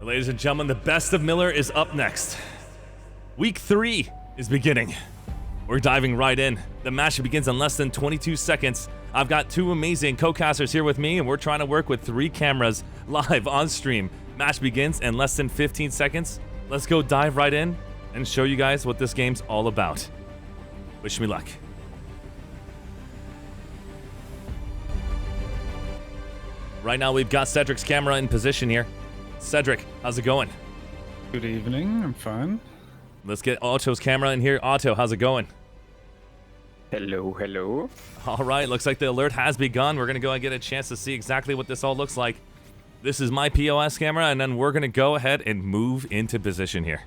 Ladies and gentlemen, the best of Miller is up next. Week 3 is beginning. We're diving right in. The match begins in less than 22 seconds. I've got two amazing co-casters here with me, and we're trying to work with 3 cameras live on stream. Match begins in less than 15 seconds. Let's go dive right in and show you guys what this game's all about. Wish me luck. Right now, we've got Cedric's camera in position here. Cedric, how's it going? Good evening, I'm fine. Let's get Otto's camera in here. Otto, how's it going? Hello, hello. All right, looks like the alert has begun. We're going to go and get a chance to see exactly what this all looks like. This is my POS camera, and then we're going to go ahead and move into position here.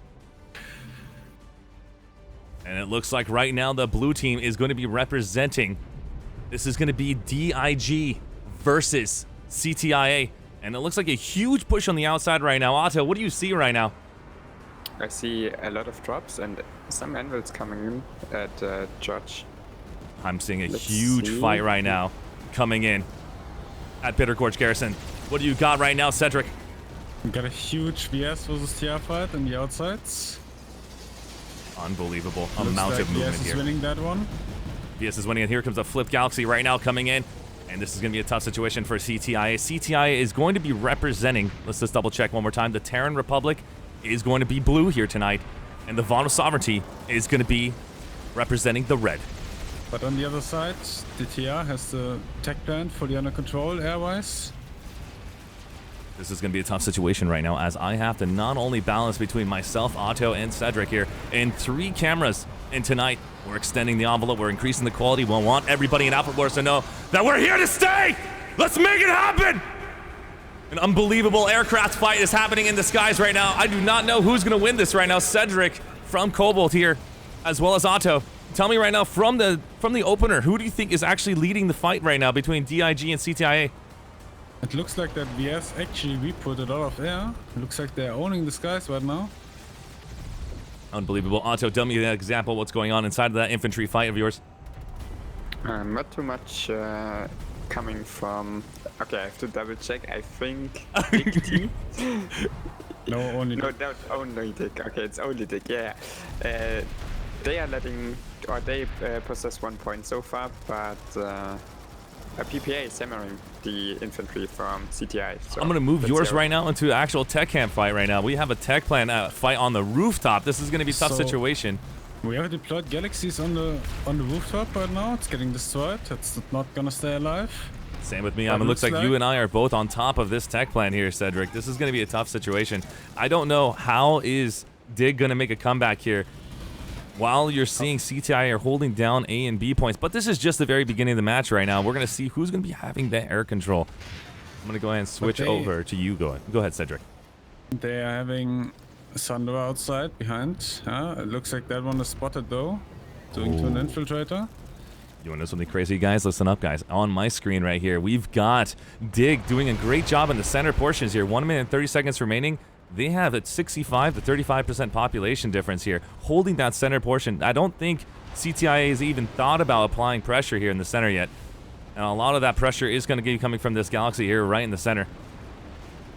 And it looks like right now the blue team is going to be representing. This is going to be DIG versus CTIA. And it looks like a huge push on the outside right now. Otto, what do you see right now? I see a lot of drops and some anvils coming in at Judge. I'm seeing a huge fight right now coming in at Bittergorge Garrison. What do you got right now, Cedric? We got a huge VS versus TR fight on the outsides. Unbelievable Looks amount like of movement VS here. is winning that one. VS is winning, and here comes a Flip Galaxy right now coming in. And this is going to be a tough situation for CTIA. CTIA is going to be representing, let's just double check one more time, the Terran Republic is going to be blue here tonight. And the Vaughn Sovereignty is going to be representing the red. But on the other side, the TR has the tech plant fully under control airwise. This is going to be a tough situation right now, as I have to not only balance between myself, Otto, and Cedric here, and 3 cameras. And tonight, we're extending the envelope, we're increasing the quality. We want everybody in Alpha Wars to know that we're here to stay! Let's make it happen! An unbelievable aircraft fight is happening in the skies right now. I do not know who's going to win this right now. Cedric from Cobalt here, as well as Otto. Tell me right now, from the opener, who do you think is actually leading the fight right now between DIG and CTIA? It looks like that VS actually re-put a lot of air. It looks like they're owning the skies right now. Unbelievable. Otto, tell me an example of what's going on inside of that infantry fight of yours. Not too much coming from... Okay, I have to double check. I think... No, only No, not only DIG. Okay, it's only DIG, yeah. They are letting... Or they possess 1 point so far, but... a PPA is hammering the infantry from CTI. So I'm going to move yours right now into actual tech camp fight right now. We have a tech plant fight on the rooftop. This is going to be a tough situation. We have deployed galaxies on the rooftop right now. It's getting destroyed. It's not going to stay alive. Same with me. It looks like you and I are both on top of this tech plant here, Cedric. This is going to be a tough situation. I don't know how is DIG going to make a comeback here. While you're seeing CTI are holding down A and B points, but this is just the very beginning of the match right now. We're going to see who's going to be having the air control. I'm going to go ahead and switch over to you. Go ahead, Cedric. They are having Thunder outside behind. It looks like that one is spotted though. Doing to an infiltrator. You want to know something crazy, guys? Listen up, guys. On my screen right here, we've got DIG doing a great job in the center portions here. 1 minute and 30 seconds remaining. They have a 65 to 35% population difference here, holding that center portion. I don't think CTIA has even thought about applying pressure here in the center yet. And a lot of that pressure is going to be coming from this galaxy here right in the center.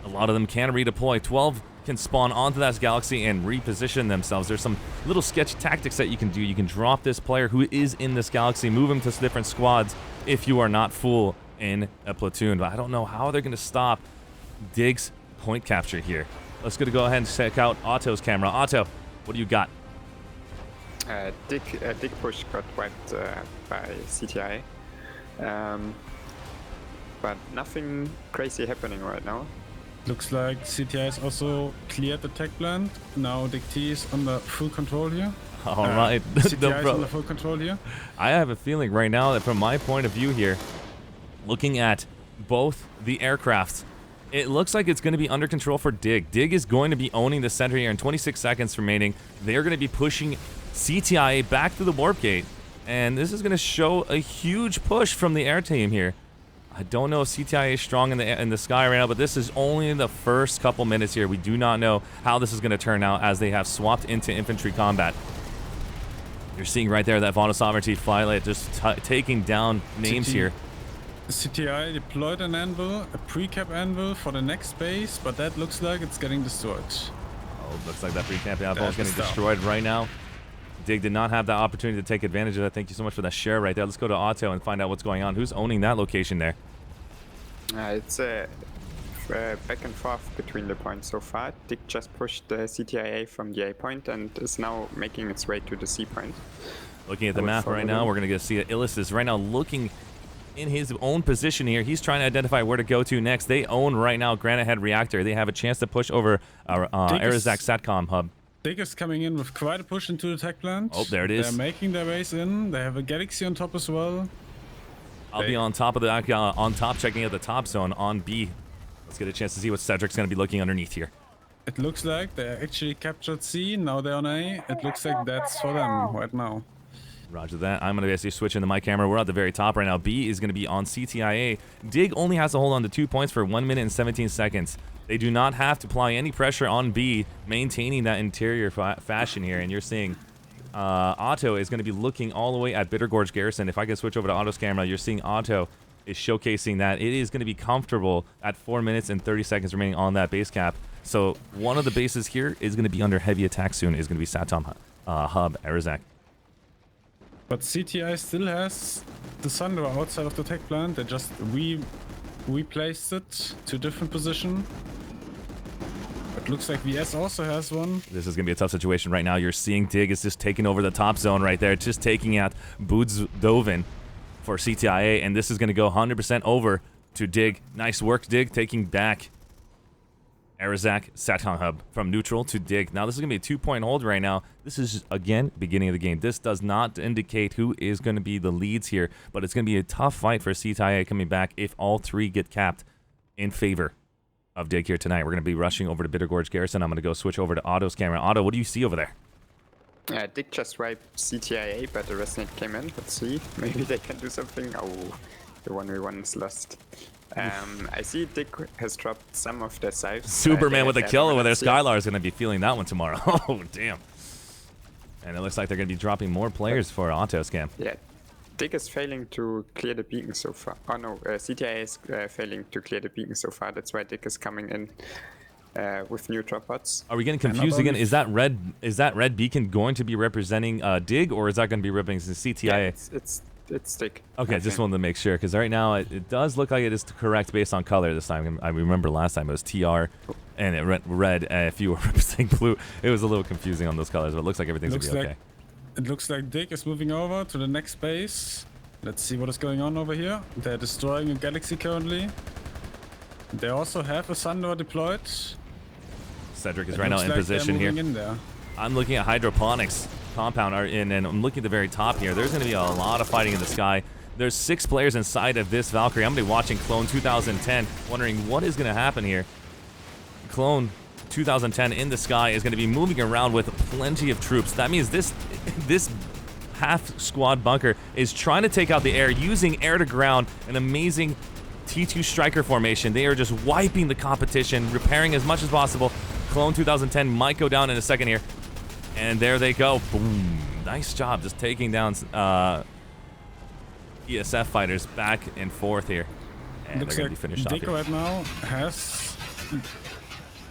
A lot of them can redeploy. 12 can spawn onto that galaxy and reposition themselves. There's some little sketchy tactics that you can do. You can drop this player who is in this galaxy, move him to different squads if you are not full in a platoon. But I don't know how they're going to stop DIG's point capture here. Let's go ahead and check out Otto's camera. Otto, what do you got? DIG push got wiped by CTI. But nothing crazy happening right now. Looks like CTI has also cleared the tech plant. Now DIG T is under full control here. All right. CTI is under full control here. I have a feeling right now that from my point of view here, looking at both the aircrafts, it looks like it's going to be under control for DIG. DIG is going to be owning the center here in 26 seconds remaining. They're going to be pushing CTIA back to the warp gate. And this is going to show a huge push from the air team here. I don't know if CTIA is strong in the sky right now, but this is only in the first couple minutes here. We do not know how this is going to turn out as they have swapped into infantry combat. You're seeing right there that Vaughn Sovereignty flight just taking down names here. CTI deployed an anvil, a pre-cap anvil for the next base, but that looks like it's getting destroyed. Oh, looks like that pre-camp anvil is That getting is down. destroyed right now. Dig did not have the opportunity to take advantage of that. Thank you so much for that share right there. Let's go to Otto and find out what's going on. Who's owning that location there? It's back and forth between the points so far. Dig just pushed the CTIA from the A point and is now making its way to the C point. Looking at the I would map follow right now, them. we're going to get to see that Illis is right now looking in his own position here. He's trying to identify where to go to next. They own right now Granite Head Reactor. They have a chance to push over Arizak Satcom Hub. Dig is coming in with quite a push into the tech plant. Oh, there it is. They're making their ways in. They have a Galaxy on top as well. I'll be on top of the on top, checking out the top zone on B. Let's get a chance to see what Cedric's going to be looking underneath here. It looks like they actually captured C. Now they're on A. It looks like that's for them right now. Roger that. I'm going to basically switch into my camera. We're at the very top right now. B is going to be on CTIA. Dig only has to hold on to 2 points for 1 minute and 17 seconds. They do not have to apply any pressure on B, maintaining that interior fashion here. And you're seeing Otto is going to be looking all the way at Bitter Gorge Garrison. If I can switch over to Otto's camera, you're seeing Otto is showcasing that it is going to be comfortable at 4 minutes and 30 seconds remaining on that base cap. So one of the bases here is going to be under heavy attack soon. Is going to be Satom Hub, Arizak. But CTI still has the Thunder outside of the tech plant. They just replaced it to a different position. It looks like VS also has one. This is going to be a tough situation right now. You're seeing Dig is just taking over the top zone right there. Just taking out Budzdoven for CTIA. And this is going to go 100% over to Dig. Nice work, Dig, taking back Arizak Satcom Hub from neutral to Dig. Now this is going to be a 2-point hold right now. This is, again, beginning of the game. This does not indicate who is going to be the leads here, but it's going to be a tough fight for CTIA coming back if all three get capped in favor of Dig here tonight. We're going to be rushing over to Bitter Gorge Garrison. I'm going to go switch over to Otto's camera. Otto, what do you see over there? Dig just wiped CTIA, but the Resonate came in. Let's see. Maybe they can do something. Oh, the 1v1 is lost. I see Dig has dropped some of their saves. Superman with a kill over there. see. Skylar is going to be feeling that one tomorrow. Oh, damn. And it looks like they're going to be dropping more players for Otto's cam. Yeah. Dig is failing to clear the beacon so far. Oh no, CTIA is failing to clear the beacon so far. That's why Dig is coming in with new drop bots. Are we getting confused again? Is that red beacon going to be representing Dig, or is that going to be representing CTIA? Yeah, it's Dig. Okay, just wanted to make sure, because right now it does look like it is correct based on color this time. I remember last time it was TR, and it went red. If you were representing blue, it was a little confusing on those colors, but it looks like everything's going to be okay. It looks like Dig is moving over to the next base. Let's see what is going on over here. They're destroying a Galaxy currently. They also have a Thunder deployed. Cedric is right now in position here. In there. I'm looking at hydroponics compound, and I'm looking at the very top here. There's going to be a lot of fighting in the sky. There's 6 players inside of this Valkyrie. I'm going to be watching Clone 2010, wondering what is going to happen here. Clone 2010 in the sky is going to be moving around with plenty of troops. That means this half squad bunker is trying to take out the air using air to ground, an amazing T2 striker formation. They are just wiping the competition, repairing as much as possible. Clone 2010 might go down in a second here. And there they go. Boom. Nice job just taking down ESF fighters back and forth here. And Looks they're like going to be finished off Dig here. right now has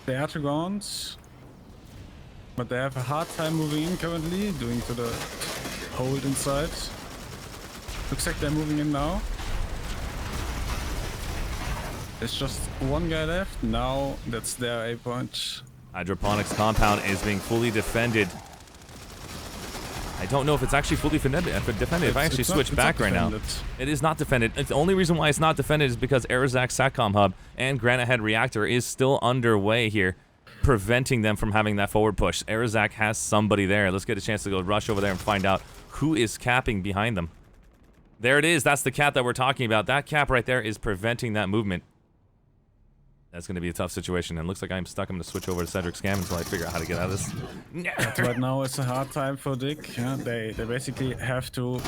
the air to ground, but they have a hard time moving in currently, due to the hold inside. Looks like they're moving in now. There's just one guy left. Now that's their A point. Hydroponics compound is being fully defended. I don't know if it's actually fully defended. If I actually switch back right now, it is not defended. The only reason why it's not defended is because Arizak Satcom Hub and Granite Head Reactor is still underway here, preventing them from having that forward push. Arizak has somebody there. Let's get a chance to go rush over there and find out who is capping behind them. There it is. That's the cap that we're talking about. That cap right there is preventing that movement. That's going to be a tough situation, and looks like I'm stuck. I'm going to switch over to Cedric's cam until I figure out how to get out of this. But right now it's a hard time for Dig. Yeah, they basically have to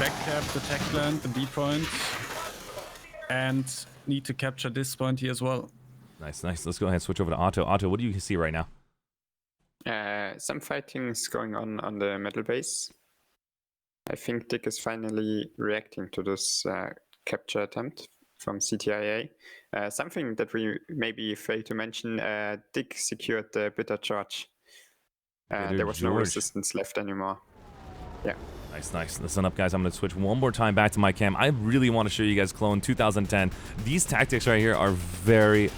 backcap the tech plant, the B point, and need to capture this point here as well. Nice, nice. Let's go ahead and switch over to Otto. Otto, what do you see right now? Some fighting is going on the middle base. I think Dig is finally reacting to this capture attempt from CTIA. Something that we maybe failed to mention, DIG secured the Bitter Charge. There was no resistance left anymore. Yeah. Nice. Listen up, guys. I'm going to switch one more time back to my cam. I really want to show you guys Clone 2010. These tactics right here are very,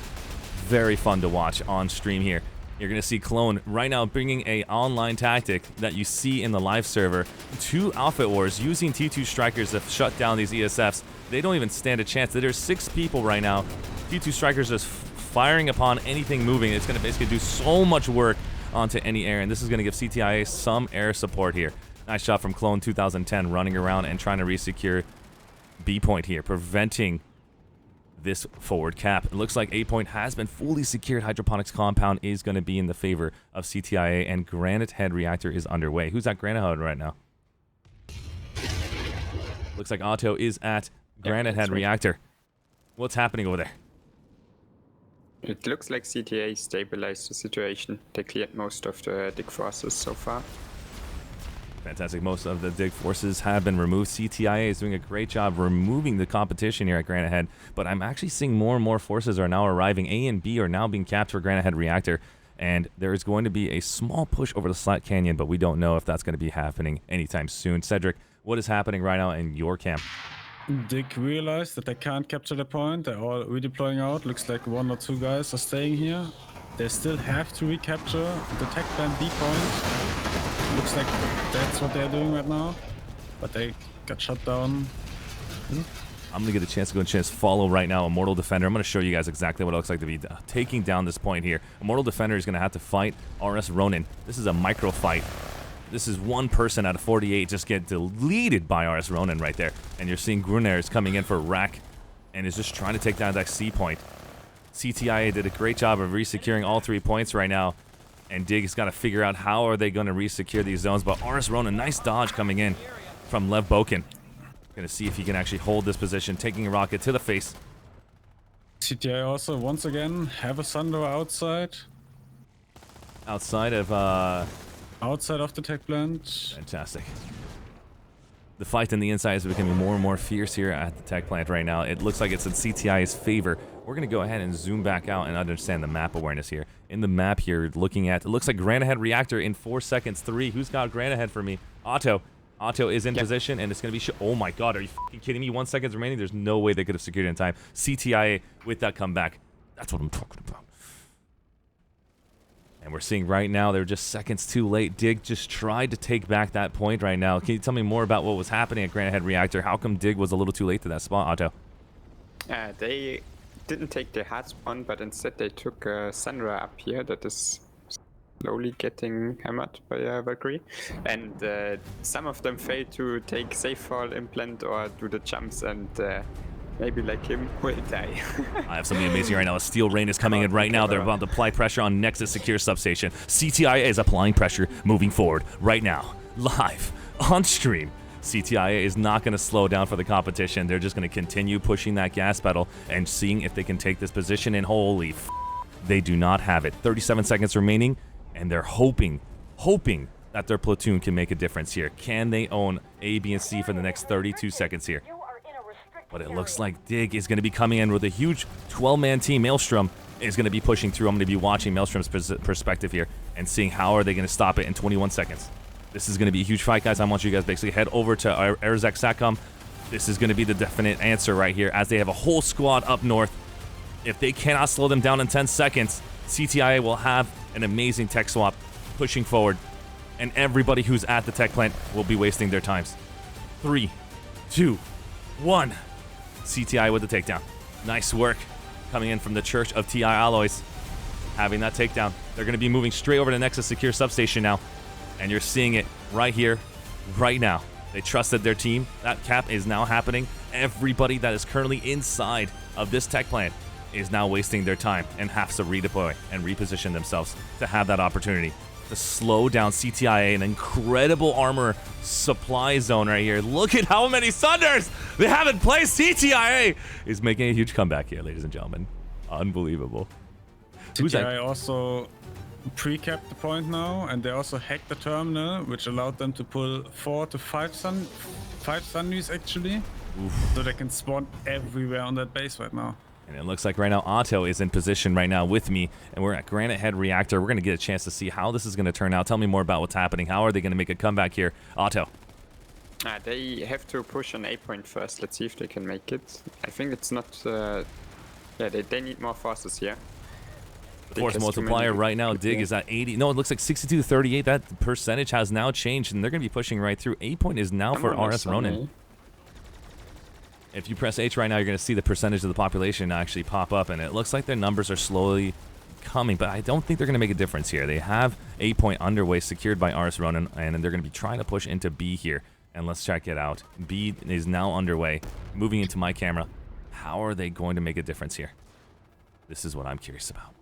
very fun to watch on stream here. You're going to see Clone right now bringing a online tactic that you see in the live server. 2 Outfit Wars using T2 Strikers to shut down these ESFs. They don't even stand a chance. There's 6 people right now. T2 Strikers just firing upon anything moving. It's going to basically do so much work onto any air, and this is going to give CTIA some air support here. Nice shot from Clone 2010 running around and trying to resecure B point here, preventing this forward cap. It looks like A point has been fully secured. Hydroponics compound is going to be in the favor of CTIA, and Granite Head Reactor is underway. Who's at Granite Head right now? Looks like Otto is at Granite Head Reactor. What's happening over there? It looks like CTA stabilized the situation. They cleared most of the DIG forces so far. Fantastic. Most of the DIG forces have been removed. CTIA is doing a great job removing the competition here at Granite Head, but I'm actually seeing more and more forces are now arriving. A and B are now being capped for Granite Head Reactor, and there is going to be a small push over the Slat Canyon, but we don't know if that's going to be happening anytime soon. Cedric, what is happening right now in your camp? DIG realized that they can't capture the point. They're all redeploying out. Looks like 1 or 2 guys are staying here. They still have to recapture the tech plant B point. Looks like that's what they're doing right now, but they got shut down. I'm going to get a chance to go and follow right now Immortal Defender. I'm going to show you guys exactly what it looks like to be taking down this point here. Immortal Defender is going to have to fight RS Ronin. This is a micro fight. This is 1 person out of 48 just get deleted by RS Ronin right there. And you're seeing Gruner is coming in for Rack and is just trying to take down that C point. CTIA did a great job of resecuring all 3 points right now. And DIG has got to figure out how are they going to resecure these zones. But RS Ronin, nice dodge coming in from Lev Boken. Going to see if he can actually hold this position, taking a rocket to the face. CTI also, once again, have a Thunder outside. Outside of the tech plant. Fantastic. The fight in the inside is becoming more and more fierce here at the tech plant right now. It looks like it's in CTI's favor. We're going to go ahead and zoom back out and understand the map awareness here. In the map here, looking at, it looks like Granite Head Reactor in 4 seconds. 3. Who's got Granite Head for me? Otto. Otto is in position, and it's going to be... Oh my god, are you fucking kidding me? 1 second remaining? There's no way they could have secured it in time. CTIA with that comeback. That's what I'm talking about. And we're seeing right now they're just seconds too late. DIG just tried to take back that point right now. Can you tell me more about what was happening at Granite Head Reactor? How come DIG was a little too late to that spot, Otto? They didn't take the hard spawn, but instead they took Sandra up here that is slowly getting hammered by Valkyrie. And some of them failed to take safe fall implant or do the jumps, and maybe like him will die. I have something amazing right now. A steel rain is coming in right now. They're about to apply pressure on Nexus Secure Substation. CTIA is applying pressure moving forward right now. Live on stream. CTIA is not going to slow down for the competition. They're just going to continue pushing that gas pedal and seeing if they can take this position. And holy f, they do not have it. 37 seconds remaining, and they're hoping that their platoon can make a difference here. Can they own A, B, and C for the next 32 seconds here? But it looks like DIG is going to be coming in with a huge 12-man team. Maelstrom is going to be pushing through. I'm going to be watching Maelstrom's perspective here and seeing how are they going to stop it in 21 seconds. This is going to be a huge fight, guys. I want you guys basically head over to Erzak Satcom. This is going to be the definite answer right here, as they have a whole squad up north. If they cannot slow them down in 10 seconds, CTIA will have an amazing tech swap pushing forward, and everybody who's at the tech plant will be wasting their times. 3, 2, 1. CTI with the takedown. Nice work coming in from the Church of TI Alloys. Having that takedown. They're going to be moving straight over to Nexus Secure Substation now. And you're seeing it right here, right now. They trusted their team. That cap is now happening. Everybody that is currently inside of this tech plant is now wasting their time and has to redeploy and reposition themselves to have that opportunity to slow down CTIA, an incredible armor supply zone right here. Look at how many Thunders they have in place. CTIA is making a huge comeback here, ladies and gentlemen. Unbelievable. CTIA also pre-capped the point now, and they also hacked the terminal, which allowed them to pull 4 to 5 Sunnies actually. So they can spawn everywhere on that base right now. And it looks like right now Otto is in position right now with me, and we're at Granite Head Reactor. We're going to get a chance to see how this is going to turn out. Tell me more about what's happening. How are they going to make a comeback here? Otto. They have to push an A point first. Let's see if they can make it. I think it's not... yeah, they need more forces here. Force multiplier right now, Dig is at 80. No, it looks like 62-38. That percentage has now changed, and they're going to be pushing right through. A point is now for RS Ronin. If you press H right now, you're going to see the percentage of the population actually pop up, and it looks like their numbers are slowly coming, but I don't think they're going to make a difference here. They have A point underway secured by RS Ronin, and they're going to be trying to push into B here. And let's check it out. B is now underway, moving into my camera. How are they going to make a difference here? This is what I'm curious about.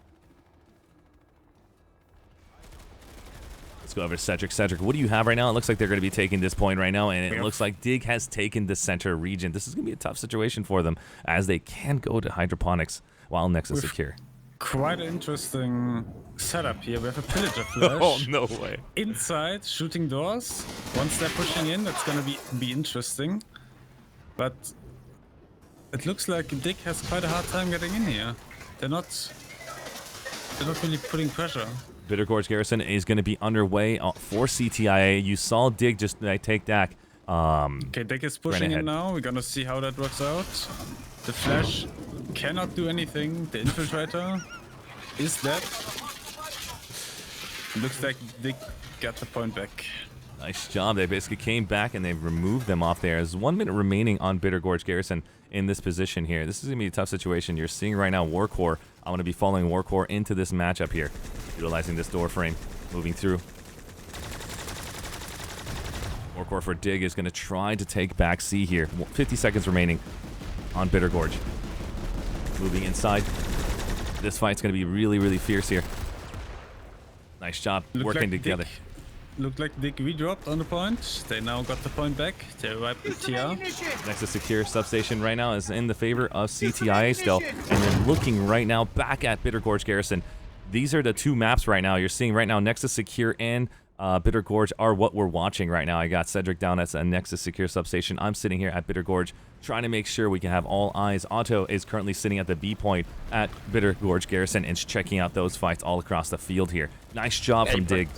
Let's go over to Cedric. Cedric, what do you have right now? It looks like they're going to be taking this point right now, and it looks like Dig has taken the center region. This is going to be a tough situation for them, as they can go to hydroponics while Nexus secure. Quite an interesting setup here. We have a pillager flash. Oh, no way. Inside, shooting doors. Once they're pushing in, that's gonna be interesting. But it looks like Dig has quite a hard time getting in here. They're not really putting pressure. Bitter Gorge Garrison is going to be underway for CTIA. You saw Dig just take that. Okay, Dig is pushing in now. We're gonna see how that works out. The flash cannot do anything. The infiltrator is dead. Looks like Dig got the point back. Nice job. They basically came back and they've removed them off there. There's 1 minute remaining on Bitter Gorge Garrison in this position here. This is going to be a tough situation. You're seeing right now Warcore. I'm going to be following Warcore into this matchup here, utilizing this door frame, moving through. Warcore for Dig is going to try to take back C here. 50 seconds remaining on Bitter Gorge. Moving inside. This fight's going to be really, really fierce here. Nice job working together. Looked like Dig redropped on the point. They now got the point back. They arrived with TR. Nexus Secure Substation right now is in the favor of CTIA still. And then looking right now back at Bitter Gorge Garrison. These are the two maps right now. You're seeing right now Nexus Secure and Bitter Gorge are what we're watching right now. I got Cedric down at a Nexus Secure Substation. I'm sitting here at Bitter Gorge trying to make sure we can have all eyes. Otto is currently sitting at the B point at Bitter Gorge Garrison and checking out those fights all across the field here. Nice job from Dig.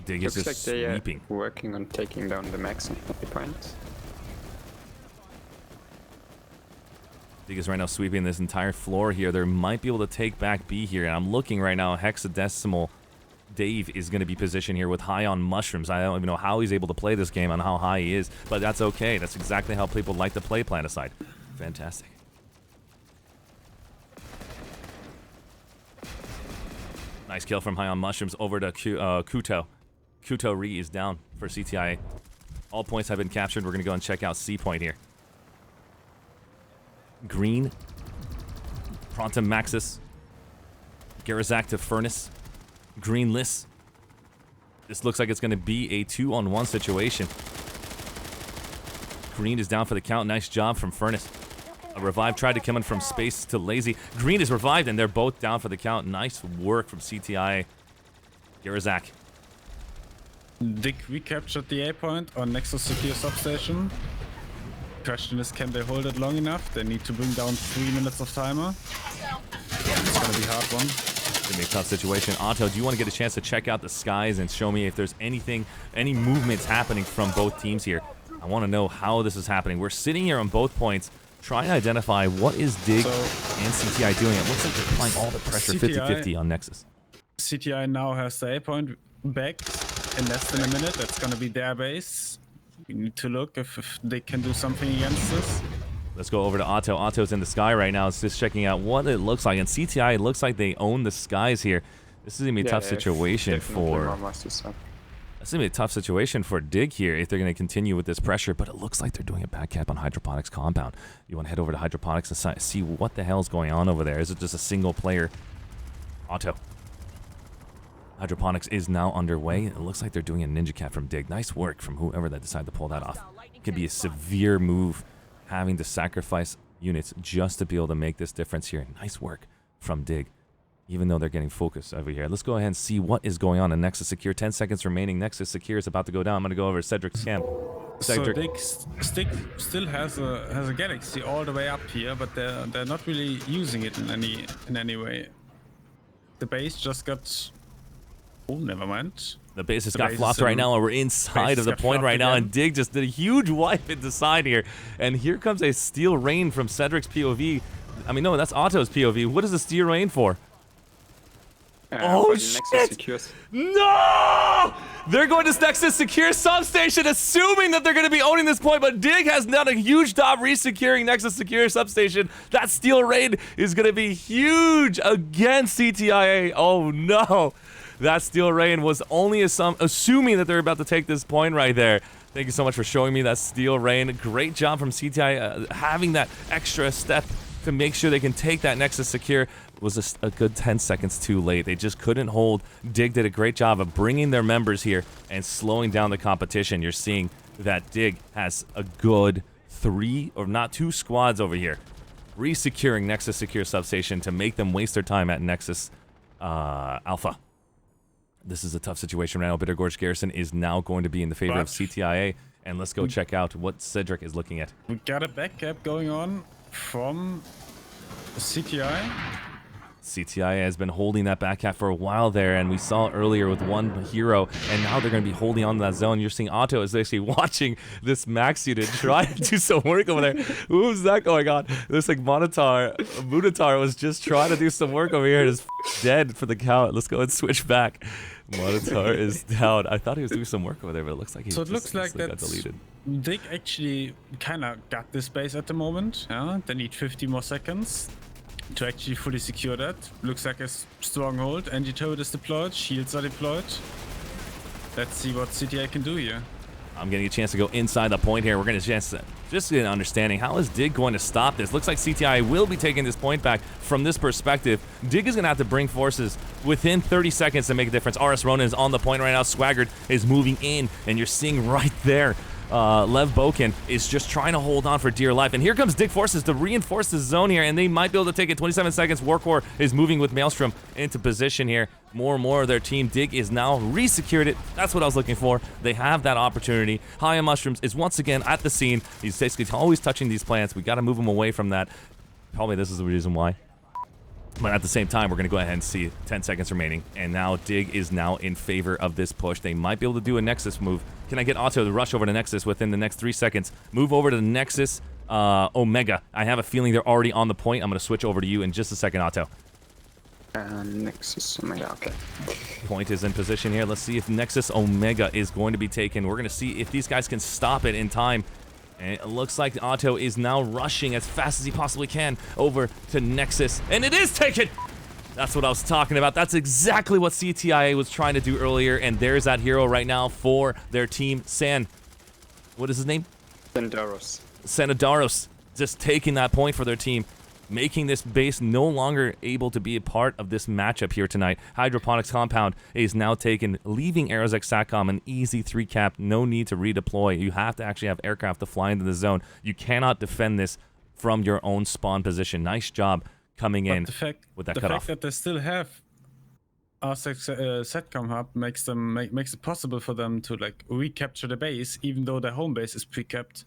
Dig is Looks just like they sweeping. are working on taking down the max on the point. Dig is right now sweeping this entire floor here. They might be able to take back B here. And I'm looking right now, Hexadecimal Dave is going to be positioned here with high on mushrooms. I don't even know how he's able to play this game on how high he is, but that's okay. That's exactly how people like to play Planetside. Fantastic. Nice kill from high on mushrooms over to Kuto. Kuto Ri is down for CTIA. All points have been captured. We're going to go and check out C point here. Green. Prontum Maxis. Garazak to Furnace. Greenless. This looks like it's going to be a 2-on-1 situation. Green is down for the count. Nice job from Furnace. A revive tried to come in from space to Lazy. Green is revived, and they're both down for the count. Nice work from CTI. Garazak. Dig recaptured the A point on Nexus Secure Substation. Question is, can they hold it long enough? They need to bring down 3 minutes of timer. It's gonna be a hard one. It's gonna be a tough situation. Otto, do you want to get a chance to check out the skies and show me if there's anything, any movements happening from both teams here? I want to know how this is happening. We're sitting here on both points, trying to identify what is Dig and CTI doing. It looks like they're applying all the pressure 50-50 on Nexus. CTI now has the A point back in less than a minute. That's gonna be their base. We need to look if they can do something against this. Let's go over to Otto. Otto's in the sky right now. It's just checking out what it looks like. And CTI, it looks like they own the skies here. This is going to be a tough situation for... It's going to be a tough situation for Dig here if they're going to continue with this pressure. But it looks like they're doing a back cap on Hydroponics compound. You want to head over to Hydroponics and see what the hell's going on over there. Is it just a single player? Otto. Hydroponics is now underway. It looks like they're doing a ninja cap from Dig. Nice work from whoever that decided to pull that off. It could be a severe move, having to sacrifice units just to be able to make this difference here. Nice work from Dig. even though they're getting focused over here. Let's go ahead and see what is going on in Nexus Secure. 10 seconds remaining. Nexus Secure is about to go down. I'm going to go over to Cedric's camp. Cedric. So Dig still has a Galaxy all the way up here, but they're not really using it in any way. The base just got... Oh, never mind. The base has got flopped right now, and we're inside of the point right now, and Dig just did a huge wipe into side here. And here comes a steel rain from Cedric's POV. I mean, no, that's Otto's POV. What is the steel rain for? Oh, shit! No! They're going to Nexus Secure Substation, assuming that they're going to be owning this point, but Dig has done a huge job re-securing Nexus Secure Substation. That steel raid is going to be huge against CTIA. Oh, no. That steel rain was only assuming that they're about to take this point right there. Thank you so much for showing me that steel rain. Great job from CTI having that extra step to make sure they can take that Nexus Secure. Was a good 10 seconds too late. They just couldn't hold. Dig did a great job of bringing their members here and slowing down the competition. You're seeing that Dig has a good 3 or not 2 squads over here re-securing Nexus Secure Substation to make them waste their time at Nexus Alpha. This is a tough situation right now. Bitter Gorge Garrison is now going to be in the favor of CTIA. And let's go check out what Cedric is looking at. We got a back cap going on from CTI. CTIA has been holding that back half for a while there, and we saw earlier with one hero, and now they're going to be holding on to that zone. You're seeing Otto is actually watching this max unit try to do some work over there. Who's that going on? Looks like Munatar was just trying to do some work over here and is dead for the count. Let's go and switch back. Munatar is down. I thought he was doing some work over there, but it looks like he so it looks like that got deleted. Dig actually kind of got this base at the moment. Yeah? They need 50 more seconds to actually fully secure that. Looks like a stronghold. Energy turret is deployed. Shields are deployed. Let's see what CTI can do here. I'm getting a chance to go inside the point here. We're going to just get an understanding. How is Dig going to stop this? Looks like CTI will be taking this point back from this perspective. Dig is going to have to bring forces within 30 seconds to make a difference. RS Ronin is on the point right now. Swaggart is moving in, and you're seeing right there Lev Boken is just trying to hold on for dear life. And here comes Dig Forces to reinforce the zone here, and they might be able to take it. 27 seconds. Warcore is moving with Maelstrom into position here. More and more of their team. Dig is now re-secured it. That's what I was looking for. They have that opportunity. Haya Mushrooms is once again at the scene. He's basically always touching these plants. We got to move him away from that. Probably this is the reason why. But at the same time, we're going to go ahead and see 10 seconds remaining. And now Dig is now in favor of this push. They might be able to do a Nexus move. Can I get Otto to rush over to Nexus within the next 3 seconds? Move over to the Nexus Omega. I have a feeling they're already on the point. I'm going to switch over to you in just a second, Otto. Nexus Omega, okay. Point is in position here. Let's see if Nexus Omega is going to be taken. We're going to see if these guys can stop it in time. And it looks like Otto is now rushing as fast as he possibly can over to Nexus. And it is taken! That's what I was talking about. That's exactly what CTIA was trying to do earlier. And there's that hero right now for their team. What is his name? Sanadaros. Just taking that point for their team. Making this base no longer able to be a part of this matchup here tonight. Hydroponics Compound is now taken, leaving Aerosec Satcom an easy 3 cap. No need to redeploy. You have to actually have aircraft to fly into the zone. You cannot defend this from your own spawn position. Nice job coming in with that cutoff. The fact that they still have Aerosec Satcom hub makes it possible for them to like recapture the base, even though their home base is pre-capped.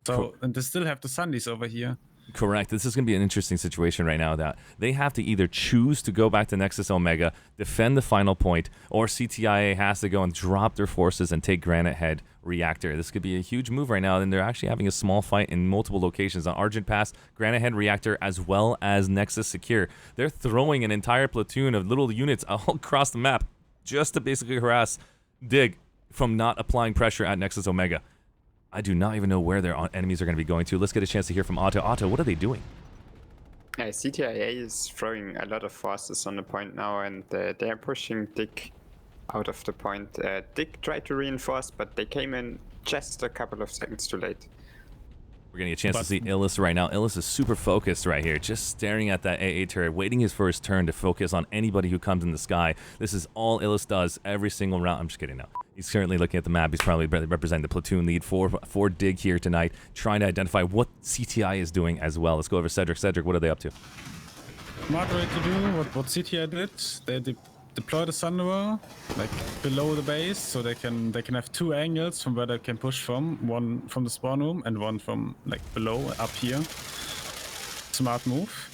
So and they still have the Sundays over here. Correct. This is going to be an interesting situation right now that they have to either choose to go back to Nexus Omega, defend the final point, or CTIA has to go and drop their forces and take Granite Head Reactor. This could be a huge move right now, and they're actually having a small fight in multiple locations on Argent Pass, Granite Head Reactor, as well as Nexus Secure. They're throwing an entire platoon of little units all across the map just to basically harass Dig from not applying pressure at Nexus Omega. I do not even know where their enemies are going to be going to. Let's get a chance to hear from Otto. Otto, what are they doing? CTIA is throwing a lot of forces on the point now, and they are pushing Dig out of the point. Dig tried to reinforce, but they came in just a couple of seconds too late. We're getting a chance to see Illis right now. Illis is super focused right here, just staring at that AA turret, waiting for his turn to focus on anybody who comes in the sky. This is all Illis does every single round. I'm just kidding now. He's currently looking at the map. He's probably representing the platoon lead for Dig here tonight, trying to identify what CTI is doing as well. Let's go over Cedric. Cedric, what are they up to? smart way to do what CTI did. They deploy the Thunderer like below the base, so they can have two angles from where they can push from. One from the spawn room and one from like below up here. Smart move.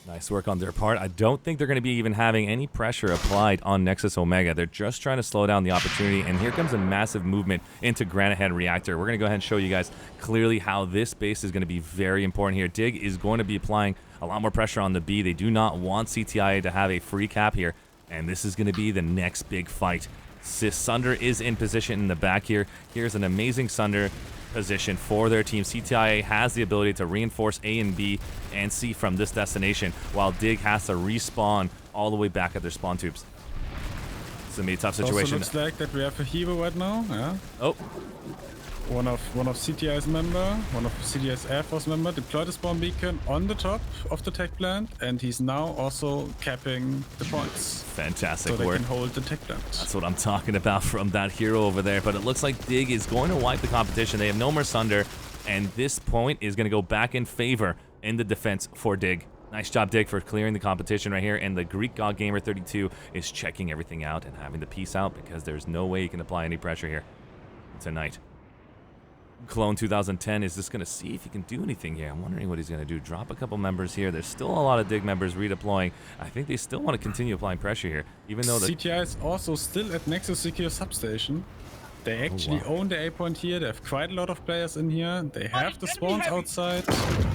Nice work on their part. I don't think they're going to be even having any pressure applied on Nexus Omega. They're just trying to slow down the opportunity, and here comes a massive movement into Granite Head Reactor. We're going to go ahead and show you guys clearly how this base is going to be very important here. DIG is going to be applying a lot more pressure on the B. They do not want CTIA to have a free cap here, and this is going to be the next big fight. Sunder is in position in the back here. Here's an amazing Sunder position for their team. CTIA has the ability to reinforce A and B and C from this destination, while DIG has to respawn all the way back at their spawn tubes. It's gonna be a tough situation. Also looks like that we have a hero right now. Yeah. Oh, One of CTI's Air Force member deployed a spawn beacon on the top of the tech plant, and he's now also capping the points. fantastic So they work. can hold the tech plant. That's what I'm talking about from that hero over there. But it looks like DIG is going to wipe the competition. They have no more Sunder, and this point is going to go back in favor in the defense for DIG. Nice job, DIG, for clearing the competition right here. And the Greek God Gamer 32 is checking everything out and having the peace out, because there's no way he can apply any pressure here tonight. Clone 2010 is just going to see if he can do anything here. I'm wondering what he's going to do. Drop a couple members here. There's still a lot of DIG members redeploying. I think they still want to continue applying pressure here, even though the CTI is also still at Nexus Secure Substation. They actually own the A point here. They have quite a lot of players in here. They have the spawns outside,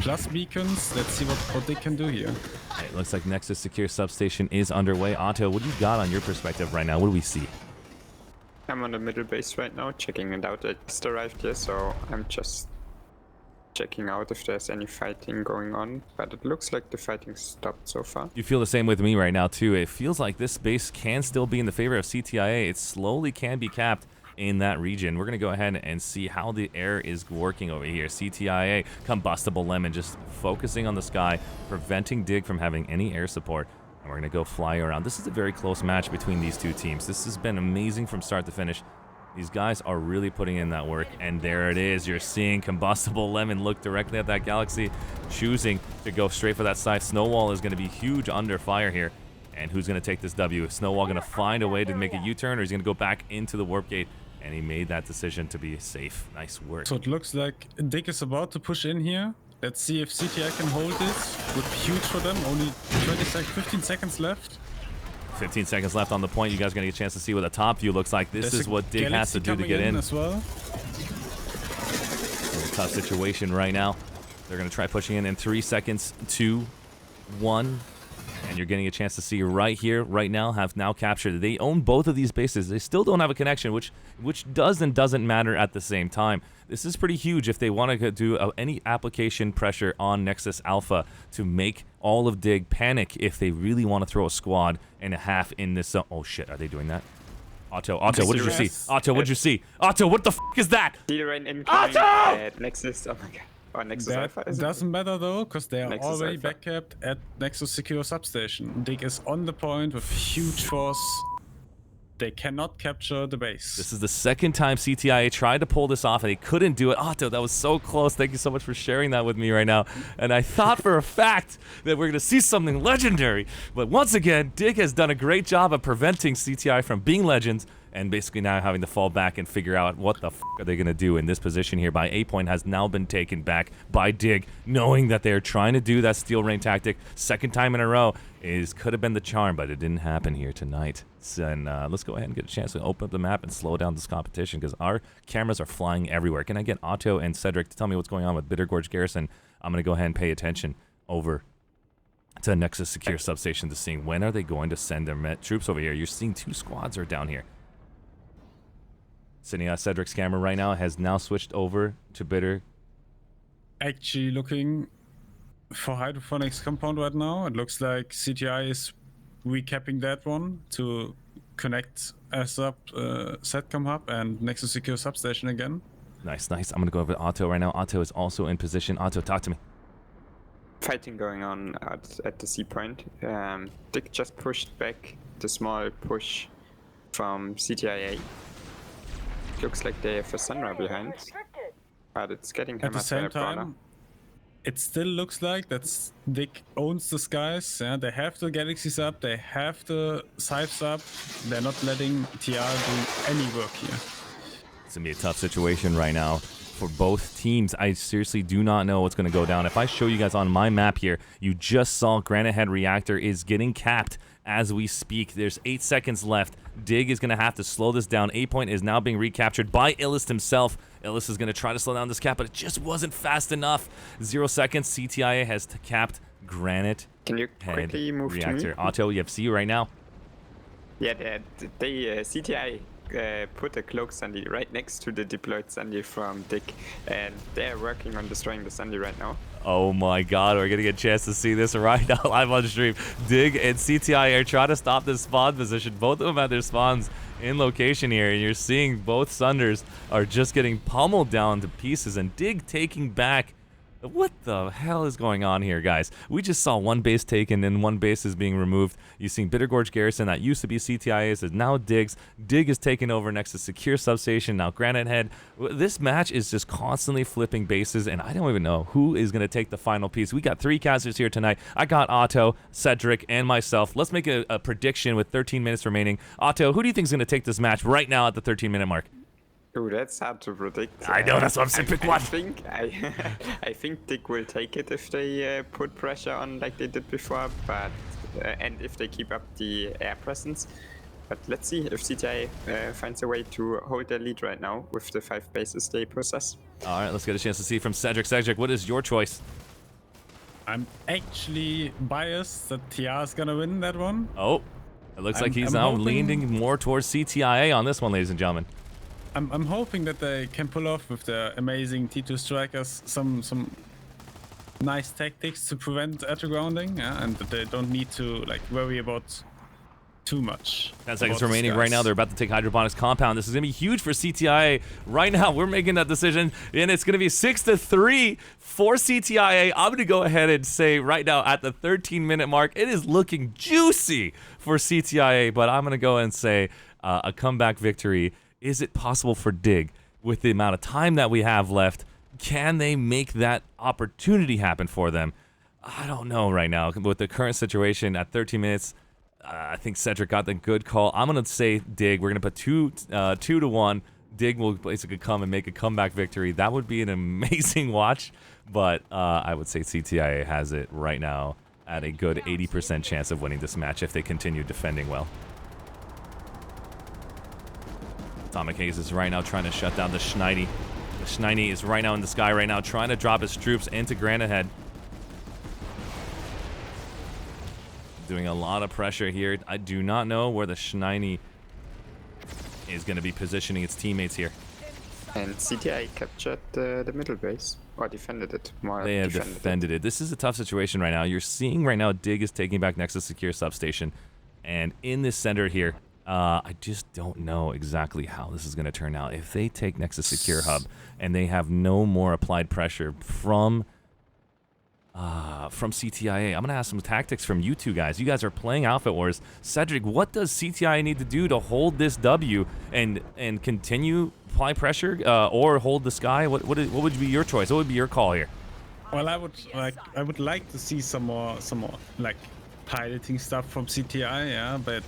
plus beacons. Let's see what they can do here. It looks like Nexus Secure Substation is underway. Otto, what do you got on your perspective right now? What do we see? I'm on the middle base right now, checking it out. I just arrived here, so I'm just checking out if there's any fighting going on. But it looks like the fighting stopped so far. You feel the same with me right now, too. It feels like this base can still be in the favor of CTIA. It slowly can be capped in that region. We're going to go ahead and see how the air is working over here. CTIA, Combustible Lemon, just focusing on the sky, preventing DIG from having any air support. And we're going to go fly around. This is a very close match between these two teams. This has been amazing from start to finish. These guys are really putting in that work. And there it is. You're seeing Combustible Lemon look directly at that Galaxy, choosing to go straight for that side. Snowwall is going to be huge under fire here. And who's going to take this W? Is Snowwall going to find a way to make a U-turn, or is he going to go back into the warp gate? And he made that decision to be safe. Nice work. So it looks like DIG is about to push in here. Let's see if CTI can hold this. Would be huge for them. Only 15 seconds left. 15 seconds left on the point. You guys are going to get a chance to see what the top view looks like. This is what DIG has to do to get in. As well. It's a tough situation right now. They're going to try pushing in 3 seconds, 2, 1. And you're getting a chance to see right here, right now, have now captured. They own both of these bases. They still don't have a connection, which does and doesn't matter at the same time. This is pretty huge if they want to do any application pressure on Nexus Alpha to make all of DIG panic if they really want to throw a squad and a half in this zone. Oh shit, are they doing that? Otto, what did you see? Otto, what did you see? Otto, what the f is that? Rain incoming at Nexus. Oh my god. Oh, Nexus That Alpha, is it? doesn't matter though, because they are Nexus already Alpha. backcapped at Nexus Secure Substation. DIG is on the point with huge force. They cannot capture the base. This is the second time CTIA tried to pull this off and they couldn't do it. Otto, that was so close. Thank you so much for sharing that with me right now. And I thought for a fact that we're going to see something legendary. But once again, DIG has done a great job of preventing CTI from being legends, and basically now having to fall back and figure out what the f are they going to do in this position here. By A point has now been taken back by DIG, knowing that they're trying to do that steel rain tactic second time in a row. Could have been the charm, but it didn't happen here tonight. And let's go ahead and get a chance to open up the map and slow down this competition, because our cameras are flying everywhere. Can I get Otto and Cedric to tell me what's going on with Bitter Gorge Garrison? I'm going to go ahead and pay attention over to Nexus Secure Substation to see when are they going to send their troops over here. You're seeing 2 squads are down here. Cedric's camera right now has now switched over to Bitter. Actually looking for Hydroponics compound right now. It looks like CTI is recapping that one to connect us up Setcom Hub and Nexus Secure Substation again. Nice, nice. I'm going to go over to Otto right now. Otto is also in position. Otto, talk to me. Fighting going on at the C point. DIG just pushed back the small push from CTIA. Looks like they have a Sunra behind, but it's getting At the hammered by same a brawler. time, it still looks like that Dick owns the skies. Yeah, they have the galaxies up, they have the scythes up. They're not letting TR do any work here. It's gonna be a tough situation right now for both teams. I seriously do not know what's gonna go down. If I show you guys on my map here, you just saw Granite Head Reactor is getting capped as we speak. There's 8 seconds left. Dig is gonna have to slow this down. A point is now being recaptured by Illist himself. Illist is gonna try to slow down this cap, but it just wasn't fast enough. 0 seconds. CTIA has capped Granite Can you Head quickly move Reactor. to me? Otto, you have see right now. Yeah, they CTI put a cloak Sunday right next to the deployed Sunday from Dick, and they're working on destroying the Sunday right now. Oh my god, we're gonna get a chance to see this right now live on stream. Dig and CTI are trying to stop this spawn position. Both of them have their spawns in location here, and you're seeing both Sunders are just getting pummeled down to pieces, and Dig taking back. What the hell is going on here, guys? We just saw one base taken and one base is being removed. You've seen Bitter Gorge Garrison, that used to be CTIA's, is now Dig's. Dig is taking over next to Secure Substation, now Granite Head. This match is just constantly flipping bases, and I don't even know who is going to take the final piece. We got 3 casters here tonight. I got Otto, Cedric, and myself. Let's make a prediction with 13 minutes remaining. Otto, who do you think is going to take this match right now at the 13-minute mark? Oh, that's hard to predict. I know, that's what I'm saying. Pick one. I think Dick will take it if they put pressure on like they did before, but and if they keep up the air presence. But let's see if CTI finds a way to hold their lead right now with the 5 bases they possess. All right, let's get a chance to see from Cedric. Cedric, what is your choice? I'm actually biased that TR is gonna win that one. Oh, it looks like he's I'm now hoping- leaning more towards CTIA on this one, ladies and gentlemen. I'm hoping that they can pull off with their amazing T2 strikers some nice tactics to prevent grounding, and that they don't need to like worry about too much. 10 seconds about the remaining right skies. now. They're about to take Hydroponics Compound. This is going to be huge for CTIA. Right now, we're making that decision, and it's going to be 6-3 for CTIA. I'm going to go ahead and say right now at the 13-minute mark, it is looking juicy for CTIA, but I'm going to go and say a comeback victory. Is it possible for Dig with the amount of time that we have left? Can they make that opportunity happen for them? I don't know right now. With the current situation at 13 minutes, I think Cedric got the good call. I'm going to say Dig. We're going to put 2-1. Dig will basically come and make a comeback victory. That would be an amazing watch, but I would say CTIA has it right now at a good 80% chance of winning this match if they continue defending well. Atomic Haze is right now trying to shut down the Schneidi. The Schneidi is right now in the sky right now, trying to drop his troops into Granite Head. Doing a lot of pressure here. I do not know where the Schneidi is going to be positioning its teammates here. And CTI captured the middle base, or defended it more. They have defended it. This is a tough situation right now. You're seeing right now Dig is taking back next to Secure Substation. And in this center here, I just don't know exactly how this is going to turn out. If they take next to Secure Hub and they have no more applied pressure from CTIA, I'm going to ask some tactics from you two guys. You guys are playing Outfit Wars. Cedric, what does CTIA need to do to hold this W and continue apply pressure or hold the sky? What would be your choice? What would be your call here? Well, I would like to see some more like piloting stuff from CTI, yeah, but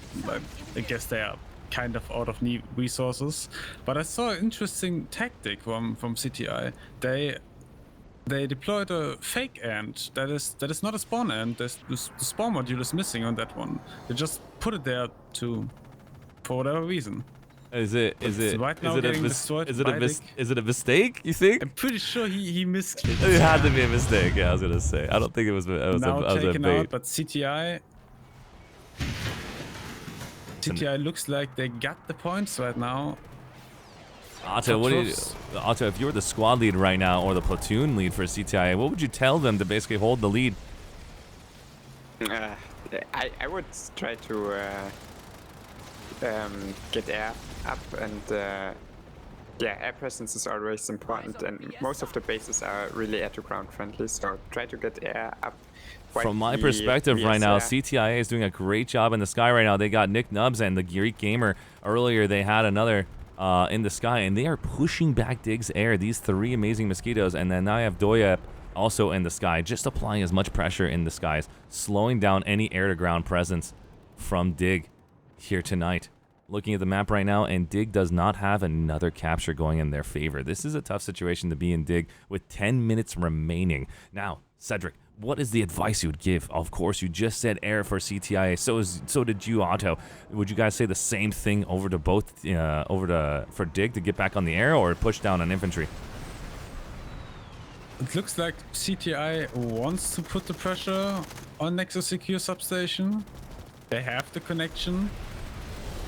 I guess they are kind of out of need resources. But I saw an interesting tactic from CTI. They deployed a fake end that is not a spawn end. The spawn module is missing on that one. They just put it there for whatever reason. Is it right now getting destroyed by Dig. Is it a mistake, you think? I'm pretty sure he misclicked. It had to be a mistake. Yeah, I was gonna say. I don't think it was a taken bait. out, but CTI looks like they got the points right now. Otto, Otto, if you were the squad lead right now or the platoon lead for CTI, what would you tell them to basically hold the lead? I would try to get air up, and air presence is always important, and most of the bases are really air to ground friendly, so try to get air up. From my perspective right now, CTIA is doing a great job in the sky right now. They got Nick Nubbs and the Greek Gamer. Earlier, they had another in the sky, and they are pushing back Dig's air. These 3 amazing mosquitoes, and then now I have Doyep also in the sky, just applying as much pressure in the skies, slowing down any air-to-ground presence from DIG here tonight. Looking at the map right now, and DIG does not have another capture going in their favor. This is a tough situation to be in DIG with 10 minutes remaining. Now, Cedric, what is the advice you would give? Of course, you just said air for CTIA. So did you, Otto. Would you guys say the same thing over to both, for DIG to get back on the air, or push down on infantry? It looks like CTI wants to put the pressure on Nexus Secure Substation. They have the connection.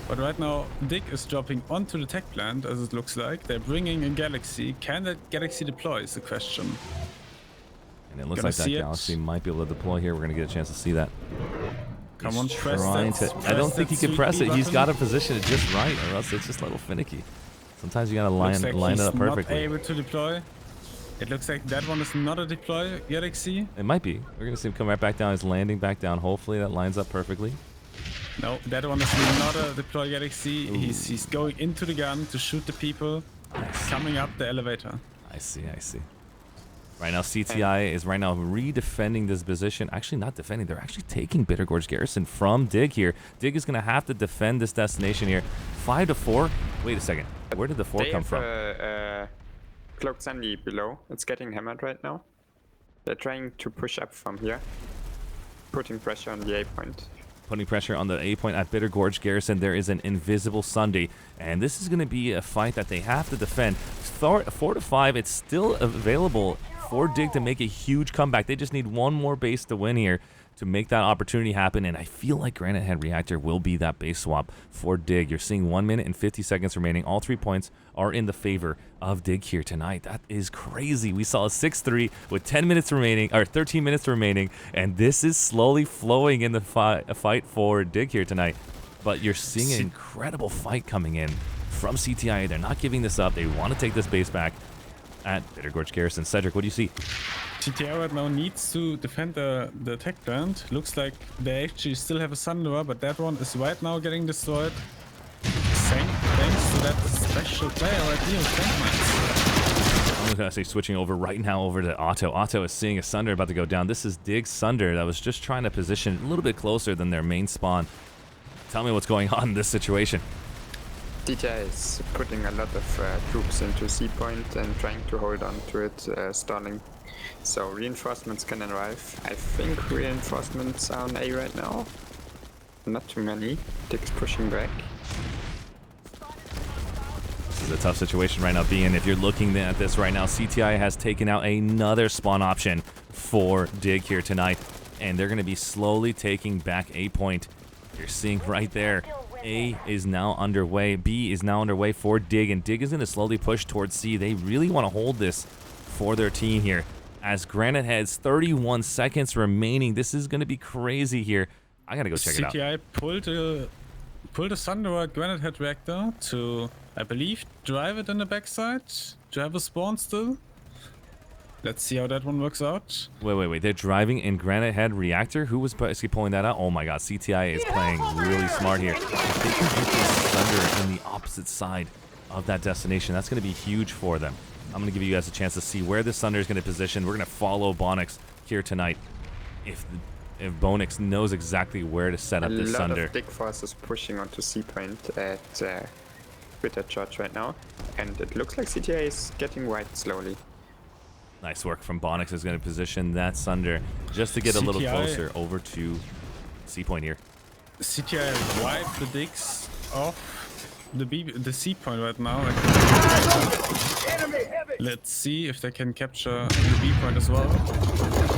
But right now, DIG is dropping onto the tech plant, as it looks like. They're bringing a Galaxy. Can that Galaxy deploy is the question. And it looks like that Galaxy might be able to deploy here. We're going to get a chance to see that. Come on, press that. I don't think he can press it. He's got to position it just right, or else it's just a little finicky. Sometimes you got to line it up perfectly. Not able to deploy. It looks like that one is not a deploy Galaxy. It might be. We're going to see him come right back down. He's landing back down. Hopefully that lines up perfectly. No, that one is not a deploy Galaxy. He's going into the gun to shoot the people coming up the elevator. I see. Right now, CTI is right now redefending this position. Actually, not defending. They're actually taking Bitter Gorge Garrison from DIG here. DIG is going to have to defend this destination here. 5-4. Wait a second. Where did the 4 come from? Cloaked Sandy below. It's getting hammered right now. They're trying to push up from here, putting pressure on the A point. Putting pressure on the A point at Bitter Gorge Garrison. There is an invisible Sunday, and this is going to be a fight that they have to defend. 4-5, it's still available for DIG to make a huge comeback. They just need one more base to win here to make that opportunity happen, and I feel like Granite Head Reactor will be that base swap for DIG. You're seeing 1 minute and 50 seconds remaining. All 3 points are in the favor of DIG here tonight. That is crazy. We saw a 6-3 with 10 minutes remaining, or 13 minutes remaining, and this is slowly flowing in the fight for DIG here tonight. But you're seeing an incredible fight coming in from CTIA. They're not giving this up. They want to take this base back at Bitter Gorge Garrison. Cedric, what do you see? CTI right now needs to defend the tech plant. Looks like they actually still have a Sundoor, but that one is right now getting destroyed. Thanks to that special player right here, Tankmans. I'm going to say switching over right now over to Otto. Otto is seeing a Sunder about to go down. This is DIG's Sunder that was just trying to position a little bit closer than their main spawn. Tell me what's going on in this situation. DJI is putting a lot of troops into C point and trying to hold on to it, stalling. So reinforcements can arrive. I think reinforcements are on A right now. Not too many. DIG's pushing back. This is a tough situation right now, being if you're looking at this right now, CTI has taken out another spawn option for DIG here tonight, and they're going to be slowly taking back A point. You're seeing right there. A is now underway. B is now underway for DIG, and DIG is going to slowly push towards C. They really want to hold this for their team here. As Granite Head's 31 seconds remaining, this is going to be crazy here. I got to go check it out. CTI pulled a Sundoor Granite Head Reactor to, I believe, drive it in the backside to have a spawn still. Let's see how that one works out. Wait. They're driving in Granite Head Reactor? Who was basically pulling that out? Oh my god, CTI is playing really smart here. If they can get this Thunder in the opposite side of that destination, that's going to be huge for them. I'm going to give you guys a chance to see where this Thunder is going to position. We're going to follow Bonix here tonight. If Bonix knows exactly where to set up this Thunder. A lot of DIG forces pushing onto C point at Bitter Church right now. And it looks like CTA is getting wide slowly. Nice work from Bonix is going to position that Sunder just to get a little closer over to C point here. CTI wiped the digs off the C point right now. Let's see if they can capture the B point as well.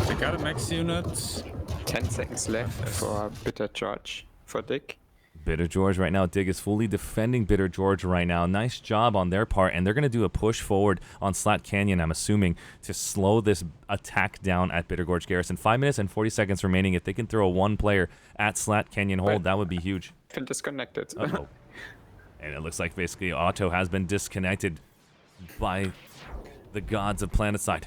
They got a max unit. 10 seconds left for Bitter George for DIG. Bitter George right now. DIG is fully defending Bitter George right now. Nice job on their part, and they're going to do a push forward on Slat Canyon, I'm assuming, to slow this attack down at Bitter Gorge Garrison. 5 minutes and 40 seconds remaining. If they can throw one player at Slat Canyon hold, that would be huge. Been disconnected. Uh-oh. And it looks like basically Otto has been disconnected by the gods of Planetside.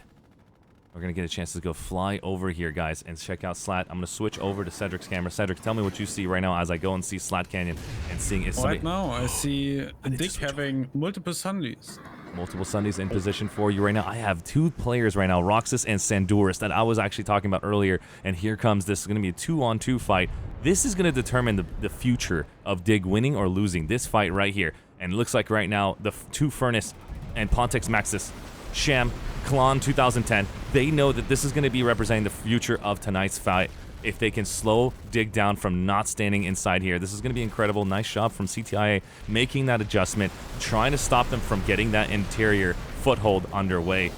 We're going to get a chance to go fly over here, guys, and check out Slat. I'm going to switch over to Cedric's camera. Cedric, tell me what you see right now as I go and see Slat Canyon and seeing is somebody... Right now, I see DIG having multiple Sundays. Multiple Sundays in position for you right now. I have two players right now, Roxas and Sanduris, that I was actually talking about earlier. And here comes this. Is going to be a 2-on-2 fight. This is going to determine the future of DIG winning or losing this fight right here. And it looks like right now, the two Furnace and Pontex Maxis, Sham, Klon 2010, they know that this is going to be representing the future of tonight's fight. If they can slow DIG down from not standing inside here, this is going to be incredible. Nice job from CTIA making that adjustment, trying to stop them from getting that interior foothold underway.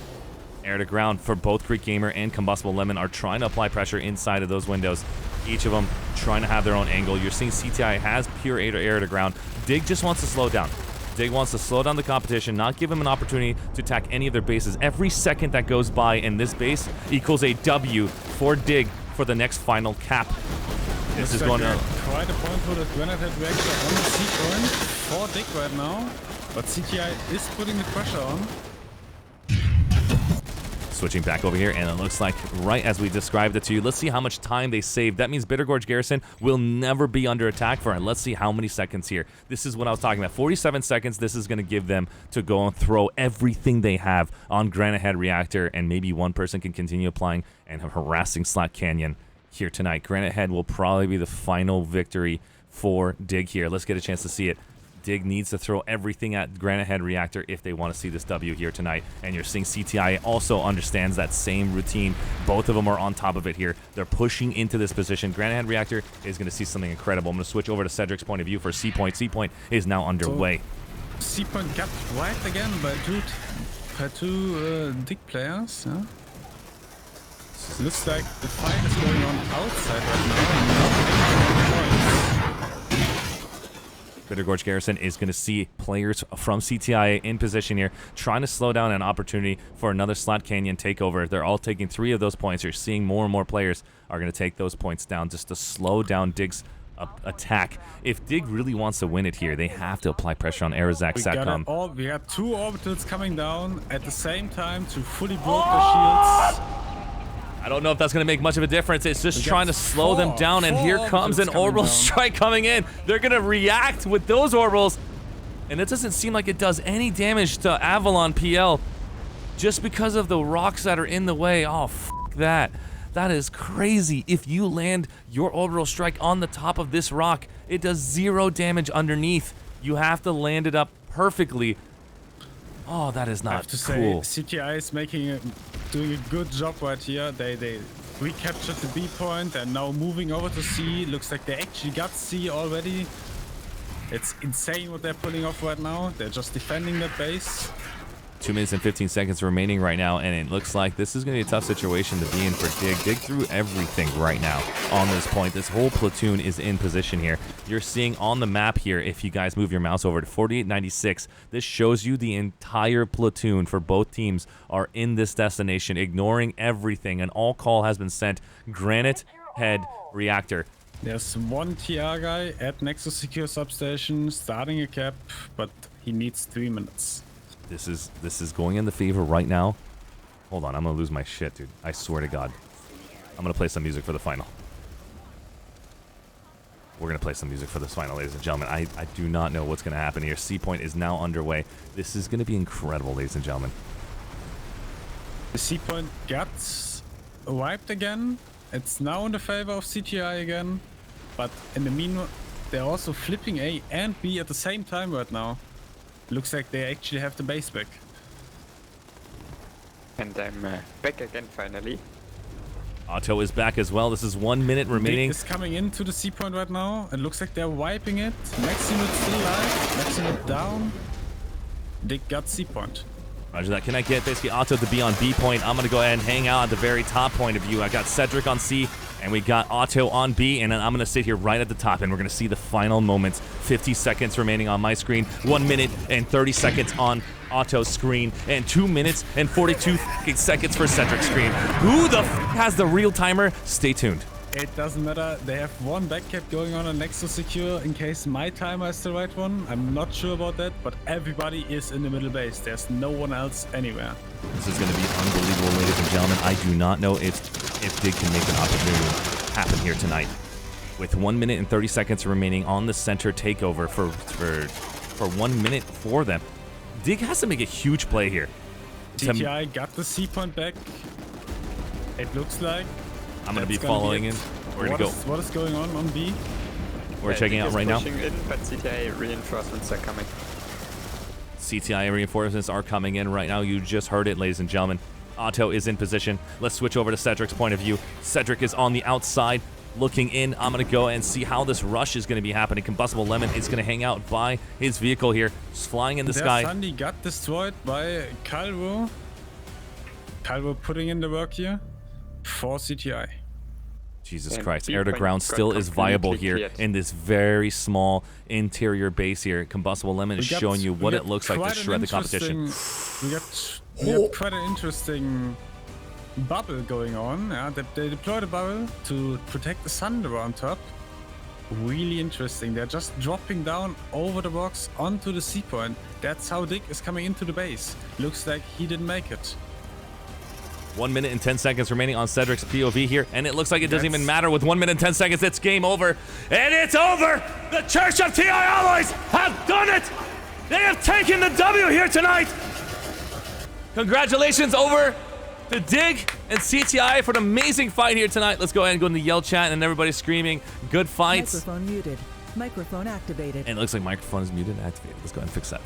Air to ground for both Greek Gamer and Combustible Lemon are trying to apply pressure inside of those windows. Each of them trying to have their own angle. You're seeing CTI has pure air to ground. DIG just wants to slow down. DIG wants to slow down the competition, not give them an opportunity to attack any of their bases. Every second that goes by in this base equals a W for DIG for the next final cap. This is going to... Quite a point for the Granite Head Reactor on the C point for DIG right now. But CTI is putting the pressure on. Switching back over here, and it looks like right as we described it to you. Let's see how much time they saved. That means Bittergorge Garrison will never be under attack for it. Let's see how many seconds here. This is what I was talking about. 47 seconds. This is going to give them to go and throw everything they have on Granite Head Reactor, and maybe one person can continue applying and harassing Slack Canyon here tonight. Granite Head will probably be the final victory for DIG here. Let's get a chance to see it. DIG needs to throw everything at Granite Head Reactor if they want to see this W here tonight. And you're seeing CTI also understands that same routine. Both of them are on top of it here. They're pushing into this position. Granite Head Reactor is going to see something incredible. I'm going to switch over to Cedric's point of view for C point. C point is now underway. So, C point got wiped again by two DIG players. Yeah? Looks like the fight is going on outside right now. Bittergorge Garrison is going to see players from CTIA in position here, trying to slow down an opportunity for another Slot Canyon takeover. They're all taking 3 of those points. You're seeing more and more players are going to take those points down just to slow down DIG's attack. If DIG really wants to win it here, they have to apply pressure on Arizak Satcom. We got 2 orbitals coming down at the same time to fully block the shields. I don't know if that's going to make much of a difference. It's just trying to slow them down, and here comes an orbital strike coming in. They're going to react with those orbitals, and it doesn't seem like it does any damage to Avalon PL just because of the rocks that are in the way. Oh, f that. That is crazy. If you land your orbital strike on the top of this rock, it does 0 damage underneath. You have to land it up perfectly. Oh, that is not cool. I have to say, CTI is doing a good job right here. They recaptured the B point and now moving over to C. Looks like they actually got C already. It's insane what they're pulling off right now. They're just defending that base. 2 minutes and 15 seconds remaining right now, and it looks like this is going to be a tough situation to be in for DIG. DIG through everything right now on this point. This whole platoon is in position here. You're seeing on the map here, if you guys move your mouse over to 4896, this shows you the entire platoon for both teams are in this destination, ignoring everything. An all call has been sent. Granite Head Reactor. There's one TR guy at Nexus Secure Substation starting a cap, but he needs 3 minutes. This is going in the favor right now. Hold on, I'm gonna lose my shit, dude. I swear to God. I'm gonna play some music for the final. We're gonna play some music for this final, ladies and gentlemen. I do not know what's gonna happen here. C point is now underway. This is gonna be incredible, ladies and gentlemen. The C point got wiped again. It's now in the favor of CTI again. But in the meanwhile, they're also flipping A and B at the same time right now. Looks like they actually have the base back. And I'm back again finally. Otto is back as well. This is 1 minute remaining. DIG is coming into the C point right now. It looks like they're wiping it. Maximum still alive. Maximum down. DIG got C point. Roger that. Can I get basically Otto to be on B point? I'm going to go ahead and hang out at the very top point of view. I got Cedric on C, and we got Otto on B, and then I'm going to sit here right at the top, and we're going to see the final moments. 50 seconds remaining on my screen, 1 minute and 30 seconds on Otto's screen, and 2 minutes and 42 seconds for Cedric's screen. Who the f has the real timer? Stay tuned. It doesn't matter. They have one backcap going on Nexus Secure in case my timer is the right one. I'm not sure about that, but everybody is in the middle base. There's no one else anywhere. This is going to be unbelievable, ladies and gentlemen. I do not know if DIG can make an opportunity happen here tonight. With 1 minute and 30 seconds remaining on the center takeover for 1 minute for them, Dig has to make a huge play here. CTI got the C point back. It looks like. I'm going to be following in. We're going to go. What is going on B? We're checking out right now. Pushing in, but CTI reinforcements are coming. CTI reinforcements are coming in right now. You just heard it, ladies and gentlemen. Otto is in position. Let's switch over to Cedric's point of view. Cedric is on the outside looking in. I'm going to go and see how this rush is going to be happening. Combustible Lemon is going to hang out by his vehicle here. Just flying in the sky. Sandy got destroyed by Calvo. Calvo putting in the work here for CTI. Jesus And Christ, B air to point ground got still is viable completely here cleared. in this very small interior base here. Combustible Lemon is showing you what it looks like to shred the competition. We got quite an interesting bubble going on. Yeah, they deployed a bubble to protect the Thunder on top. Really interesting. They're just dropping down over the box onto the C point. That's how Dig is coming into the base. Looks like he didn't make it. 1 minute and 10 seconds remaining on Cedric's POV here, and it looks like it doesn't even matter. With 1 minute and 10 seconds, it's game over. And it's over! The Church of TI Alloys have done it! They have taken the W here tonight! Congratulations over to Dig and CTI for an amazing fight here tonight. Let's go ahead and go in the yell chat, and everybody's screaming, good fights. Microphone muted. Microphone activated. And it looks like microphone is muted and activated. Let's go ahead and fix that.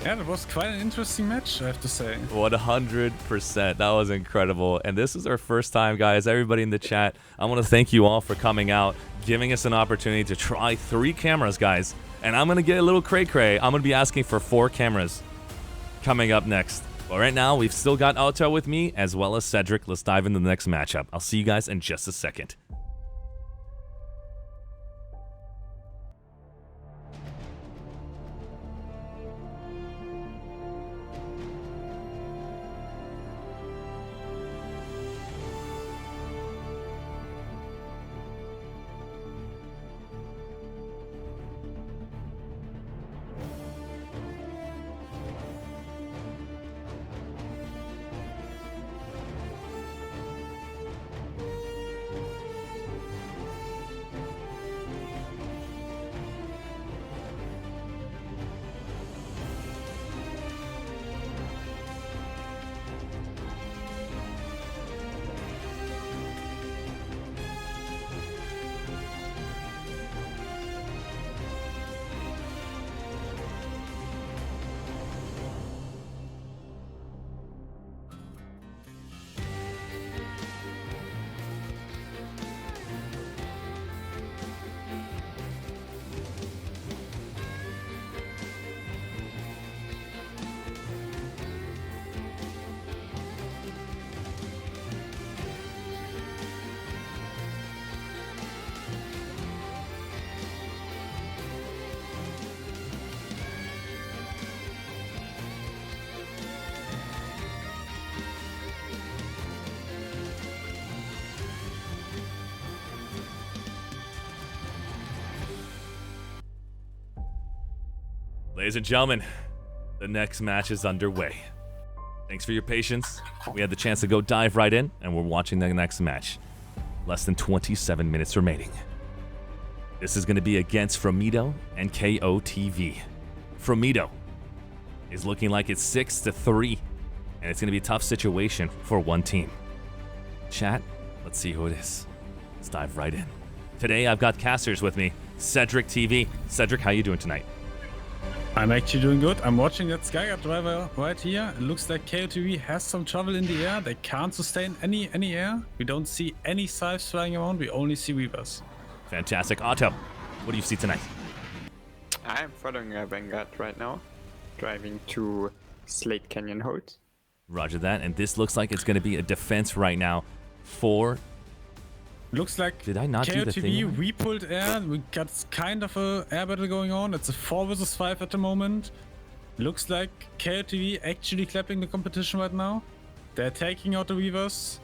Yeah, that was quite an interesting match, I have to say. 100%. That was incredible. And this is our first time, guys. Everybody in the chat, I want to thank you all for coming out, giving us an opportunity to try 3 cameras, guys. And I'm going to get a little cray-cray. I'm going to be asking for 4 cameras coming up next. But right now, we've still got Otto with me, as well as Cedric. Let's dive into the next matchup. I'll see you guys in just a second. Ladies and gentlemen, the next match is underway. Thanks for your patience. We had the chance to go dive right in, and we're watching the next match. Less than 27 minutes remaining. This is going to be against Fromito and KOTV. Fromito is looking like it's 6-3, and it's going to be a tough situation for one team. Chat, let's see who it is. Let's dive right in. Today, I've got casters with me, Cedric TV. Cedric, how you doing tonight? I'm actually doing good. I'm watching that Skyguard driver right here. It looks like KOTV has some trouble in the air. They can't sustain any air. We don't see any scythes flying around. We only see Reapers. Fantastic. Otto, what do you see tonight? I'm following a Vanguard right now, driving to Slate Canyon Hold. Roger that. And this looks like it's going to be a defense right now for... Looks like Did I not do the thing? KOTV, we pulled air. We got kind of a air battle going on. It's a 4 versus 5 at the moment. Looks like KOTV actually clapping the competition right now. They're taking out the Weavers.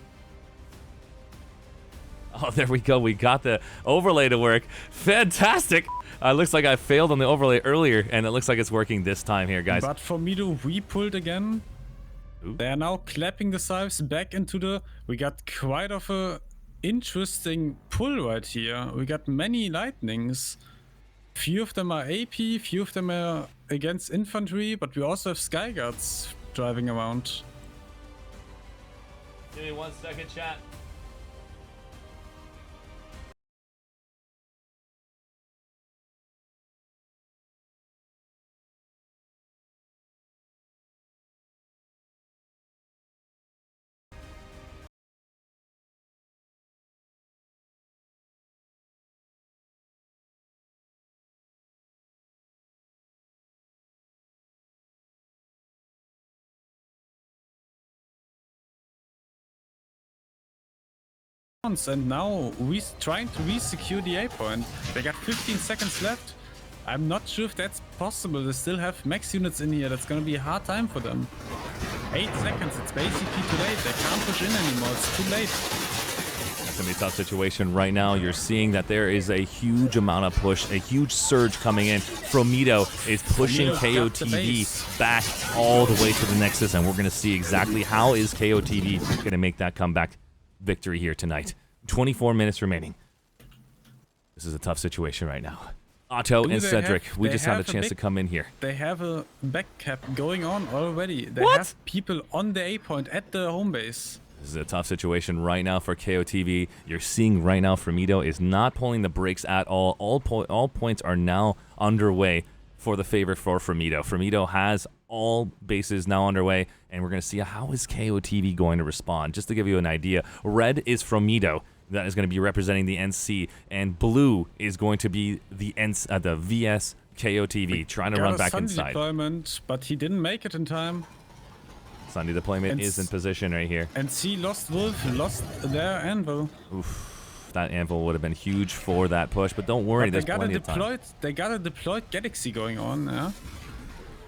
Oh, there we go. We got the overlay to work. Fantastic. Looks like I failed on the overlay earlier, and it looks like it's working this time here, guys. But for me to re-pulled again. Ooh. They are now clapping the scythes back into the... We got quite of a interesting pull right here. We got many lightnings. Few of them are AP, few of them are against infantry, but we also have sky guards driving around. Give me 1 second, chat. And now we trying to re-secure the A point. They got 15 seconds left. I'm not sure if that's possible. They still have max units in here. That's gonna be a hard time for them. 8 seconds. It's basically too late. They can't push in anymore. It's too late. That's gonna be a tough situation right now. You're seeing that there is a huge amount of push, a huge surge coming in. Fromido is pushing KOTV back all the way to the Nexus, and we're gonna see exactly how is KOTV gonna make that comeback victory here tonight. 24 minutes remaining. This is a tough situation right now. Otto and Cedric, we just had a chance to come in here. They have a back cap going on already. They What? have people on the A point at the home base. This is a tough situation right now for KOTV. You're seeing right now Fromido is not pulling the brakes at all. All points are now underway for the favor for Fromido. Fromido has all bases now underway, and we're going to see how is KOTV going to respond. Just to give you an idea, red is Fromido. That is going to be representing the NC, and blue is going to be the VS KOTV, trying to run back inside. Deployment, but he didn't make it in time. Sunday deployment is in position right here. And C lost Wolf, lost their anvil. Oof, that anvil would have been huge for that push, but don't worry, there's plenty of time. They got a deployed Galaxy going on, yeah.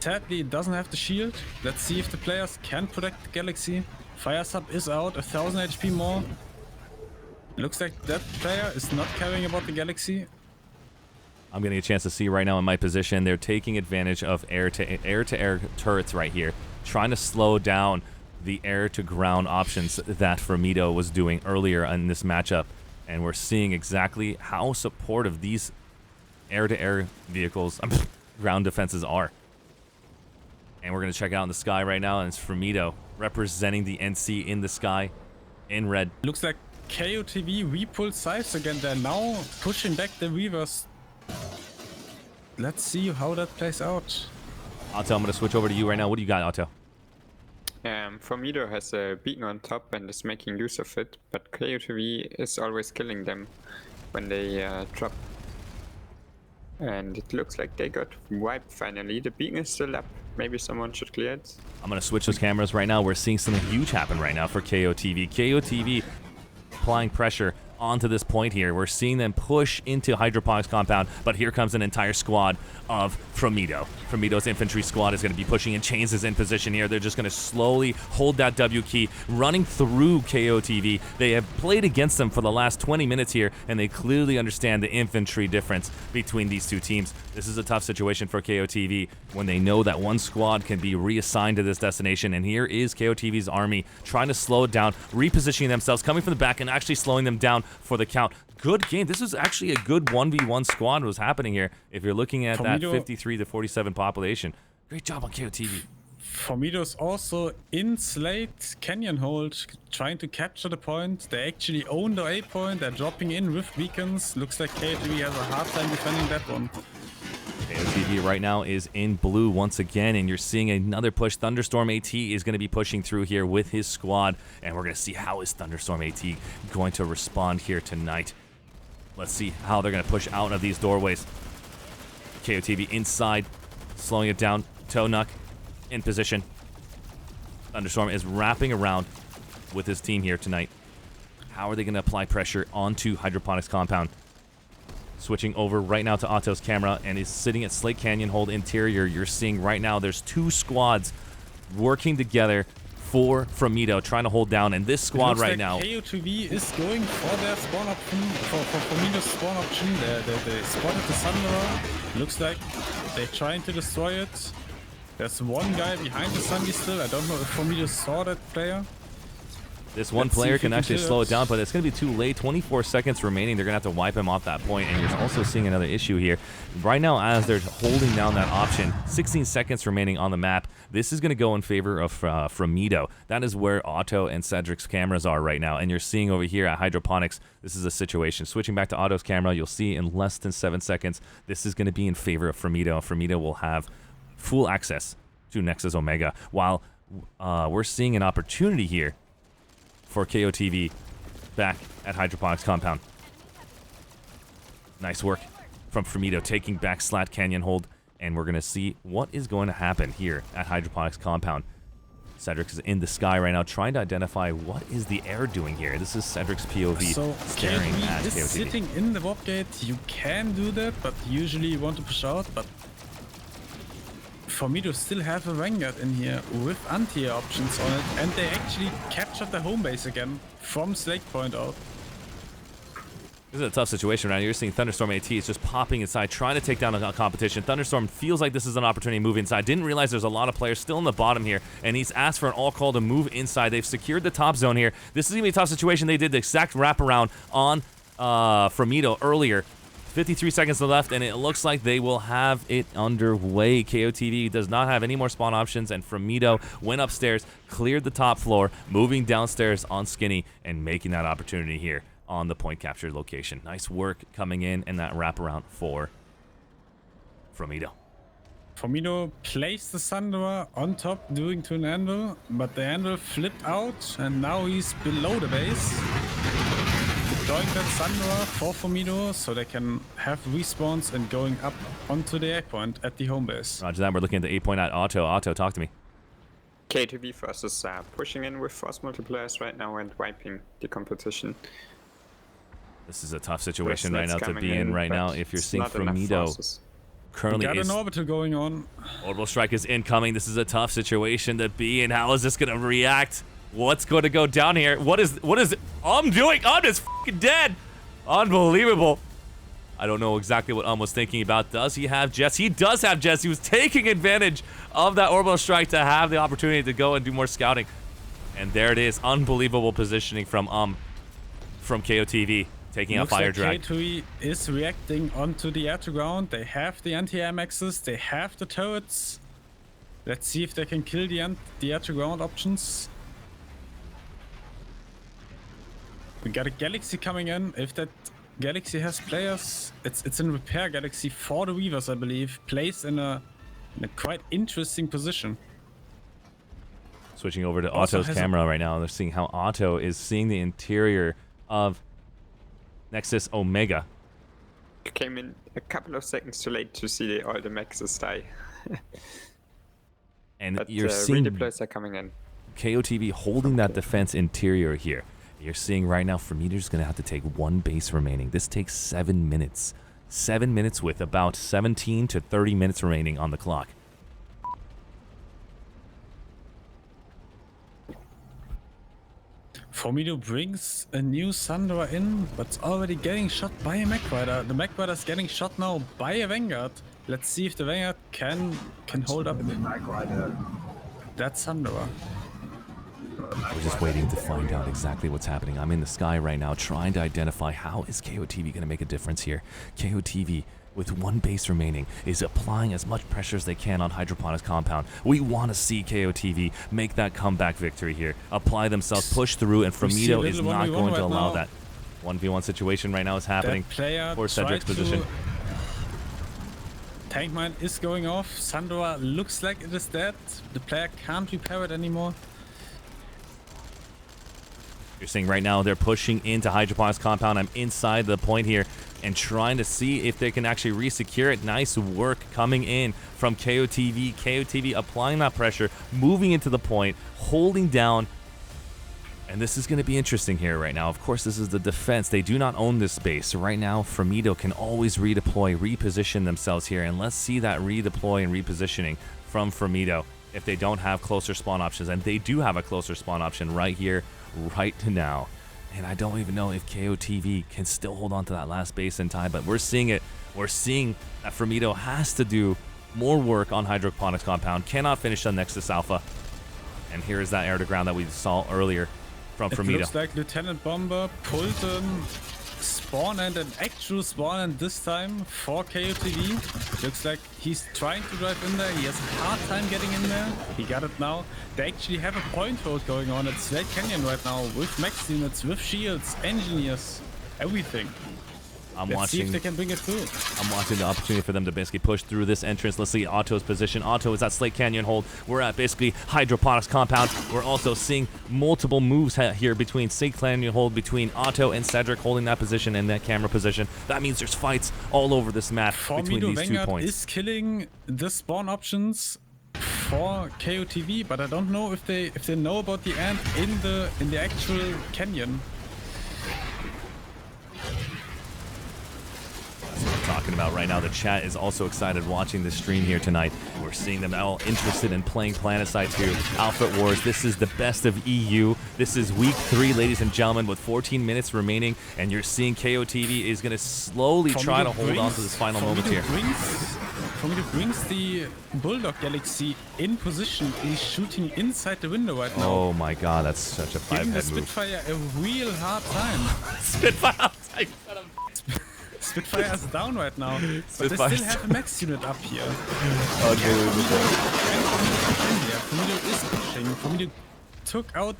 Sadly, it doesn't have the shield. Let's see if the players can protect the Galaxy. Fire sub is out, 1000 HP more. Looks like that player is not caring about the Galaxy. I'm getting a chance to see right now in my position. They're taking advantage of air-to-air turrets right here, trying to slow down the air-to-ground options that Fromido was doing earlier in this matchup. And we're seeing exactly how supportive these air-to-air vehicles, ground defenses are. And we're going to check out in the sky right now, and it's Fromido representing the NC in the sky in red. Looks like KOTV repulled sides again. They're now pushing back the reverse. Let's see how that plays out. Otto, I'm going to switch over to you right now. What do you got, Otto? Fromido has a beacon on top and is making use of it, but KOTV is always killing them when they drop. And it looks like they got wiped finally. The beacon is still up. Maybe someone should clear it. I'm going to switch those cameras right now. We're seeing something huge happen right now for KOTV. KOTV applying pressure onto this point here. We're seeing them push into Hydroponics compound, but here comes an entire squad of Fromido. Fromido's infantry squad is going to be pushing, and Chains is in position here. They're just going to slowly hold that W key, running through KOTV. They have played against them for the last 20 minutes here, and they clearly understand the infantry difference between these two teams. This is a tough situation for KOTV when they know that one squad can be reassigned to this destination, and here is KOTV's army trying to slow it down, repositioning themselves, coming from the back, and actually slowing them down for the count. Good game. This was actually a good 1v1 squad was happening here. If you're looking at that 53 to 47 population. Great job on KOTV. Fromido's also in Slate Canyon hold, trying to capture the point. They actually own the A point. They're dropping in with beacons. Looks like KOTV has a hard time defending that one. KOTV right now is in blue once again, and you're seeing another push. Thunderstorm AT is going to be pushing through here with his squad, and we're going to see how is Thunderstorm AT going to respond here tonight. Let's see how they're going to push out of these doorways. KOTV inside, slowing it down. Tonuck in position. Thunderstorm is wrapping around with his team here tonight. How are they going to apply pressure onto Hydroponics compound? Switching over right now to Otto's camera, and is sitting at Slate Canyon hold interior. You're seeing right now there's two squads working together for Fromido, trying to hold down, and this squad right now. KOTV is going for their spawn option, for Fromido's spawn option. They spotted the Thunderer. Looks like they're trying to destroy it. There's one guy behind the Sunday still. I don't know if Fromido saw that player. This one Let's see player if he can can actually kill slow it. it down, but it's going to be too late. 24 seconds remaining. They're going to have to wipe him off that point, and you're also seeing another issue here. Right now, as they're holding down that option, 16 seconds remaining on the map, this is going to go in favor of Framido. That is where Otto and Cedric's cameras are right now, and you're seeing over here at Hydroponics, this is a situation. Switching back to Otto's camera, you'll see in less than 7 seconds, this is going to be in favor of Framido. Framido will have full access to Nexus Omega, while we're seeing an opportunity here for KOTV back at Hydroponics compound. Nice work from Framido, taking back Slat Canyon hold, and we're going to see what is going to happen here at Hydroponics compound. Cedric is in the sky right now, trying to identify what is the air doing here. This is Cedric's POV, So staring at KOTV is KOTV. sitting in the warp gate. You can do that, but usually you want to push out. But for me to still have a Vanguard in here with anti-air options on it, and they actually captured the home base again from Slake Point out. This is a tough situation right now. You're seeing Thunderstorm AT is just popping inside, trying to take down a competition. Thunderstorm feels like this is an opportunity to move inside. Didn't realize there's a lot of players still in the bottom here, and he's asked for an all call to move inside. They've secured the top zone here. This is going to be a tough situation. They did the exact wraparound on Framido earlier. 53 seconds left, and it looks like they will have it underway. KOTV does not have any more spawn options, and Framido went upstairs, cleared the top floor, moving downstairs on Skinny, and making that opportunity here on the point capture location. Nice work coming in, and that wraparound for Framido. Framido placed the Sandra on top, doing to an anvil, but the anvil flipped out, and now he's below the base. Deploying that Sandra for Framido so they can have respawns and going up onto the A point at the home base. Roger that. We're looking at the 8 point at Otto. Otto, talk to me. KOTV forces pushing in with force multipliers right now and wiping the competition. This is a tough situation Yes, right now that's to coming be in in, right now. but If you're it's seeing not enough Framido forces. currently Got is... an orbital going on. Orbital strike is incoming. This is a tough situation to be in. How is this going to react? What's going to go down here? What is I'm doing? I'm just fucking dead. Unbelievable. I don't know exactly what was thinking about. Does he have jets? He does have jets. He was taking advantage of that orbital strike to have the opportunity to go and do more scouting. And there it is. Unbelievable positioning from KOTV. Taking Looks a fire like drag. K2E is reacting onto the air to ground. They have the anti-air maxes. They have the turrets. Let's see if they can kill the air to ground options. We got a Galaxy coming in. If that Galaxy has players, it's in repair Galaxy for the Weavers, I believe, placed in a quite interesting position. Switching over to Also Otto's has a- camera right now. They're seeing how Otto is seeing the interior of Nexus Omega. Came in a couple of seconds too late to see all the maxes die. And But you're seeing redeploys are coming in. KOTV holding that defense interior here. You're seeing right now Framido's going to have to take one base remaining. This takes 7 minutes. 7 minutes with about 17 to 30 minutes remaining on the clock. Framido brings a new Sandra in, but it's already getting shot by a Mech Rider. The Mech Rider's getting shot now by a Vanguard. Let's see if the Vanguard can hold up that Sandra. We're just waiting to find out exactly what's happening. I'm in the sky right now trying to identify how is KOTV going to make a difference here. KOTV, with one base remaining, is applying as much pressure as they can on Hydroponics compound. We want to see KOTV make that comeback victory here. Apply themselves, push through, and We see a Framido is little not 1v1 going to right allow now. that. 1v1 situation right now is happening That player for Cedric's tried to- position. Tank mine is going off. Sandra looks like it is dead. The player can't repair it anymore. You're seeing right now they're pushing into Hydroponics compound. I'm inside the point here and trying to see if they can actually re-secure it. Nice work coming in from KOTV. KOTV applying that pressure, moving into the point, holding down. And this is going to be interesting here right now. Of course, this is the defense. They do not own this space. So right now, Framido can always redeploy, reposition themselves here. And let's see that redeploy and repositioning from Framido if they don't have closer spawn options. And they do have a closer spawn option right here, right now. And I don't even know if KOTV can still hold on to that last base in time, but we're seeing it. We're seeing that Framido has to do more work on Hydroponics compound, cannot finish on Nexus Alpha. And here is that air to ground that we saw earlier. from It Fromito. looks like Lieutenant Bomber pulled spawn and an actual spawn and this time for KOTV. Looks like he's trying to drive in there. He has a hard time getting in there. He got it now. They actually have a point hold going on at Slate Canyon right now with max units, with shields, engineers, everything. Let's see if they can bring it through. I'm watching the opportunity for them to basically push through this entrance. Let's see Otto's position. Otto is at Slate Canyon hold. We're at basically hydroponics compound. We're also seeing multiple moves here between Slate Canyon hold, between Otto and Cedric holding that position and that camera position. That means there's fights all over this map between these 2 points. Is killing the spawn options for KOTV, but I don't know if they know about the ant in the actual canyon. Talking about right now, the chat is also excited watching the stream here tonight. We're seeing them all interested in playing Planetside 2 Alpha Wars. This is the best of EU. This is week 3, ladies and gentlemen, with 14 minutes remaining, and you're seeing KOTV is going to slowly try to hold on to this final moment here. Fromito brings the Bulldog Galaxy in position. He's shooting inside the window right now. Oh my god, that's such a Giving the 5-head move. Spitfire a real hard time. Spitfire outside. Spitfire is down right now, but they still have a max unit up here. Fromito is pushing. Fromito took out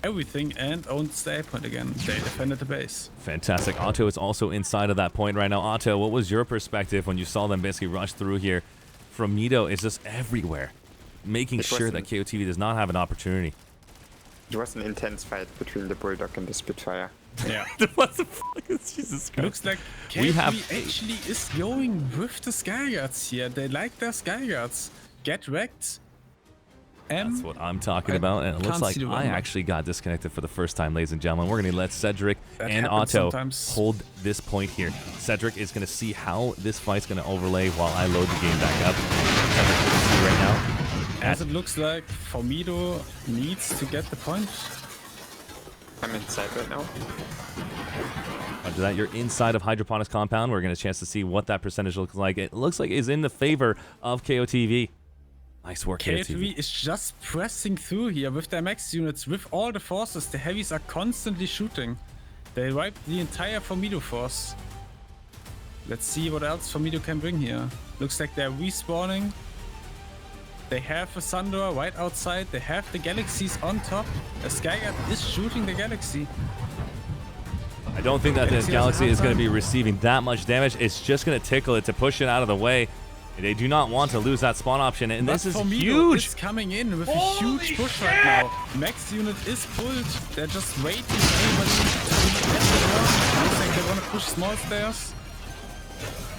everything and owns the A point again. They defended the base. Fantastic. Otto is also inside of that point right now. Otto, what was your perspective when you saw them basically rush through here? Fromito is just everywhere, making sure that KOTV does not have an opportunity. It was an intense fight between the Bulldog and the Spitfire. Yeah. What the fuck is Jesus Christ? Looks like KOTV actually is going with the Skyguards here. They like their Skyguards. Get wrecked. That's what I'm talking about, and it looks like I actually got disconnected for the first time, ladies and gentlemen. We're going to let Cedric and Otto hold this point here. Cedric is going to see how this fight's going to overlay while I load the game back up. Cedric, we can see right now. As it looks like, Fromito needs to get the point. I'm inside right now. After that, you're inside of Hydroponics Compound. We're going to get a chance to see what that percentage looks like. It looks like it's in the favor of KOTV. Nice work, KOTV is just pressing through here with their max units, with all the forces. The heavies are constantly shooting. They wiped the entire Fromito force. Let's see what else Fromito can bring here. Looks like they're respawning. They have a Sandor right outside. They have the galaxies on top. A Skyguard is shooting the galaxy. I don't think that this galaxy is going to be receiving that much damage. It's just going to tickle it to push it out of the way. They do not want to lose that spawn option, and this is huge. Is coming in with a huge push right now. Max unit is pulled. They're just waiting for anybody to get the run. Looks like they want to push small stairs.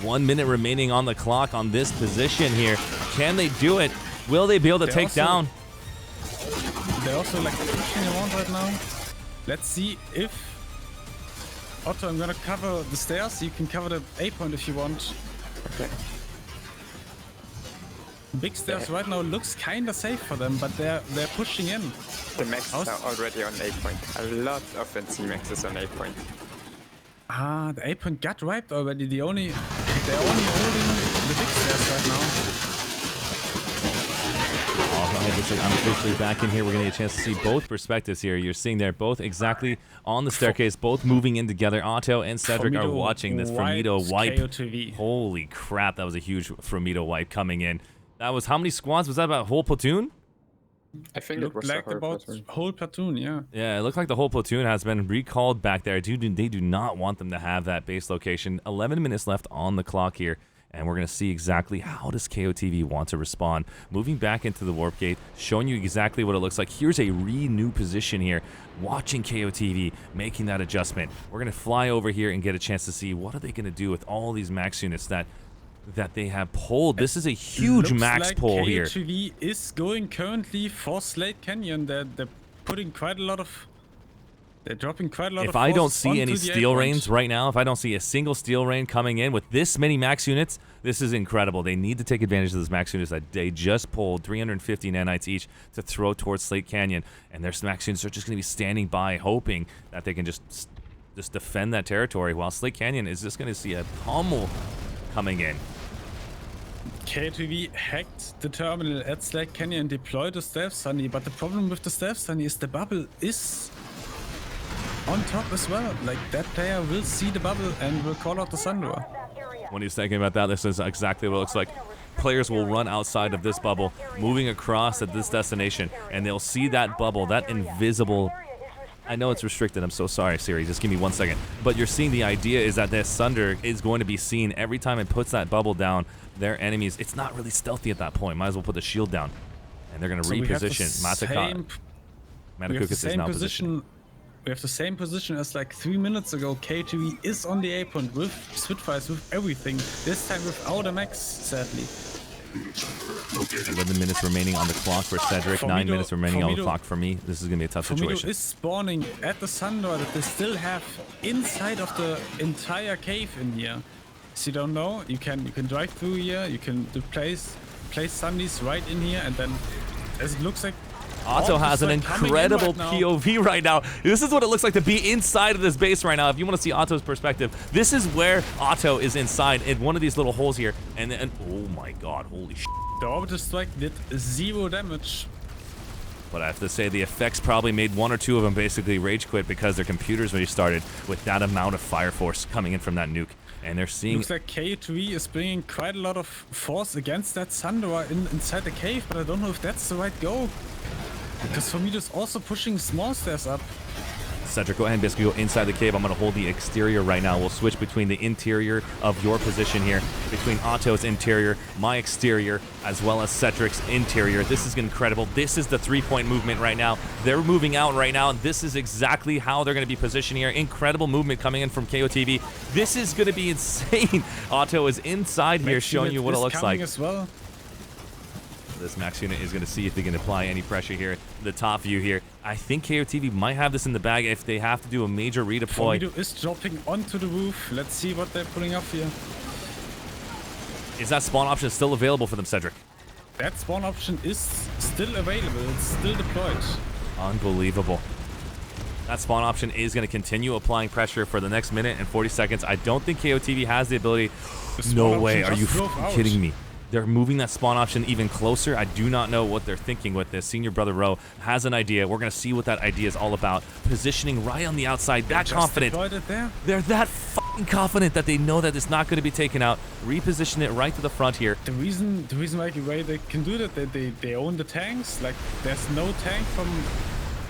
1 minute remaining on the clock on this position here. Can they do it? Will they be able to take down? They're also like pushing around right now. Let's see if Otto, I'm gonna cover the stairs. You can cover the A point if you want. Okay. Big stairs right now looks kinda safe for them, but they're pushing in. The maxes are already on A point. A lot of NC maxes on A point. Ah, the A point got wiped already. They're only holding the big stairs right now. Alright, looks like I'm officially back in here. We're gonna get a chance to see both perspectives here. You're seeing they're both exactly on the staircase, both moving in together. Otto and Cedric are watching this Fromito wipe. KOTV. Holy crap, that was a huge Fromito wipe coming in. That was, how many squads? Was that about a whole platoon? I think Looked it was like about whole platoon, yeah. Yeah, it looked like the whole platoon has been recalled back there. They do not want them to have that base location. 11 minutes left on the clock here, and we're going to see exactly how does KOTV want to respond. Moving back into the warp gate, showing you exactly what it looks like. Here's a new position here, watching KOTV making that adjustment. We're going to fly over here and get a chance to see what are they going to do with all these max units that they have pulled. This is a huge max pull here. KOTV is going currently for Slate Canyon. They're putting quite a lot of... They're dropping quite a lot of If I don't force see any onto the steel A rains point. right now, if I don't see a single steel rain coming in with this many max units, this is incredible. They need to take advantage of those max units that they just pulled, 350 nanites each, to throw towards Slate Canyon. And their max units are just going to be standing by, hoping that they can just defend that territory, while Slate Canyon is just going to see a pummel coming in. KOTV hacked the terminal at Slate Canyon and deployed the Stealth Sunny, but the problem with the Stealth Sunny is the bubble is on top as well. Like, that player will see the bubble and will call out the Sundoor. When he's thinking about that, this is exactly what it looks like. Players will run outside of this bubble, moving across at this destination, and they'll see that bubble, that invisible... I know it's restricted. I'm so sorry, Siri. Just give me 1 second. But you're seeing the idea is that this Sunder is going to be seen every time it puts that bubble down. Their enemies, it's not really stealthy at that point. Might as well put the shield down. And they're going to reposition. Matakukas is now positioned. We have the same position as like 3 minutes ago. KOTV is on the A point with Spitfires, with everything. This time without a max, sadly. 11 minutes remaining on the clock for Cedric. 9 minutes remaining on the clock for me. This is going to be a tough situation. Is spawning at the Sundoor that they still have inside of the entire cave in here. So you don't know. You can drive through here. You can place Sundies right in here, and then as it looks like. Otto has an incredible POV right now. This is what it looks like to be inside of this base right now. If you want to see Otto's perspective, this is where Otto is inside in one of these little holes here. And oh my god, holy shit. The orbital strike did 0 damage. But I have to say the effects probably made 1 or 2 of them basically rage quit because their computers restarted with that amount of fire force coming in from that nuke. And they're seeing... Looks like KOTV is bringing quite a lot of force against that Sundoor inside the cave, but I don't know if that's the right go. Because Formido's also pushing small stairs up. Cedric, go ahead and basically go inside the cave. I'm going to hold the exterior right now. We'll switch between the interior of your position here, between Otto's interior, my exterior, as well as Cedric's interior. This is incredible. This is the 3-point movement right now. They're moving out right now. This is exactly how they're going to be positioned here. Incredible movement coming in from KOTV. This is going to be insane. Otto is inside here showing you what it looks like. As well. This max unit is going to see if they can apply any pressure here. The top view here. I think KOTV might have this in the bag if they have to do a major redeploy. Formido is dropping onto the roof. Let's see what they're pulling up here. Is that spawn option still available for them, Cedric? That spawn option is still available. It's still deployed. Unbelievable. That spawn option is going to continue applying pressure for the next minute and 40 seconds. I don't think KOTV has the ability. No way. Are you kidding me? They're moving that spawn option even closer. I do not know what they're thinking with this. Senior Brother Rowe has an idea. We're going to see what that idea is all about. Positioning right on the outside. That confident. They're that fucking confident that they know that it's not going to be taken out. Reposition it right to the front here. The reason why they can do that, they own the tanks. Like, there's no tank from...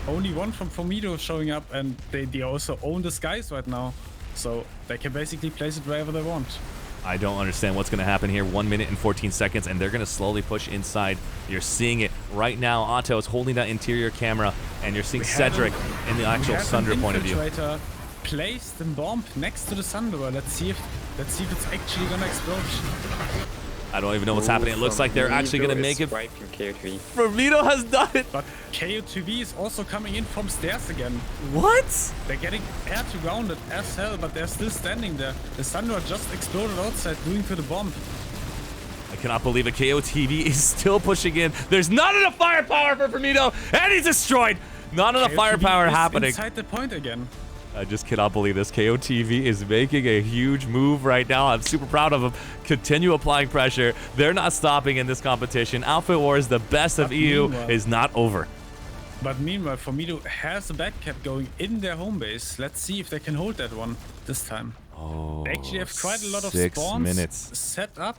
Only one from Formido showing up, and they also own the skies right now. So they can basically place it wherever they want. I don't understand what's going to happen here. 1 minute and 14 seconds, and they're going to slowly push inside. You're seeing it right now. Otto is holding that interior camera, and you're seeing Cedric in the actual Sunder point of view. Placed the bomb next to the Sundoor. Let's see if it's actually going to explode. I don't even know what's happening. It looks like they're actually going to make it. Formido has done it. But KOTV is also coming in from stairs again. What? They're getting air to grounded as hell, but they're still standing there. The Sundoor just exploded outside, doing to the bomb. I cannot believe it. KOTV is still pushing in. There's not enough firepower for Formido, and he's destroyed. Not enough firepower happening. Inside the point again. I just cannot believe this. KOTV is making a huge move right now. I'm super proud of them. Continue applying pressure. They're not stopping in this competition. Outfit Wars, the best of EU, is not over. But meanwhile, Formido has a back cap going in their home base. Let's see if they can hold that one this time. Oh, they actually have quite a lot of 6 spawns minutes. set up.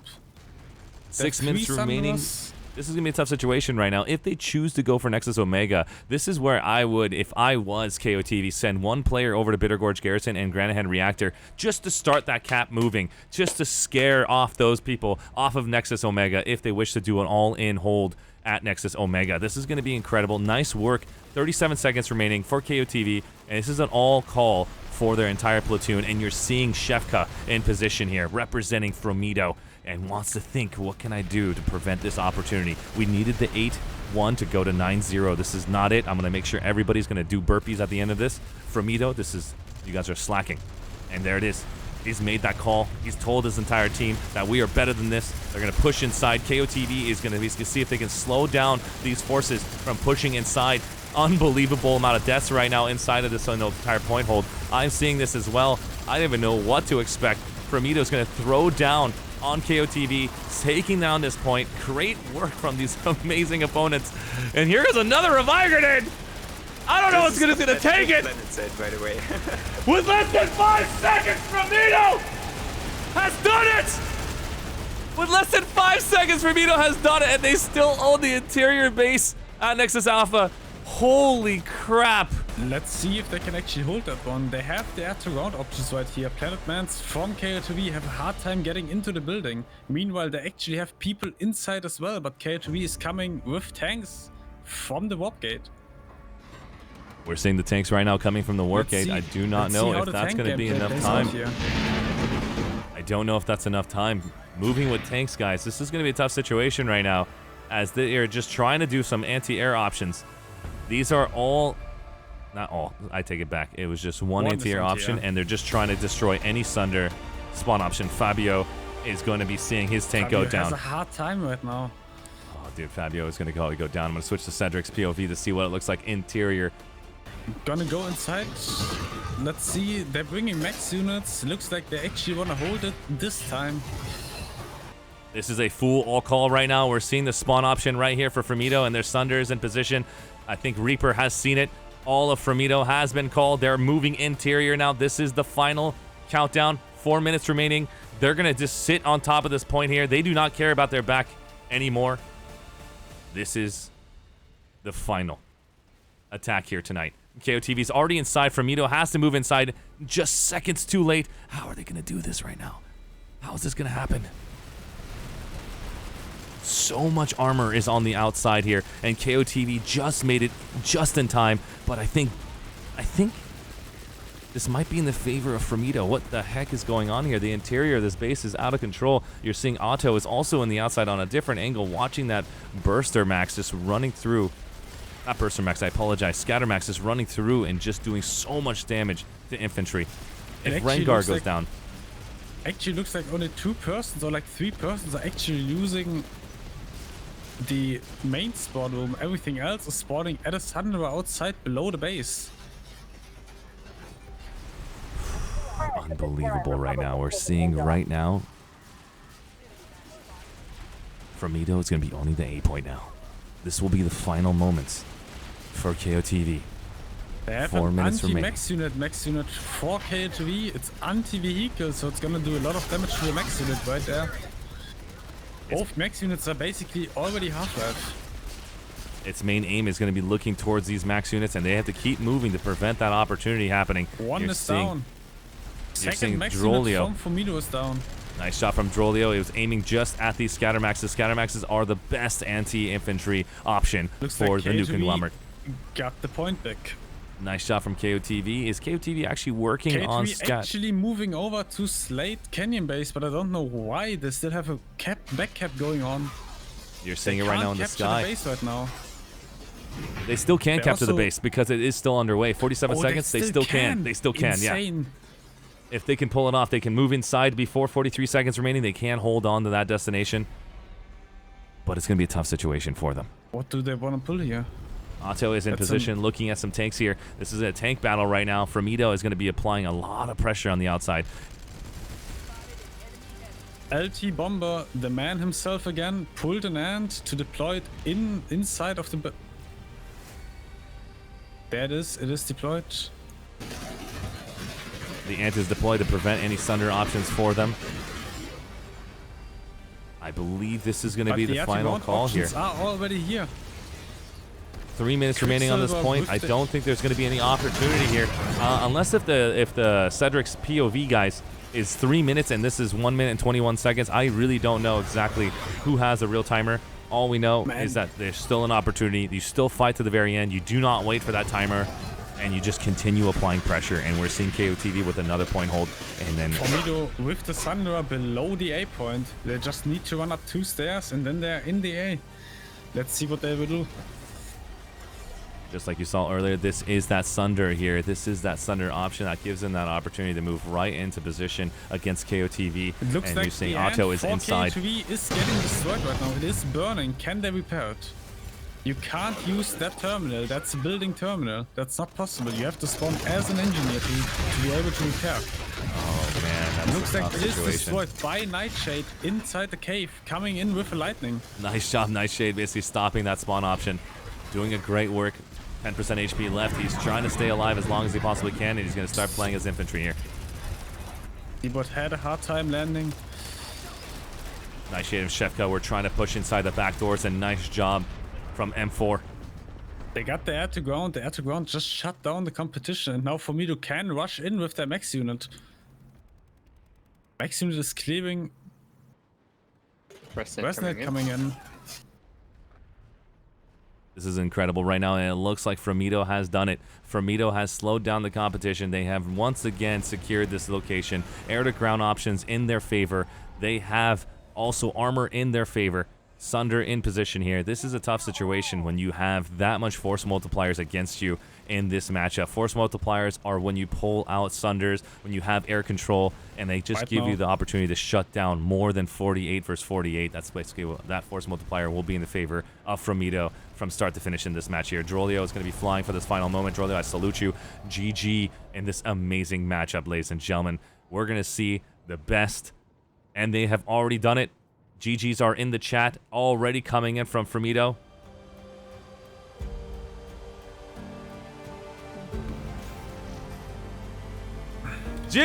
6 minutes remaining. This is going to be a tough situation right now. If they choose to go for Nexus Omega, this is where I would, if I was KOTV, send one player over to Bitter Gorge Garrison and Granahan Reactor just to start that cap moving, just to scare off those people off of Nexus Omega if they wish to do an all-in hold at Nexus Omega. This is going to be incredible. Nice work. 37 seconds remaining for KOTV, and this is an all-call for their entire platoon, and you're seeing Shefka in position here, representing Formido, and wants to think, what can I do to prevent this opportunity? We needed the 8-1 to go to 9-0. This is not it. I'm going to make sure everybody's going to do burpees at the end of this. Formido, this is, you guys are slacking. And there it is. He's made that call. He's told his entire team that we are better than this. They're going to push inside. KOTV is going to see if they can slow down these forces from pushing inside. Unbelievable amount of deaths right now inside of this entire point hold. I'm seeing this as well. I don't even know what to expect. Formido's going to throw down on KOTV, taking down this point. Great work from these amazing opponents. And here's another revive grenade. I don't know what's gonna take it. Planetside, by the way. With less than 5 seconds, Ramito has done it! With less than 5 seconds, Ramito has done it, and they still own the interior base at Nexus Alpha. Holy crap. Let's see if they can actually hold that one. They have the air-to-ground options right here. Planetmans from KOTV have a hard time getting into the building. Meanwhile, they actually have people inside as well, but KOTV is coming with tanks from the warp gate. We're seeing the tanks right now coming from the warp gate. I do not know if that's going to be enough time. I don't know if that's enough time. Moving with tanks, guys. This is going to be a tough situation right now, as they are just trying to do some anti-air options. These are all, not all, I take it back. It was just one anti-air option, and they're just trying to destroy any Sunder spawn option. Fabio is going to be seeing his tank go down. Has a hard time right now. Oh, dude, Fabio is going to go down. I'm going to switch to Cedric's POV to see what it looks like interior. Gonna go inside. Let's see. They're bringing max units. Looks like they actually want to hold it this time. This is a full all call right now. We're seeing the spawn option right here for Framito, and their Sunder is in position. I think Reaper has seen it. All of Framito has been called. They're moving interior now. This is the final countdown. 4 minutes remaining. They're going to just sit on top of this point here. They do not care about their back anymore. This is the final attack here tonight. KOTV's already inside. Framito has to move inside just seconds too late. How are they going to do this right now? How is this going to happen? So much armor is on the outside here, and KOTV just made it just in time. But I think this might be in the favor of Framito. What the heck is going on here? The interior of this base is out of control. You're seeing Otto is also in the outside on a different angle, watching that Burster Max just running through. Not Burster Max, I apologize. Scatter Max is running through and just doing so much damage to infantry. If Rengar goes down. Actually looks like only 2 persons or like 3 persons are actually using the main spawn room. Everything else is spawning at a Sunder outside below the base. Unbelievable right now. We're seeing right now Framito is going to be owning the A point now. This will be the final moments for KOTV. They have 4 an minutes remaining. max unit for KOTV. It's anti-vehicle, so it's gonna do a lot of damage to the max unit right there. Both max units are basically already half-life. Its main aim is going to be looking towards these max units, and they have to keep moving to prevent that opportunity happening. One is down. Second max unit from Framito is down. Nice shot from Drolio. It was aiming just at these Scatter Maxes. Scatter Maxes are the best anti-infantry option for the new conglomerate. Got the point back. Nice shot from KOTV. Is KOTV actually working on KOTV actually moving over to Slate Canyon base, but I don't know why. They still have a back cap going on. You're seeing it right now in the sky. The base right now. They still can capture the base because it is still underway. 47 seconds. They still can. They still can. Insane. Yeah. If they can pull it off, they can move inside before 43 seconds remaining. They can hold on to that destination. But it's going to be a tough situation for them. What do they want to pull here? Otto is in position, looking at some tanks here. This is a tank battle right now. Framito is going to be applying a lot of pressure on the outside. LT Bomber, the man himself again, pulled an ant to deploy it inside of the... There it is deployed. The ant is deployed to prevent any Sunder options for them. I believe this is going to be the final call here. Are already here. 3 minutes remaining on this point. I don't think there's going to be any opportunity here, unless if the Cedric's POV guys is 3 minutes and this is 1 minute and 21 seconds. I really don't know exactly who has a real timer. All we know is that there's still an opportunity. You still fight to the very end. You do not wait for that timer, and you just continue applying pressure. And we're seeing KOTV with another point hold, and then Framito with the Sunder below the A point. They just need to run up 2 stairs, and then they're in the A. Let's see what they will do. Just like you saw earlier, this is that Sunder here. This is that Sunder option that gives them that opportunity to move right into position against KOTV. It looks and like you're seeing Otto is inside. KOTV is getting destroyed right now. It is burning. Can they repair it? You can't use that terminal. That's a building terminal. That's not possible. You have to spawn as an engineer to be able to repair. Oh man, that's looks a like tough it is situation. destroyed by Nightshade inside the cave, coming in with a lightning. Nice job, Nightshade, basically stopping that spawn option. Doing a great work. 10% HP left. He's trying to stay alive as long as he possibly can, and he's going to start playing his infantry here. T-Bot had a hard time landing. Nice shade of Shevka. We're trying to push inside the back doors, and nice job from M4. They got the air to ground. The air to ground just shut down the competition. And now Formido can rush in with their max unit. Max unit is clearing. Resnet coming in. This is incredible right now, and it looks like Formido has done it. Formido has slowed down the competition. They have once again secured this location. Air-to-ground options in their favor. They have also armor in their favor. Sunder in position here. This is a tough situation when you have that much force multipliers against you in this matchup. Force multipliers are when you pull out Sunders, when you have air control, and they just give you the opportunity to shut down more than 48 versus 48. That's basically what that force multiplier will be in the favor of Formido from start to finish in this match here. Drolio is going to be flying for this final moment. Drolio, I salute you. GG in this amazing matchup, ladies and gentlemen. We're going to see the best, and they have already done it. GGs are in the chat already coming in from Formido. G!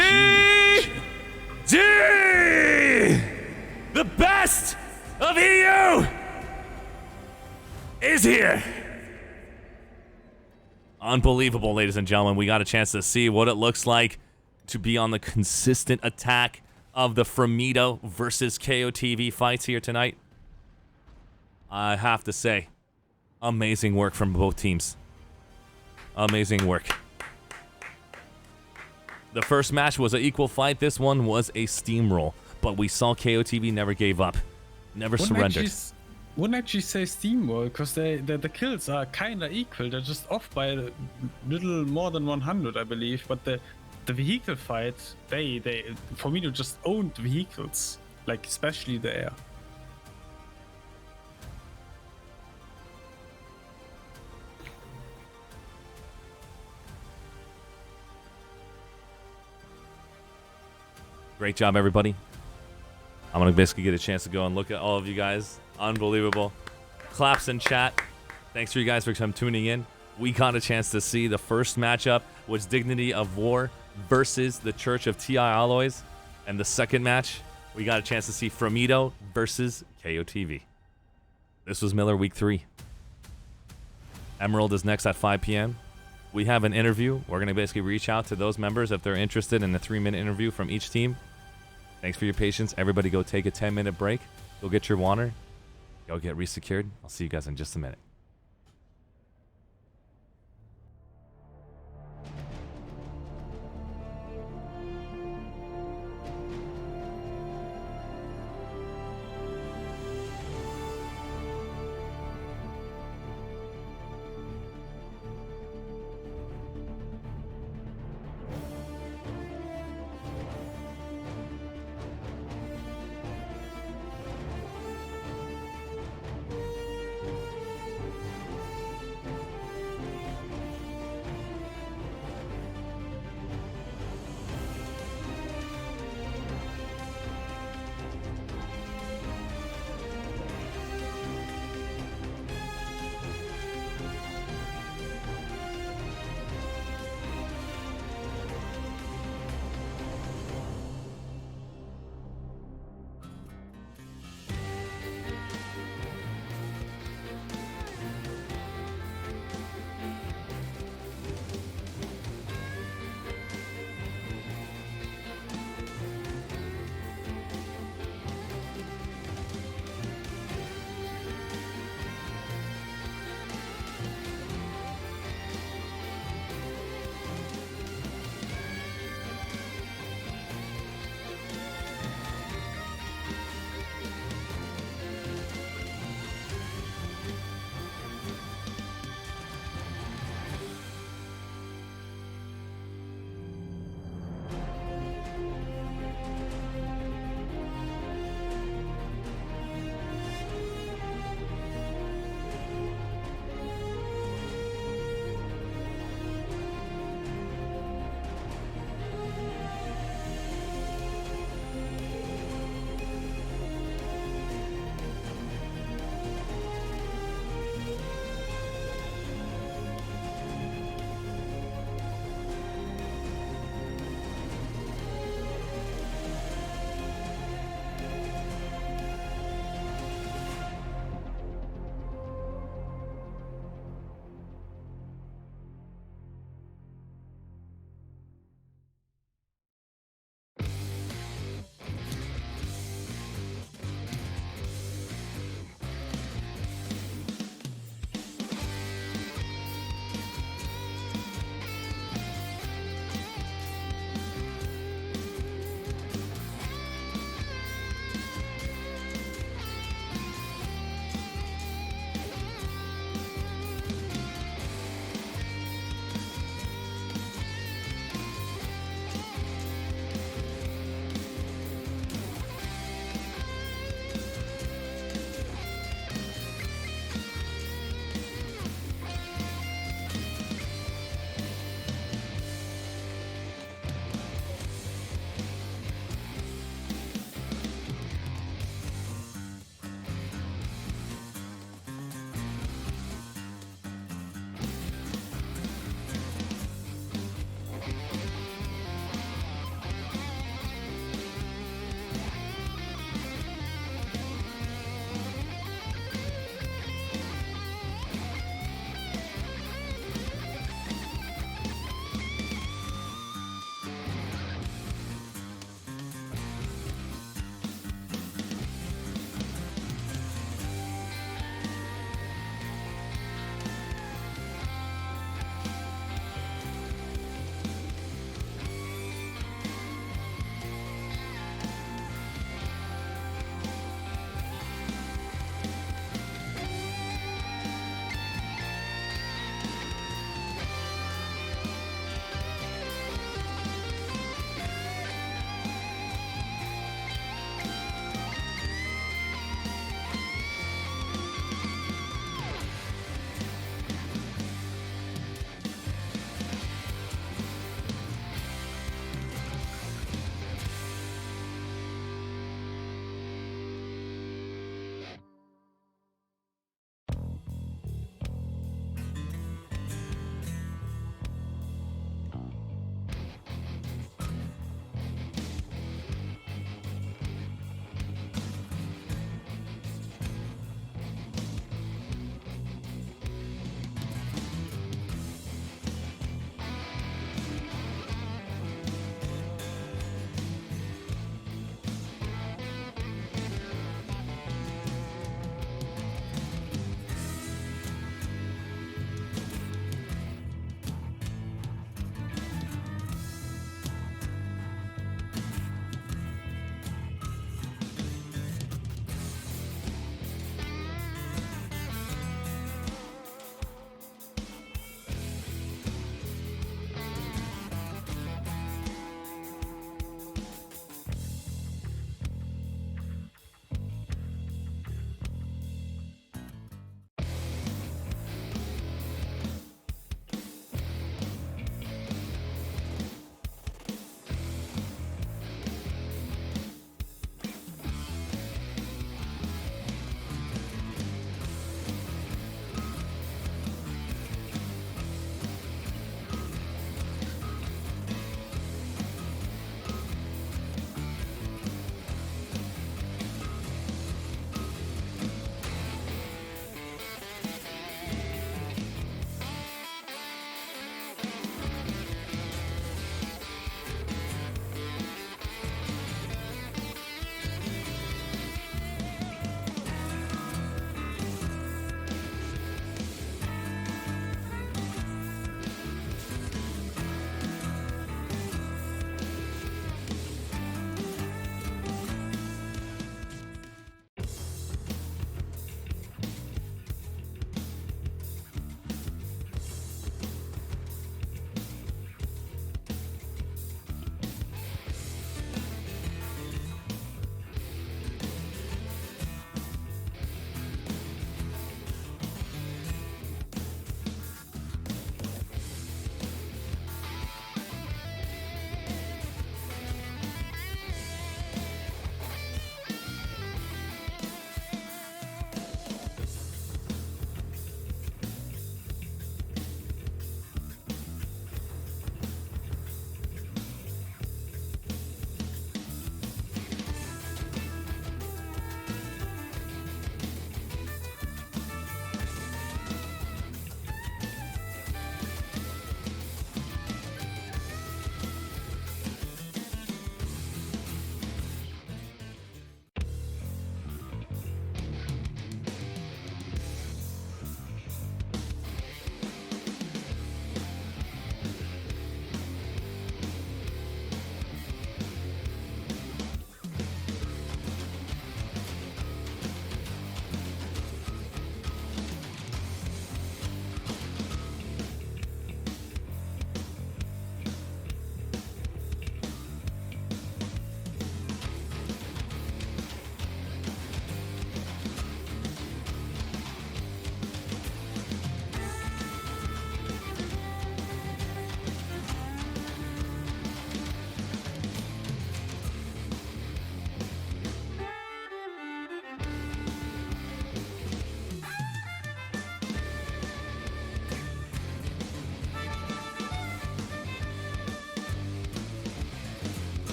The best of EU is here. Unbelievable, ladies and gentlemen. We got a chance to see what it looks like to be on the consistent attack of the Formido versus KOTV fights here tonight. I have to say, amazing work from both teams. Amazing work. The first match was an equal fight. This one was a steamroll. But we saw KOTV never gave up. Never surrendered. Wouldn't actually say steamroll, because the kills are kind of equal. They're just off by a little more than 100, I believe. But the vehicle fight, for me to just own the vehicles, like especially the air. Great job, everybody. I'm going to basically get a chance to go and look at all of you guys. Unbelievable. Claps in chat. Thanks for you guys for tuning in. We got a chance to see the first matchup was Dignity of War versus the Church of TI Alloys. And the second match, we got a chance to see Formido versus KOTV. This was Miller Week 3. Emerald is next at 5 p.m. We have an interview. We're going to basically reach out to those members if they're interested in a 3-minute interview from each team. Thanks for your patience. Everybody go take a 10-minute break. Go get your water. Go get resecured. I'll see you guys in just a minute.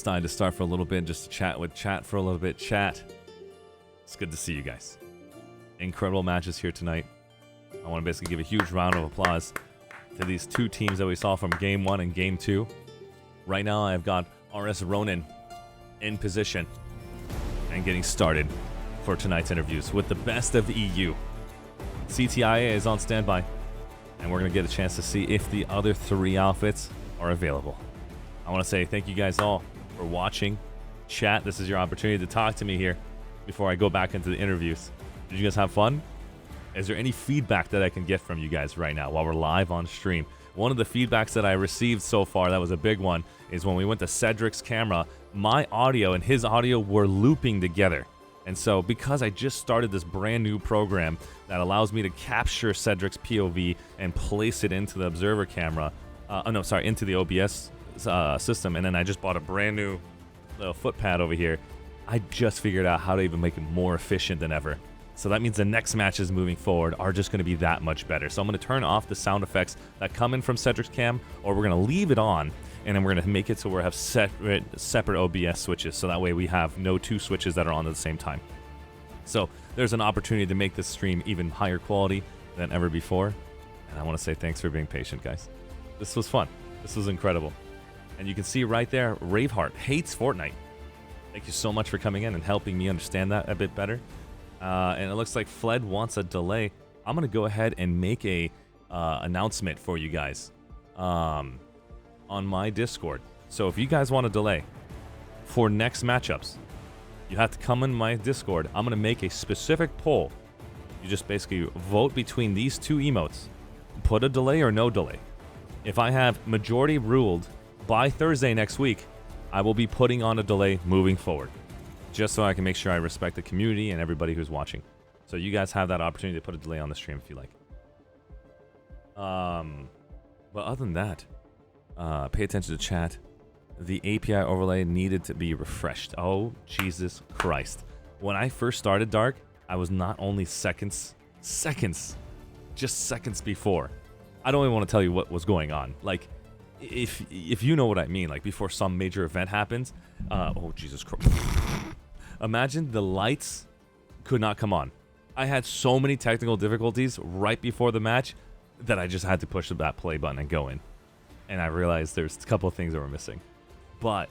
decided to start for a little bit just to chat with chat for a little bit. Chat, it's good to see you guys. Incredible matches here tonight. I want to basically give a huge round of applause to these two teams that we saw from Game 1 and Game 2. Right now, I've got RS Ronin in position and getting started for tonight's interviews with the best of EU. CTIA is on standby, and we're going to get a chance to see if the other 3 outfits are available. I want to say thank you guys all for watching. Chat, this is your opportunity to talk to me here before I go back into the interviews. Did you guys have fun? Is there any feedback that I can get from you guys right now while we're live on stream? One of the feedbacks that I received so far, that was a big one, is when we went to Cedric's camera, my audio and his audio were looping together. And so because I just started this brand new program that allows me to capture Cedric's POV and place it into the observer camera, into the OBS system, and then I just bought a brand new little foot pad over here, I just figured out how to even make it more efficient than ever. So that means the next matches moving forward are just going to be that much better. So I'm going to turn off the sound effects that come in from Cedric's cam, or we're going to leave it on, and then we're going to make it so we have separate OBS switches, so that way we have no 2 switches that are on at the same time. So there's an opportunity to make this stream even higher quality than ever before. And I want to say thanks for being patient, guys. This was fun. This was incredible. And you can see right there, Raveheart hates Fortnite. Thank you so much for coming in and helping me understand that a bit better. And it looks like Fled wants a delay. I'm going to go ahead and make a announcement for you guys on my Discord. So if you guys want a delay for next matchups, you have to come in my Discord. I'm going to make a specific poll. You just basically vote between these 2 emotes. Put a delay or no delay. If I have majority ruled by Thursday next week, I will be putting on a delay moving forward, just so I can make sure I respect the community and everybody who's watching. So you guys have that opportunity to put a delay on the stream if you like. But other than that, pay attention to chat. The API overlay needed to be refreshed. Oh, Jesus Christ. When I first started Dark, I was not only seconds before. I don't even want to tell you what was going on. Like, if you know what I mean, like before some major event happens, oh, Jesus Christ. Imagine the lights could not come on. I had so many technical difficulties right before the match that I just had to push that play button and go in. And I realized there's a couple of things that were missing. But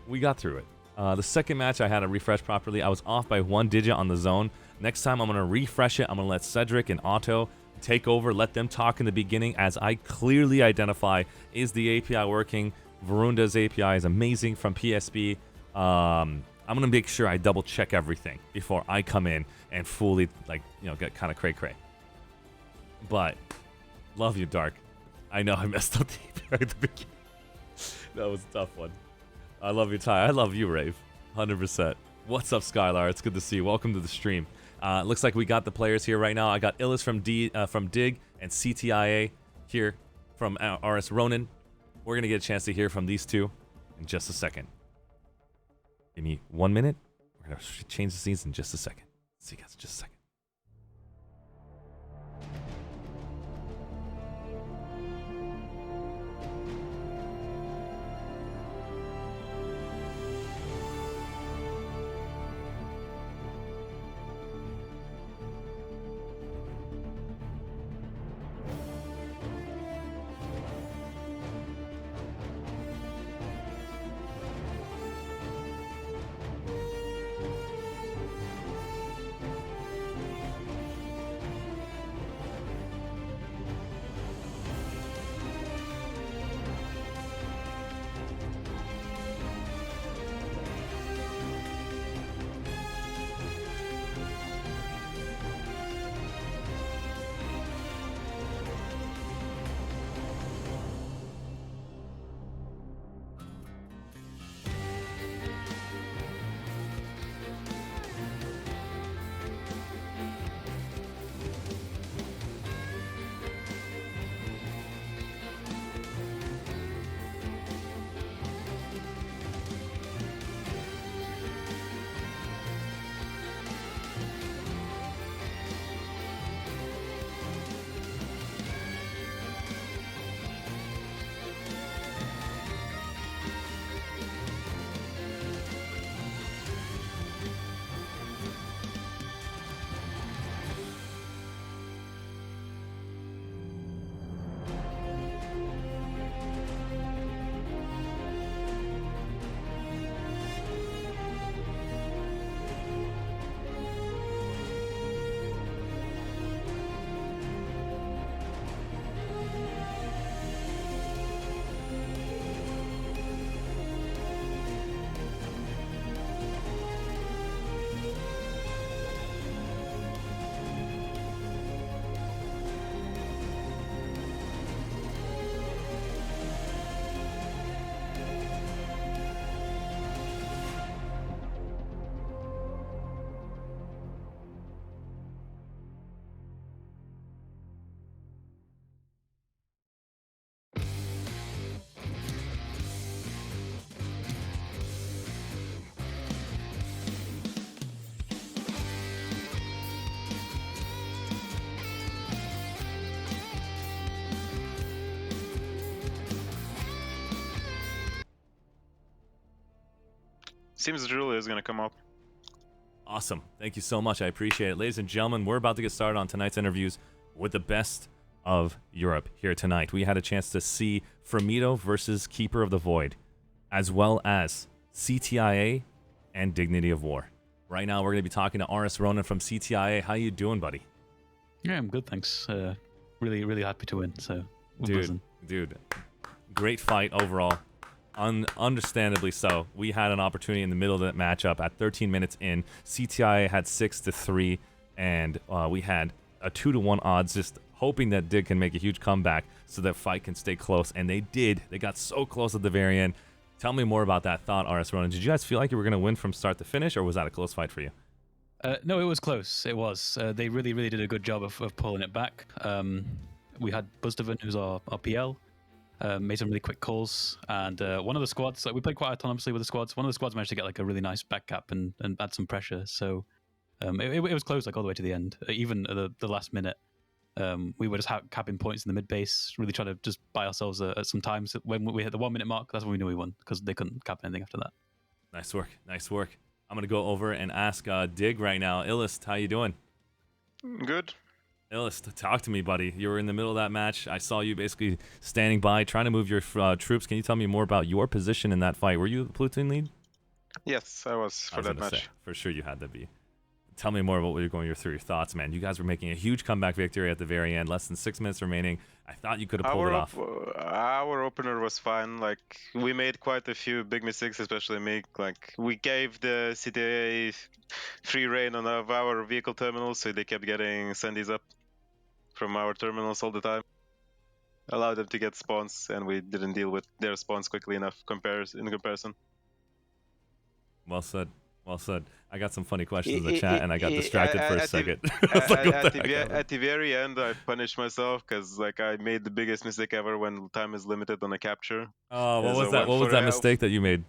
we got through it. The second match, I had to refresh properly. I was off by 1 digit on the zone. Next time, I'm going to refresh it. I'm going to let Cedric and Otto take over. Let them talk in the beginning as I clearly identify, is the API working? Varunda's API is amazing from PSB. I'm going to make sure I double check everything before I come in and fully, get kind of cray-cray. But, love you, Dark. I know I messed up the API at the beginning. That was a tough one. I love you, Ty. I love you, Rave. 100%. What's up, Skylar? It's good to see you. Welcome to the stream. Looks like we got the players here right now. I got Illis from DIG and CTIA here from RS Ronin. We're going to get a chance to hear from these 2 in just a second. Give me 1 minute. We're going to change the scenes in just a second. See you guys in just a second. seems Julia is gonna come up. Awesome. Thank you so much. I appreciate it. Ladies and gentlemen, we're about to get started on tonight's interviews with the best of Europe here tonight. We had a chance to see Fremito versus Keeper of the Void, as well as CTIA and Dignity of War. Right now, we're going to be talking to Aris Ronan from CTIA. How you doing, buddy? Yeah, I'm good, thanks. Really, really happy to win. So, dude, great fight overall. Understandably so. We had an opportunity in the middle of that matchup at 13 minutes in. CTIA had 6-3, and we had a 2-1 odds, just hoping that DIG can make a huge comeback so that fight can stay close. And they did. They got so close at the very end. Tell me more about that thought, Aris Ronan. Did you guys feel like you were going to win from start to finish, or was that a close fight for you? No, it was close. It was. They really, really did a good job of pulling it back. We had Buzdovan, who's our PL, made some really quick calls, and one of the squads, we played quite autonomously with the squads. One of the squads managed to get like a really nice back cap and add some pressure. So it was close, like all the way to the end. Even at the last minute, we were just capping points in the mid base, really trying to just buy ourselves some time. So when we hit the 1 minute mark, that's when we knew we won, because they couldn't cap anything after that. Nice work. Nice work. I'm going to go over and ask Dig right now. Illist, how you doing? Good. Illist, talk to me, buddy. You were in the middle of that match. I saw you basically standing by, trying to move your troops. Can you tell me more about your position in that fight? Were you the platoon lead? Yes, I was for that match. Say, for sure you had to be. Tell me more about what you're going through your thoughts, man. You guys were making a huge comeback victory at the very end. Less than 6 minutes remaining. I thought you could have pulled it off. Our opener was fine. Like, we made quite a few big mistakes, especially me. Like, we gave the CTA free reign on our vehicle terminals, so they kept getting sendies up from our terminals all the time. Allowed them to get spawns, and we didn't deal with their spawns quickly enough in comparison. Well said. Well said. I got some funny questions in the chat, and I got distracted for a second. At the very end, I punished myself because, like, I made the biggest mistake ever when time is limited on a capture. Oh, what was that? What was that mistake that you made?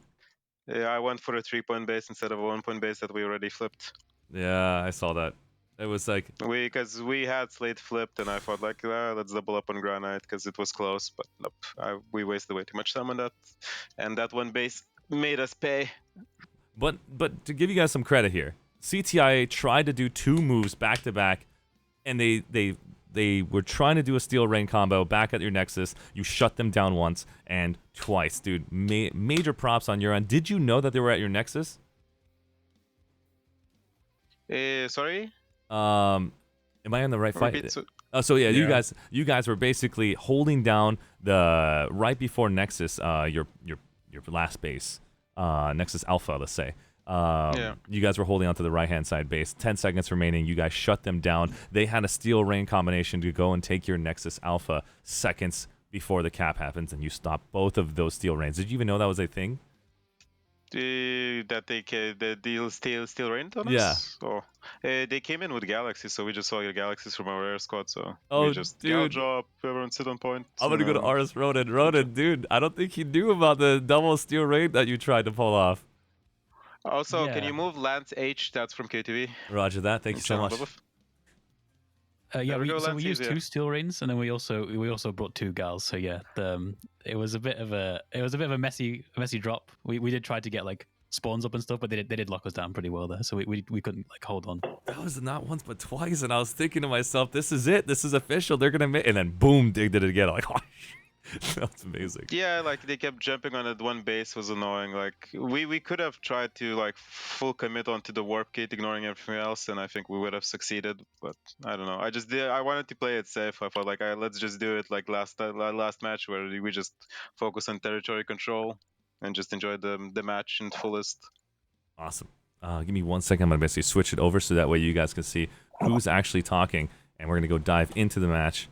Yeah, I went for a 3-point base instead of a 1-point base that we already flipped. Yeah, I saw that. It was like because we had slate flipped, and I thought like, let's double up on granite because it was close, but nope, we wasted way too much time on that, and that one base made us pay. But to give you guys some credit here, CTIA tried to do 2 moves back to back, and they were trying to do a steel rain combo back at your Nexus. You shut them down once and twice, dude. Major props on your end. Did you know that they were at your Nexus? Sorry. Am I on the right fight? So yeah, you guys were basically holding down the right before Nexus, your last base. Nexus Alpha, let's say. You guys were holding on to the right-hand side base. 10 seconds remaining. You guys shut them down. They had a steel rain combination to go and take your Nexus Alpha seconds before the cap happens, and you stop both of those steel rains. Did you even know that was a thing? That the deal still rained on us? Yeah. Oh, they came in with galaxies, so we just saw your galaxies from our air squad. So we just dude. Drop, everyone sit on point. I'm gonna go to Aris Ronan. Ronan, dude, I don't think he knew about the double steel rain that you tried to pull off. Also, can you move Lance H? That's from KTV. Roger that. Thank you so much. Yeah, we used 2 steel rains, and then we also brought 2 gals. So yeah, it was a bit of a messy drop. We did try to get like spawns up and stuff, but they did lock us down pretty well there. So we couldn't like hold on. That was not once but twice, and I was thinking to myself, this is it. This is official. They're gonna make, and then boom, Dig did it again. I'm like, oh shit. That's amazing. Yeah, like they kept jumping on it. One base was annoying. Like we could have tried to like full commit onto the warp gate, ignoring everything else, and I think we would have succeeded. But I don't know. I wanted to play it safe. I felt like let's just do it like last match where we just focus on territory control and just enjoy the match in fullest. Awesome. Give me 1 second. I'm gonna basically switch it over so that way you guys can see who's actually talking, and we're gonna go dive into the match.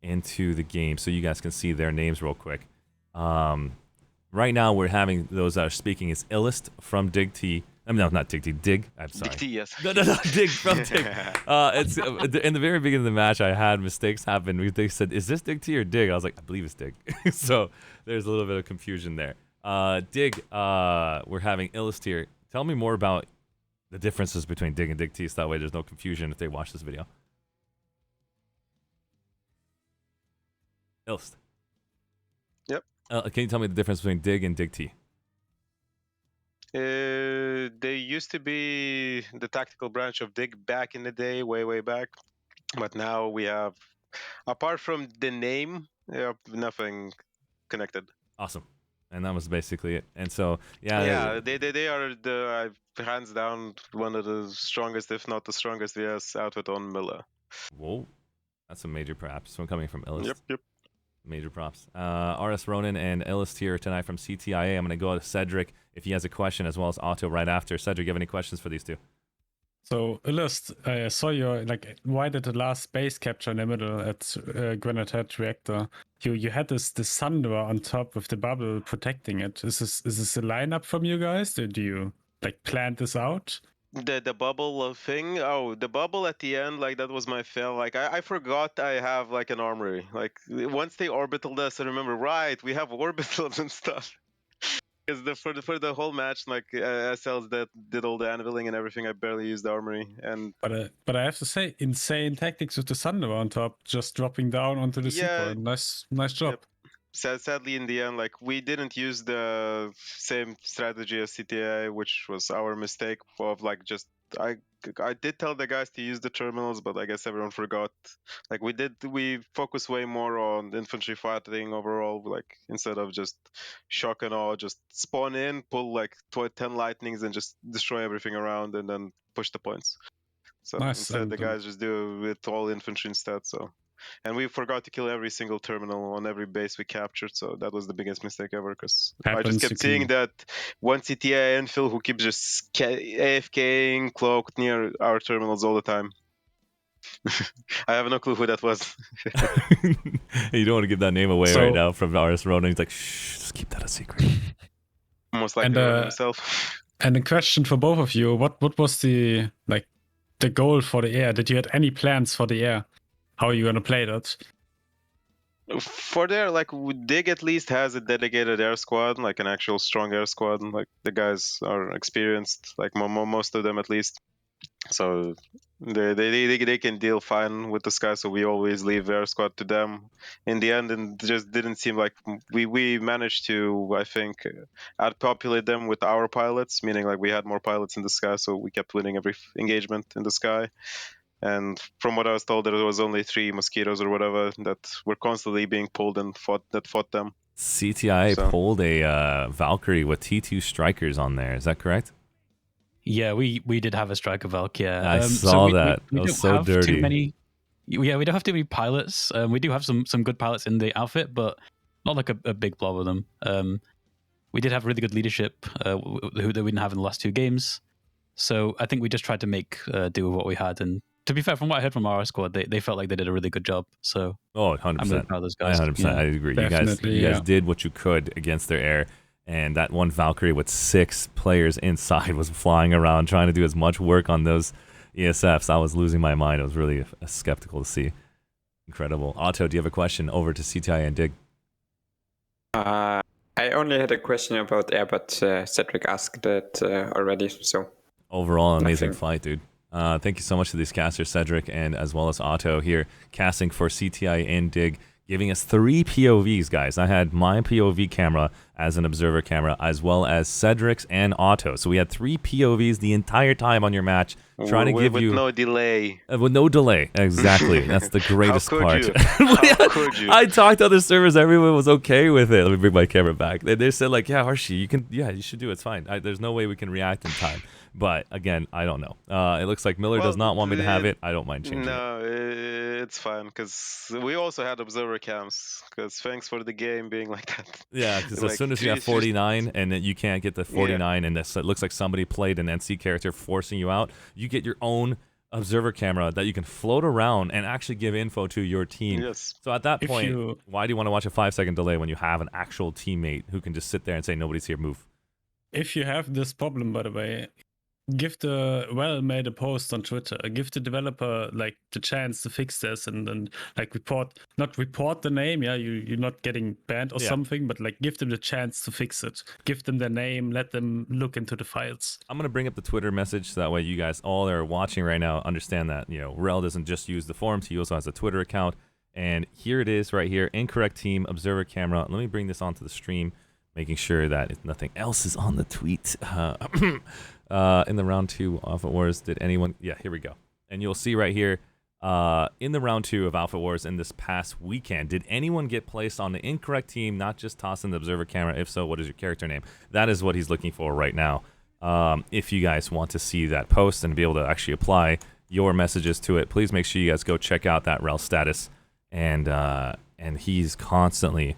Into the game so you guys can see their names real quick. Right now we're having those that are speaking is Illist from Dig T. I mean, no, not Dig T. Dig. I'm sorry. Dig T, yes. No, Dig from Dig. It's in the very beginning of the match. I had mistakes happen. They said, "Is this Dig T or Dig?" I was like, "I believe it's Dig." So there's a little bit of confusion there. Dig. We're having Illist here. Tell me more about the differences between Dig and Dig T, so that way there's no confusion if they watch this video. Illist. Yep. Can you tell me the difference between Dig and Dig T? They used to be the tactical branch of DIG back in the day, way back. But now we have, apart from the name, nothing connected. Awesome. And that was basically it. And so, yeah. Yeah, they are the hands down one of the strongest, if not the strongest, VS outfit on Miller. Whoa. That's a major props from coming from Illust. Yep. Major props. RS Ronan and Illust here tonight from CTIA. I'm going to go to Cedric if he has a question, as well as Otto right after. Cedric, you have any questions for these two? So, Illust, I saw your, like, why did the last base capture in the middle at Granite Head Reactor? You had this Thunder on top with the bubble protecting it. Is this a lineup from you guys? Do you, like, plan this out? The bubble thing. Oh, the bubble at the end, like that was my fail. Like I forgot I have like an armory. Like once they orbitaled us, I remember, right, we have orbitals and stuff. Because for the whole match, like SLs that did all the anviling and everything, I barely used the armory. And but I have to say, insane tactics with the Thunder on top, just dropping down onto the yeah, C-point. Nice job. Yep. Sadly, in the end, like we didn't use the same strategy as CTI, which was our mistake. Of like just I did tell the guys to use the terminals, but I guess everyone forgot. Like we focus way more on infantry fighting overall. Like instead of just shock and awe, just spawn in, pull like 10 lightnings, and just destroy everything around, and then push the points. So Nice, instead, and, the guys just do it all infantry instead. So. And we forgot to kill every single terminal on every base we captured, so that was the biggest mistake ever, because I just kept seeing that one CTI infill who keeps just AFKing cloaked near our terminals all the time. I have no clue who that was. You don't want to give that name away right now from RS Ronan. He's like, shh, just keep that a secret. Most likely himself. And a question for both of you: what was the goal for the air? Did you have any plans for the air? How are you gonna play that? For there, like DIG at least has a dedicated air squad, like an actual strong air squad. Like the guys are experienced, like most of them at least. So they can deal fine with the sky. So we always leave air squad to them. In the end, and it just didn't seem like we managed to, I think, outpopulate them with our pilots, meaning like we had more pilots in the sky, so we kept winning every engagement in the sky. And from what I was told, there was only 3 mosquitoes or whatever that were constantly being pulled and fought them. CTI pulled a Valkyrie with T2 strikers on there. Is that correct? Yeah, we did have a striker Valk. Yeah, I saw that. It was so dirty. We don't have too many pilots. We do have some good pilots in the outfit, but not like a big blob of them. We did have really good leadership, who we didn't have in the last 2 games. So I think we just tried to make do with what we had. And to be fair, from what I heard from our squad, they felt like they did a really good job. So 100%. I'm really proud of those guys. 100%. Yeah. I agree. You guys did what you could against their air. And that one Valkyrie with 6 players inside was flying around trying to do as much work on those ESFs. I was losing my mind. I was really skeptical to see. Incredible. Otto, do you have a question over to CTI and DIG? I only had a question about air, but Cedric asked it already. So overall, amazing fight, dude. Thank you so much to these casters, Cedric, and as well as Otto here, casting for CTI and DIG, giving us 3 POVs, guys. I had my POV camera as an observer camera, as well as Cedric's and Otto. So we had 3 POVs the entire time on your match, trying to give you... With no delay. With no delay, exactly. That's the greatest part. How could you? I talked to other servers, everyone was okay with it. Let me bring my camera back. They said like, yeah, Arshee, you should do it, it's fine. There's no way we can react in time. But again, I don't know. It looks like Miller does not want me to have it. I don't mind changing it. No, it's fine, because we also had observer cams, because thanks for the game being like that. Yeah, because like, as soon as you have 49 and then you can't get the 49 and it looks like somebody played an NC character forcing you out, you get your own observer camera that you can float around and actually give info to your team. Yes. So at that point, why do you want to watch a 5-second delay when you have an actual teammate who can just sit there and say, nobody's here, move? If you have this problem, by the way, give the made a post on Twitter. Give the developer like the chance to fix this and like not report the name. Yeah, you're not getting banned or something, but like give them the chance to fix it. Give them their name. Let them look into the files. I'm gonna bring up the Twitter message so that way you guys all that are watching right now understand that Rel doesn't just use the forums. He also has a Twitter account. And here it is right here. Incorrect team observer camera. Let me bring this onto the stream. making sure that if nothing else is on the tweet. In the round 2 Alpha Wars, did anyone? Yeah, here we go. And you'll see right here, in the round 2 of Alpha Wars in this past weekend, did anyone get placed on the incorrect team, not just toss in the observer camera? If so, what is your character name? That is what he's looking for right now. If you guys want to see that post and be able to actually apply your messages to it, please make sure you guys go check out that rel status. And he's constantly,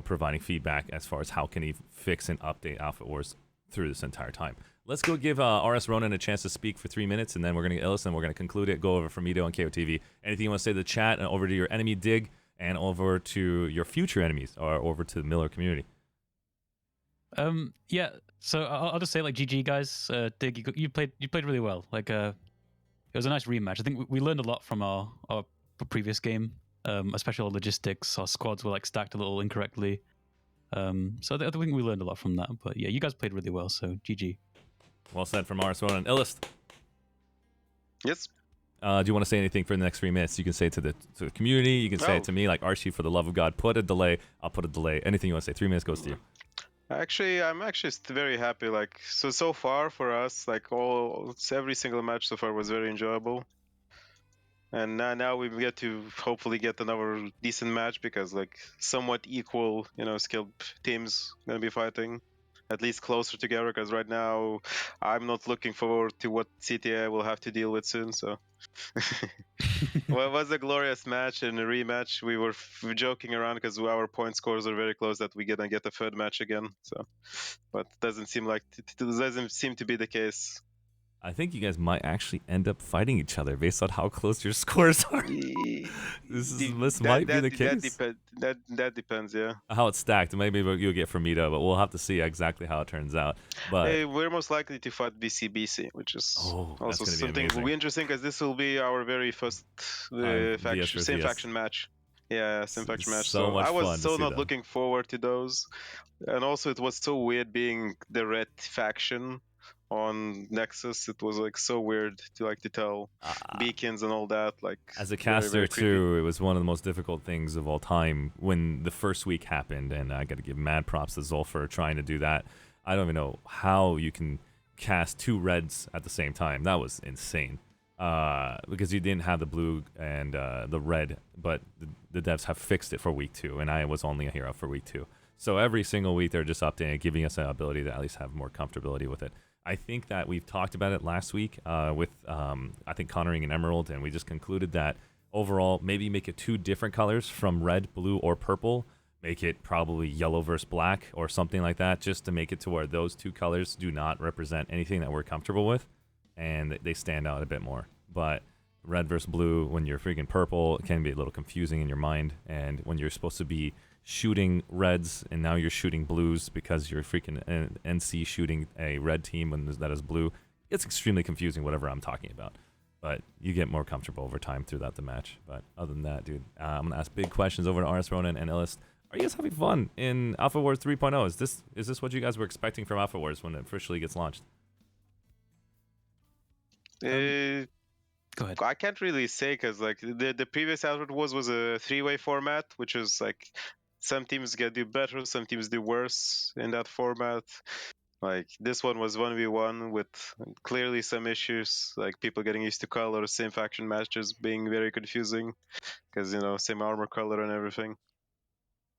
providing feedback as far as how can he fix and update Alpha Wars through this entire time. Let's go give RS Ronan a chance to speak for 3 minutes, and then we're going to get Illis, and we're going to conclude it, go over from Mito and KOTV. Anything you want to say to the chat, and over to your enemy Dig, and over to your future enemies, or over to the Miller community? Yeah, so I'll just say, like, GG, guys. Dig, you played really well. Like, it was a nice rematch. I think we learned a lot from our previous game, especially our logistics. Our squads were, like, stacked a little incorrectly. So I think we learned a lot from that. But yeah, you guys played really well, so GG. Well said from RS Ronan. Illis, Yes. do you want to say anything for the next 3 minutes? You can say it to the community. You can say it to me, like, Arshee, for the love of God, put a delay. I'll put a delay. Anything you want to say. 3 minutes goes to you. Actually, I'm actually very happy. Like, so far for us, like every single match so far was very enjoyable. And now we get to hopefully get another decent match, because like somewhat equal, skilled teams gonna be fighting, at least closer together. Because right now, I'm not looking forward to what CTIA will have to deal with soon. So, well, it was a glorious match and a rematch. We were joking around because our point scores are very close that we're gonna get a third match again. So, but doesn't seem to be the case. I think you guys might actually end up fighting each other based on how close your scores are. This might be the case. That depends, yeah. How it's stacked. Maybe you'll get from Mita, but we'll have to see exactly how it turns out. But we're most likely to fight BC, which is also something amazing. will be interesting, because this will be our very first same faction match. Yeah, same faction match. So much I was fun to so see not them. looking forward to those, and also it was so weird being the red faction on Nexus. It was like so weird to tell beacons and all that. Like, as a very, caster very creepy. too, it was one of the most difficult things of all time when the first week happened, and I got to give mad props to Zol for trying to do that. I don't even know how you can cast 2 reds at the same time. That was insane. Because you didn't have the blue and the red, but the devs have fixed it for week 2, and I was only a hero for week 2. So every single week they're just updating, giving us the ability to at least have more comfortability with it. I think that we've talked about it last week with, I think, Connoring and Emerald, and we just concluded that overall, maybe make it 2 different colors from red, blue, or purple. Make it probably yellow versus black or something like that, just to make it to where those 2 colors do not represent anything that we're comfortable with, and they stand out a bit more. But red versus blue, when you're freaking purple, it can be a little confusing in your mind, and when you're supposed to be shooting reds and now you're shooting blues because you're freaking NC shooting a red team when that is blue, it's extremely confusing, whatever I'm talking about. But you get more comfortable over time throughout the match. But other than that, dude, I'm going to ask big questions over to RS Ronan and Illis. Are you guys having fun in Alpha Wars 3.0? Is this what you guys were expecting from Alpha Wars when it officially gets launched? Go ahead. I can't really say, because like the previous Alpha Wars was a 3-way format, which was like some teams do better, some teams do worse in that format. Like, this one was 1v1 with clearly some issues, like people getting used to colors, same faction matches being very confusing, because same armor color and everything.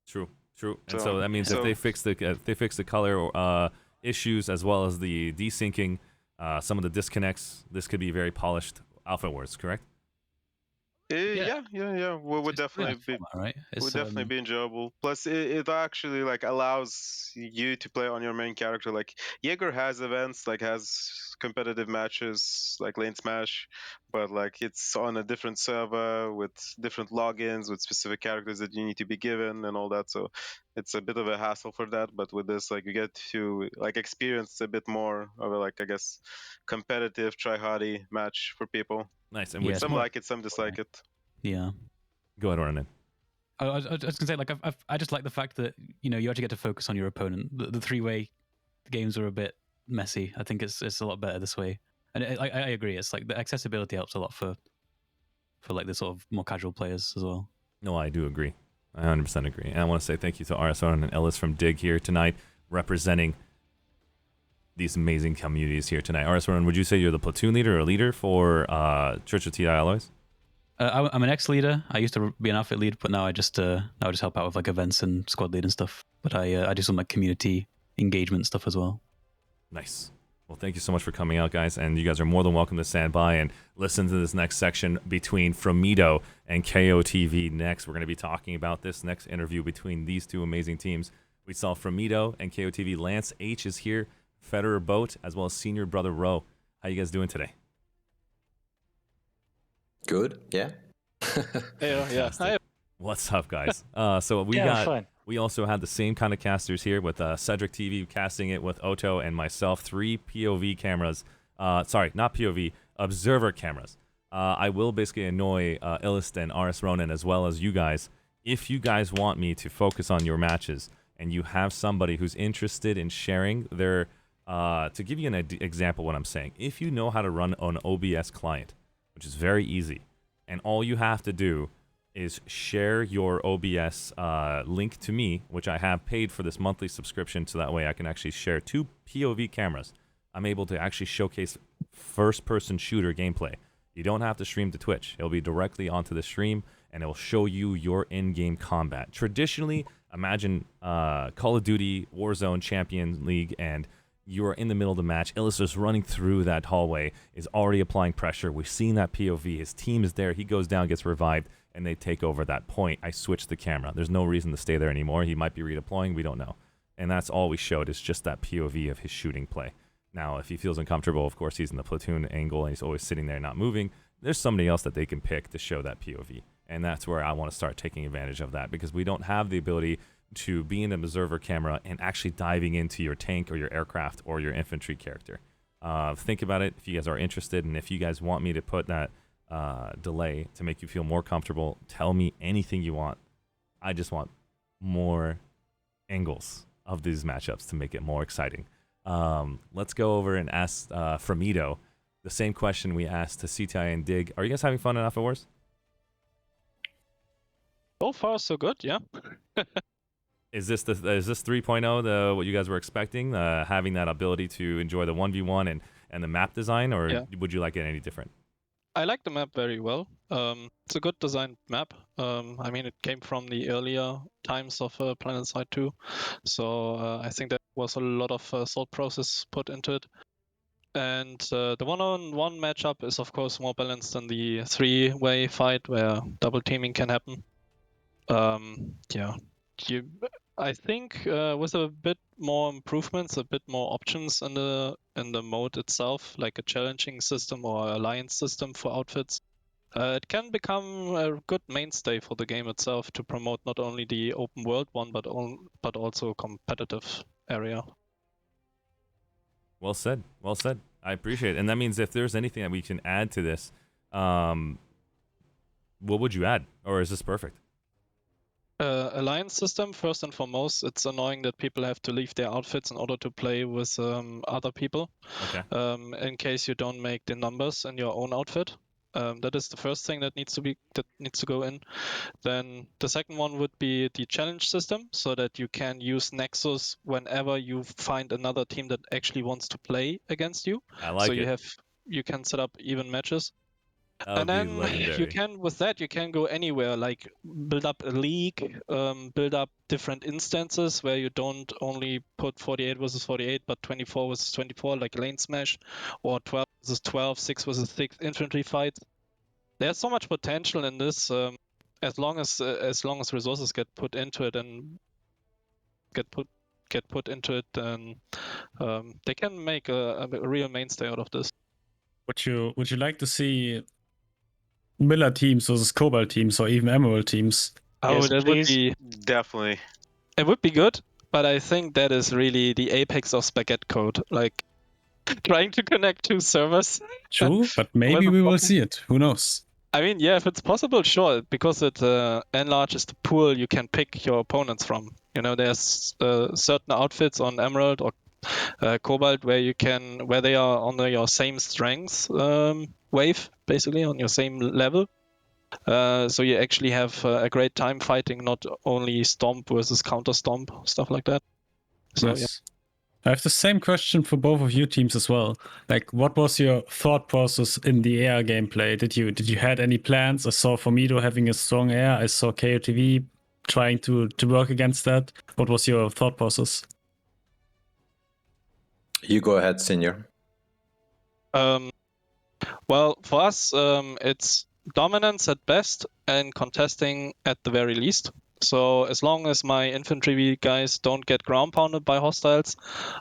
True. And so that means if they fix the color issues as well as the desyncing, some of the disconnects, this could be very polished Alpha Wars, correct? Yeah. Would definitely be format, right? would definitely be enjoyable. Plus, it actually like allows you to play on your main character. Like, Jaeger has events, like has competitive matches, like Lane Smash, but like it's on a different server with different logins with specific characters that you need to be given and all that. So it's a bit of a hassle for that. But with this, like, you get to like experience a bit more of a, like, I guess, competitive try-hardy match for people. Nice. And Yeah, Some like it, some dislike it. Yeah. Go ahead, Ronan. I was gonna say, like, I just like the fact that you actually get to focus on your opponent. The 3-way games are a bit messy. I think it's a lot better this way, and I agree. It's like the accessibility helps a lot for like the sort of more casual players as well. No, I do agree. I 100% agree. And I want to say thank you to RSR and Ellis from DIG here tonight, representing these amazing communities here tonight. RSR, would you say you're the platoon leader or leader for Church of TI Alloys? I'm an ex-leader. I used to be an outfit lead, but now I just help out with like events and squad lead and stuff. But I do some like community engagement stuff as well. Nice. Well, thank you so much for coming out, guys. And you guys are more than welcome to stand by and listen to this next section between Fromito and KOTV next. We're going to be talking about this next interview between these two amazing teams. We saw Fromito and KOTV. Lance H is here, Federer Boat, as well as Senior Brother Roe. How you guys doing today? Good, yeah. Yeah. Hi. What's up, guys? So we also had the same kind of casters here with Cedric TV casting it with Otto and myself. 3 POV cameras. Sorry, not POV, observer cameras. I will basically annoy Illist and RS Ronan as well as you guys. If you guys want me to focus on your matches and you have somebody who's interested in sharing their, to give you an example of what I'm saying, if you know how to run an OBS client, which is very easy, and all you have to do is share your OBS link to me, which I have paid for this monthly subscription, so that way I can actually share 2 POV cameras. I'm able to actually showcase first-person shooter gameplay. You don't have to stream to Twitch. It'll be directly onto the stream, and it will show you your in-game combat. Traditionally, imagine Call of Duty, Warzone, Champions League, and you are in the middle of the match. Illis is running through that hallway, is already applying pressure. We've seen that POV. His team is there. He goes down, gets revived, and they take over that point. I switch the camera. There's no reason to stay there anymore. He might be redeploying. We don't know. And that's all we showed is just that POV of his shooting play. Now, if he feels uncomfortable, of course, he's in the platoon angle, and he's always sitting there not moving. There's somebody else that they can pick to show that POV. And that's where I want to start taking advantage of that, because we don't have the ability to be an observer camera and actually diving into your tank or your aircraft or your infantry character. Think about it if you guys are interested, and if you guys want me to put that delay to make you feel more comfortable, tell me anything you want. I just want more angles of these matchups to make it more exciting. Let's go over and ask Fromito the same question we asked to CTI and DIG. Are you guys having fun in Alpha Wars? So far, so good. Yeah. Is this 3.0 what you guys were expecting? Having that ability to enjoy the 1v1 and the map design, or would you like it any different? I like the map very well. It's a good designed map. I mean, it came from the earlier times of Planetside 2, so I think there was a lot of thought process put into it. And the one-on-one matchup is, of course, more balanced than the 3-way fight where double teaming can happen. I think with a bit more improvements, a bit more options in the mode itself, like a challenging system or alliance system for outfits, it can become a good mainstay for the game itself to promote not only the open world one, but also a competitive area. Well said. Well said. I appreciate it. And that means if there's anything that we can add to this, what would you add? Or is this perfect? Alliance system, first and foremost. It's annoying that people have to leave their outfits in order to play with other people. Okay. In case you don't make the numbers in your own outfit. That is the first thing that needs to go in. Then the second one would be the challenge system, so that you can use Nexus whenever you find another team that actually wants to play against you. I like it. So you can set up even matches. And then you can go anywhere, like build up a league, build up different instances where you don't only put 48 versus 48, but 24 versus 24, like lane smash, or 12 versus 12, 6 versus 6 infantry fights. There's so much potential in this, as long as resources get put into it and get put into it, then they can make a real mainstay out of this. Would you like to see Miller teams versus Cobalt teams or even Emerald teams? Oh, Yes, that would be definitely. It would be good, but I think that is really the apex of spaghetti code, like trying to connect 2 servers. True, but maybe we will see it. Who knows? I mean, yeah, if it's possible, sure, because it enlarges the pool you can pick your opponents from. You know, there's certain outfits on Emerald or Cobalt where they are on your same strength wave, basically on your same level. So you actually have a great time fighting, not only stomp versus counter stomp, stuff like that. So yeah. Nice. I have the same question for both of you teams as well. Like, what was your thought process in the air gameplay? Did you had any plans? I saw Formido having a strong air. I saw KOTV trying to work against that. What was your thought process? You go ahead, Senior. Well, for us, it's dominance at best and contesting at the very least. So as long as my infantry guys don't get ground pounded by hostiles,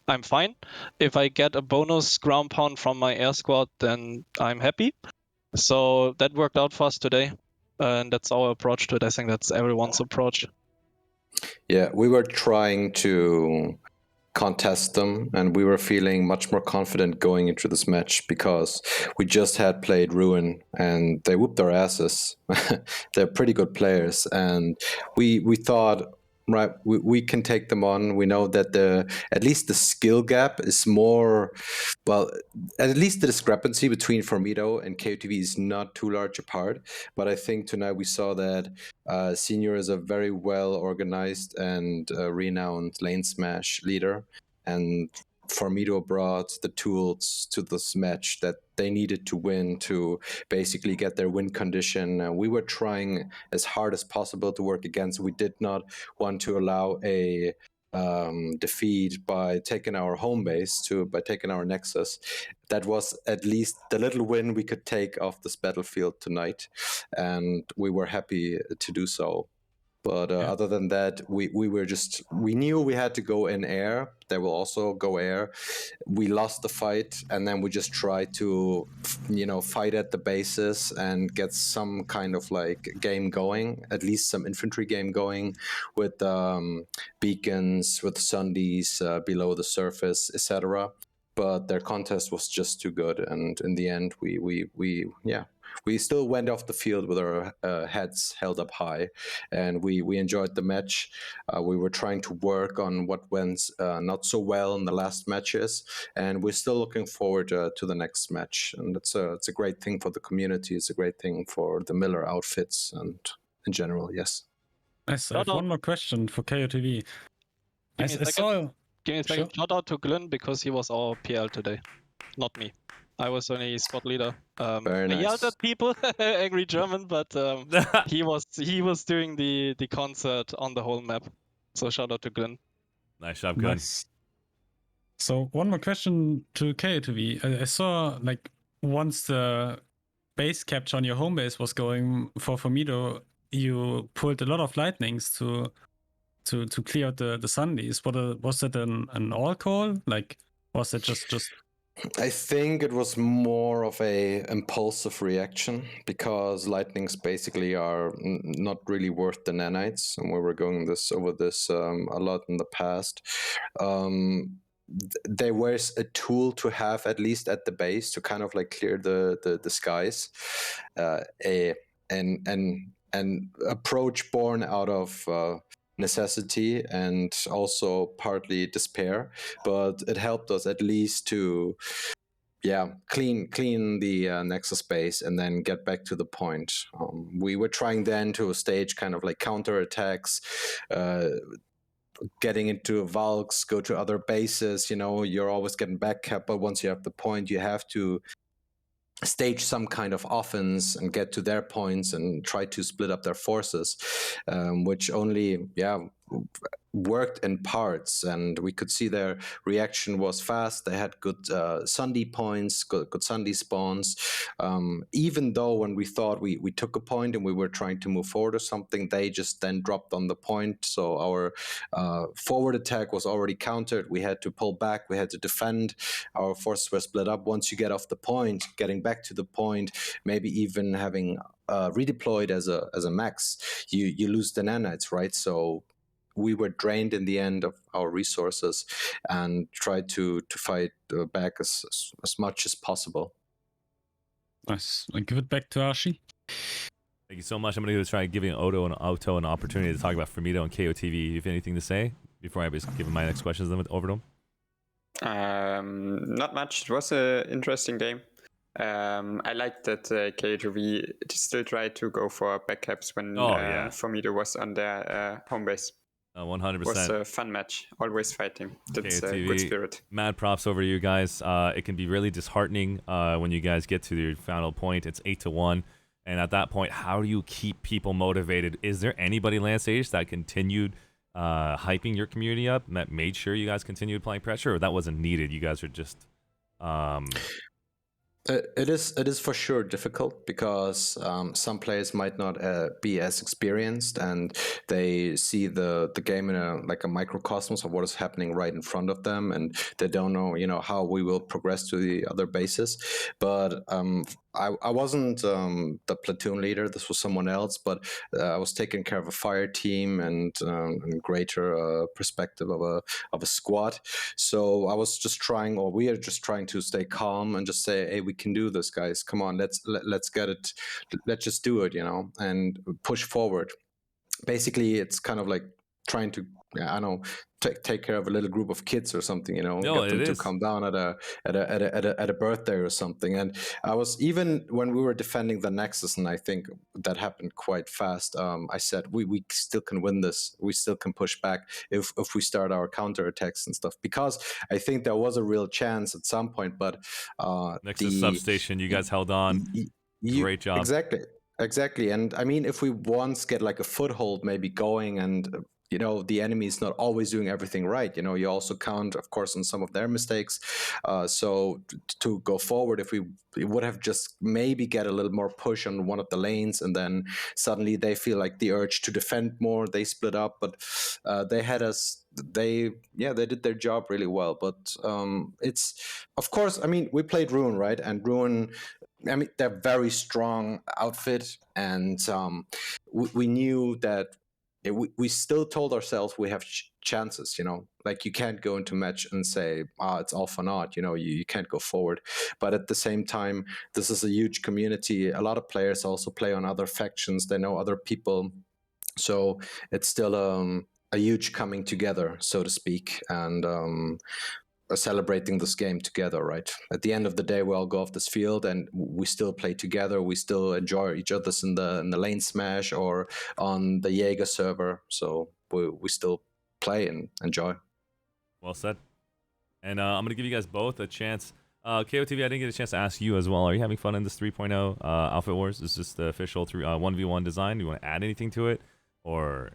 I'm fine. If I get a bonus ground pound from my air squad, then I'm happy. So that worked out for us today. And that's our approach to it. I think that's everyone's approach. Yeah, we were trying to contest them, and we were feeling much more confident going into this match because we just had played Ruin and they whooped our asses. They're pretty good players, and we thought, right, we can take them on. We know that at least the skill gap is more, well, at least the discrepancy between Formido and KOTV is not too large apart. But I think tonight we saw that Senior is a very well organized and renowned lane smash leader, and Formido brought the tools to this match that they needed to win to basically get their win condition. We were trying as hard as possible to work against. We did not want to allow a defeat by taking our home base, by taking our nexus. That was at least the little win we could take off this battlefield tonight, and we were happy to do so. But other than that, we knew we had to go in air. They will also go air. We lost the fight, and then we just tried to, fight at the bases and get some kind of like game going, at least some infantry game going with beacons, with Sundays below the surface, etc. But their contest was just too good, and in the end, we still went off the field with our heads held up high, and we enjoyed the match. We were trying to work on what went not so well in the last matches, and we're still looking forward to the next match. And it's a great thing for the community. It's a great thing for the Miller outfits and in general, yes. Nice. I have one more question for KOTV. I saw... Give me a second. Shout out to Glenn because he was our PL today, not me. I was only squad leader. Very nice. I yelled at people, angry German, but he was doing the concert on the whole map. So shout out to Glenn. Nice job, Glenn. Nice. So one more question to KOTV. I saw like once the base capture on your home base was going for Formido, you pulled a lot of lightnings to clear out the Sundays. Was that an all call? Like, was it just? I think it was more of a impulsive reaction because lightnings basically are not really worth the nanites, and we were going over this a lot in the past. There was a tool to have at least at the base to kind of like clear the skies, an approach born out of necessity and also partly despair, but it helped us at least to clean the nexus space and then get back to the point. We were trying then to stage kind of like counter attacks, getting into Valks, go to other bases. You're always getting back cap, but once you have the point, you have to stage some kind of offense and get to their points and try to split up their forces, which only worked in parts, and we could see their reaction was fast. They had good Sunday points, good Sunday spawns. Even though when we thought we took a point and we were trying to move forward or something, they just then dropped on the point. So our forward attack was already countered. We had to pull back. We had to defend. Our forces were split up. Once you get off the point, getting back to the point, maybe even having redeployed as a max, you lose the nanites, right? So we were drained in the end of our resources and tried to fight back as much as possible. Nice. I give it back to Arshee. Thank you so much. I'm going to try giving Auto an opportunity to talk about Formido and KOTV. You have anything to say before I give him my next questions over to him? Not much. It was an interesting game. I like that KOTV still tried to go for backcaps when Formido was on their home base. 100%. Was a fun match. Always fighting. That's a good spirit. Mad props over to you guys. It can be really disheartening when you guys get to your final point. It's 8-1. And at that point, how do you keep people motivated? Is there anybody, Lance H, that continued hyping your community up and that made sure you guys continued applying pressure, or that wasn't needed? You guys are just... It is for sure difficult because some players might not be as experienced, and they see the game in a microcosmos of what is happening right in front of them, and they don't know how we will progress to the other bases. But I wasn't the platoon leader. This was someone else, but I was taking care of a fire team and greater perspective of a squad. So I was just trying, or we are just trying to stay calm and just say, hey, we can do this, guys. Come on, let's get it. Let's just do it, and push forward. Basically, it's kind of like trying to, I don't know, take care of a little group of kids or something, get them to come down at a birthday or something. And I was, even when we were defending the Nexus, and I think that happened quite fast, I said we still can win this. We still can push back if we start our counterattacks and stuff, because I think there was a real chance at some point. But Nexus substation, you guys held on. Great job. Exactly. And I mean, if we once get like a foothold maybe going, and the enemy is not always doing everything right. You also count, of course, on some of their mistakes. So to go forward, if we would have just maybe get a little more push on one of the lanes, and then suddenly they feel like the urge to defend more, they split up. But they had us. They did their job really well. But it's, of course, I mean, we played Ruin, right? And Ruin, I mean, they're very strong outfit, and we knew that. We still told ourselves we have chances, like you can't go into match and say, it's all for naught, you can't go forward. But at the same time, this is a huge community. A lot of players also play on other factions. They know other people. So it's still a huge coming together, so to speak. And celebrating this game together, right? At the end of the day, we all go off this field and we still play together. We still enjoy each other's in the lane smash or on the Jaeger server. So we still play and enjoy. Well said. And I'm going to give you guys both a chance. KOTV, I didn't get a chance to ask you as well. Are you having fun in this 3.0 Outfit Wars? Is this the official 1v1 design? Do you want to add anything to it? Or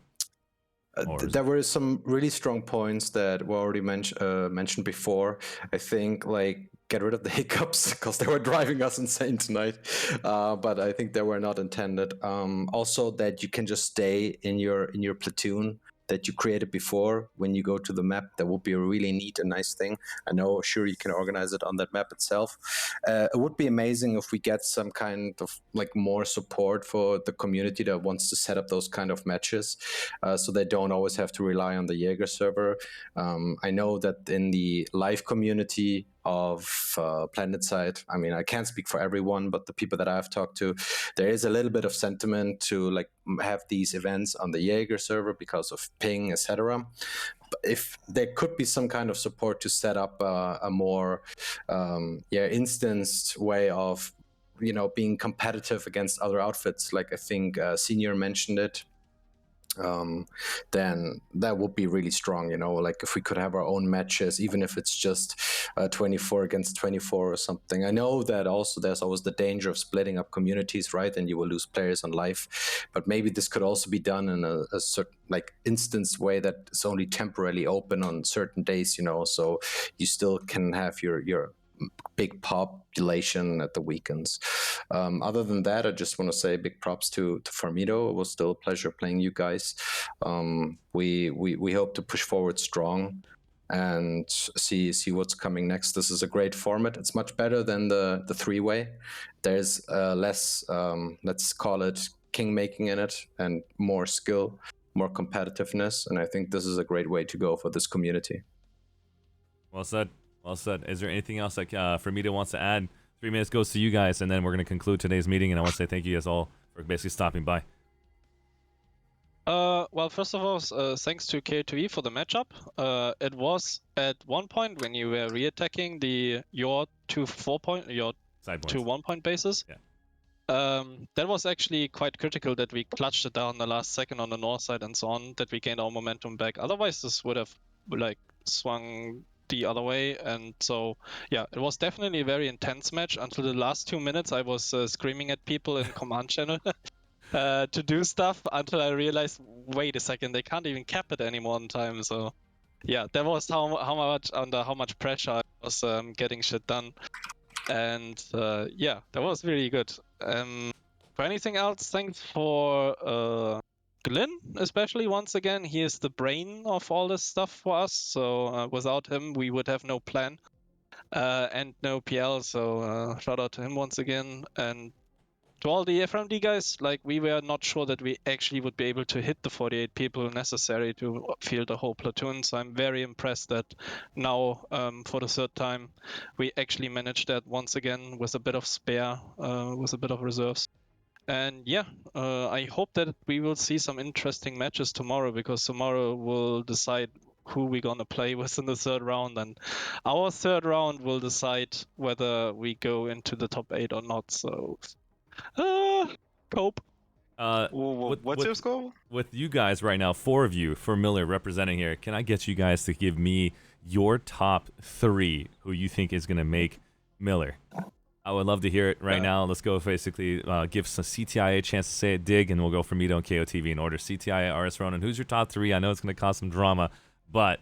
there were some really strong points that were already mentioned before. I think, like, get rid of the hiccups because they were driving us insane tonight. But I think they were not intended. Also, that you can just stay in your platoon that you created before when you go to the map. That would be a really neat and nice thing. I know, sure, you can organize it on that map itself. It would be amazing if we get some kind of like more support for the community that wants to set up those kind of matches, so they don't always have to rely on the Jaeger server. I know that in the live community of Planetside, I mean, I can't speak for everyone, but the people that I've talked to, there is a little bit of sentiment to like have these events on the Jaeger server because of ping, etc. If there could be some kind of support to set up a more instanced way of being competitive against other outfits, like I think Senior mentioned it, then that would be really strong. Like if we could have our own matches, even if it's just 24 against 24 or something. I know that also there's always the danger of splitting up communities, right? And you will lose players on life. But maybe this could also be done in a certain like instanced way that is only temporarily open on certain days, so you still can have your big population at the weekends. Other than that, I just want to say big props to Formido. It was still a pleasure playing you guys. We hope to push forward strong and see what's coming next. This is a great format. It's much better than the 3-way. There's less, let's call it king making in it, and more skill, more competitiveness, and I think this is a great way to go for this community. Well said. Well said. Is there anything else like Formido wants to add? 3 minutes goes to you guys, and then we're going to conclude today's meeting. And I want to say thank you guys all for basically stopping by. Well, first of all, thanks to KOTV for the matchup. It was at one point when you were re-attacking your Side two points. 1-point bases. Yeah. That was actually quite critical that we clutched it down the last second on the north side and so on, that we gained our momentum back. Otherwise, this would have like swung the other way. And so, yeah, it was definitely a very intense match. Until the last 2 minutes, I was screaming at people in command channel to do stuff until I realized, wait a second, they can't even cap it anymore in time. So, yeah, that was how much pressure I was getting shit done. And yeah, that was really good. For anything else, thanks for Glyn, especially once again. He is the brain of all this stuff for us. So without him, we would have no plan and no PL. So shout out to him once again. And to all the FMD guys, like, we were not sure that we actually would be able to hit the 48 people necessary to field a whole platoon. So I'm very impressed that now, for the third time, we actually managed that once again with a bit of spare, with a bit of reserves. And yeah, I hope that we will see some interesting matches tomorrow, because tomorrow will decide who we're gonna play with in the third round, and our third round will decide whether we go into the top 8 or not. So cope. What's your score? With you guys right now, 4 of you for Miller representing here, can I get you guys to give me your top 3 who you think is going to make Miller? I would love to hear it right now. Let's go basically give some CTIA a chance to say it, Dig, and we'll go for Mito and KOTV in order. CTIA, RS Ronan, who's your top 3? I know it's going to cause some drama, but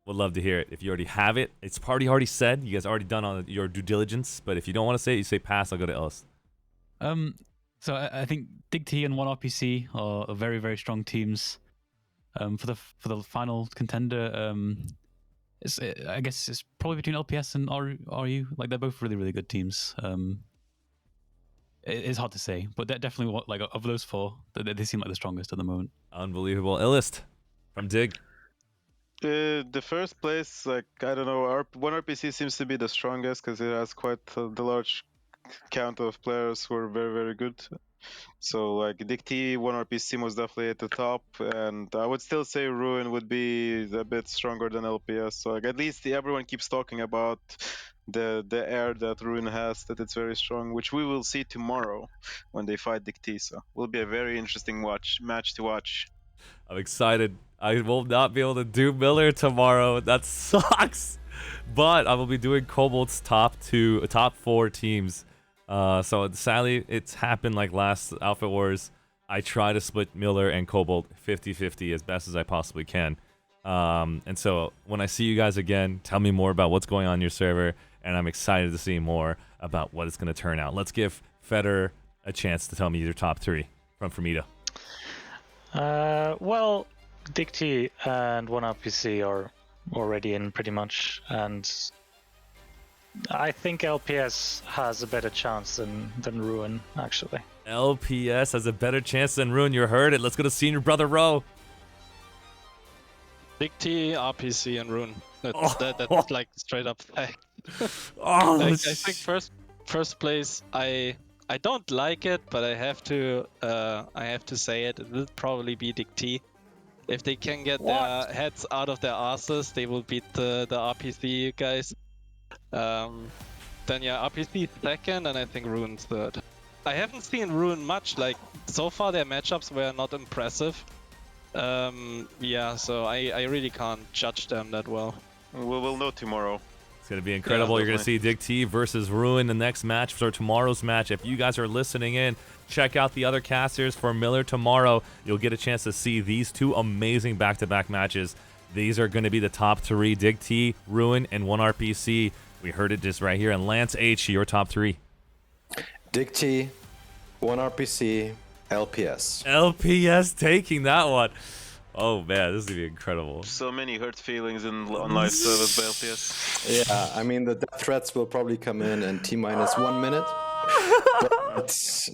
would love to hear it. If you already have it, it's already said. You guys already done on your due diligence, but if you don't want to say it, you say pass. I'll go to Ellis. So I think DIG and 1RPC are very, very strong teams. For the final contender, I guess it's probably between LPS and RU. Like, they're both really, really good teams. It's hard to say, but they're definitely like of those 4, they seem like the strongest at the moment. Unbelievable. Illist from DIG. The first place, like, I don't know, 1RPC seems to be the strongest because it has quite the large count of players who are very, very good. So, like, DIG 1RPC was definitely at the top, and I would still say Ruin would be a bit stronger than LPS. So, like, at least everyone keeps talking about the air that Ruin has, that it's very strong, which we will see tomorrow when they fight DIG. So, will be a very interesting match to watch. I'm excited. I will not be able to do Miller tomorrow. That sucks. But I will be doing Cobalt's top 4 teams. So sadly, it's happened like last Alpha Wars. I try to split Miller and Cobalt 50-50 as best as I possibly can. And so when I see you guys again, tell me more about what's going on in your server, and I'm excited to see more about what it's going to turn out. Let's give Feder a chance to tell me your top 3 from Fermita. Well, DIG and 1RPC are already in pretty much, and I think LPS has a better chance than Ruin, actually. LPS has a better chance than Ruin. You heard it. Let's go to Senior Brother Row. DIG, RPC, and Rune. That's like straight up fact. I think first place. I don't like it, but I have to say it. It will probably be DIG. If they can get their heads out of their asses, they will beat the RPC guys. Then yeah, RPC second, and I think Rune third. I haven't seen Rune much. Like, so far their matchups were not impressive. Yeah, so I really can't judge them that well. We will know tomorrow. It's going to be incredible. You're going to see DIG versus Ruin the next match for tomorrow's match. If you guys are listening in, check out the other casters for Miller tomorrow. You'll get a chance to see these 2 amazing back-to-back matches. These are going to be the top 3, DIG, Ruin, and 1RPC. We heard it just right here. And Lance H, your top 3. DIG, 1RPC, LPS. LPS taking that one. Oh man, this is gonna be incredible. So many hurt feelings on live service by LPS. Yeah, I mean, the death threats will probably come in T-minus 1 minute. But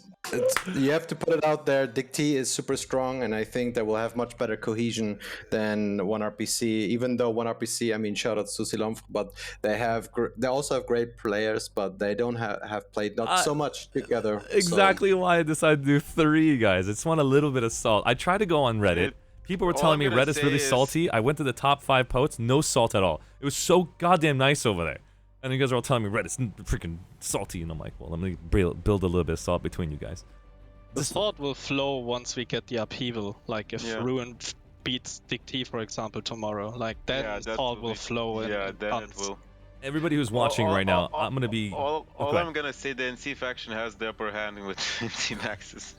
you have to put it out there. DIG is super strong, and I think they will have much better cohesion than 1RPC. Even though 1RPC, I mean, shout out to Silomf, but they also have great players, but they don't have played so much together. Exactly why I decided to do 3, guys. I just want a little bit of salt. I tried to go on Reddit. People were telling me Reddit's really salty. I went to the top 5 posts, no salt at all. It was so goddamn nice over there. And you guys are all telling me red is freaking salty, and I'm like, well, let me build a little bit of salt between you guys. The salt will flow once we get the upheaval. Like if Ruin beats DIG, for example, tomorrow, like then salt will flow in then tons. it will. Everybody who's watching right now, I'm gonna be. All I'm gonna say, the NC faction has the upper hand with NC Maxes.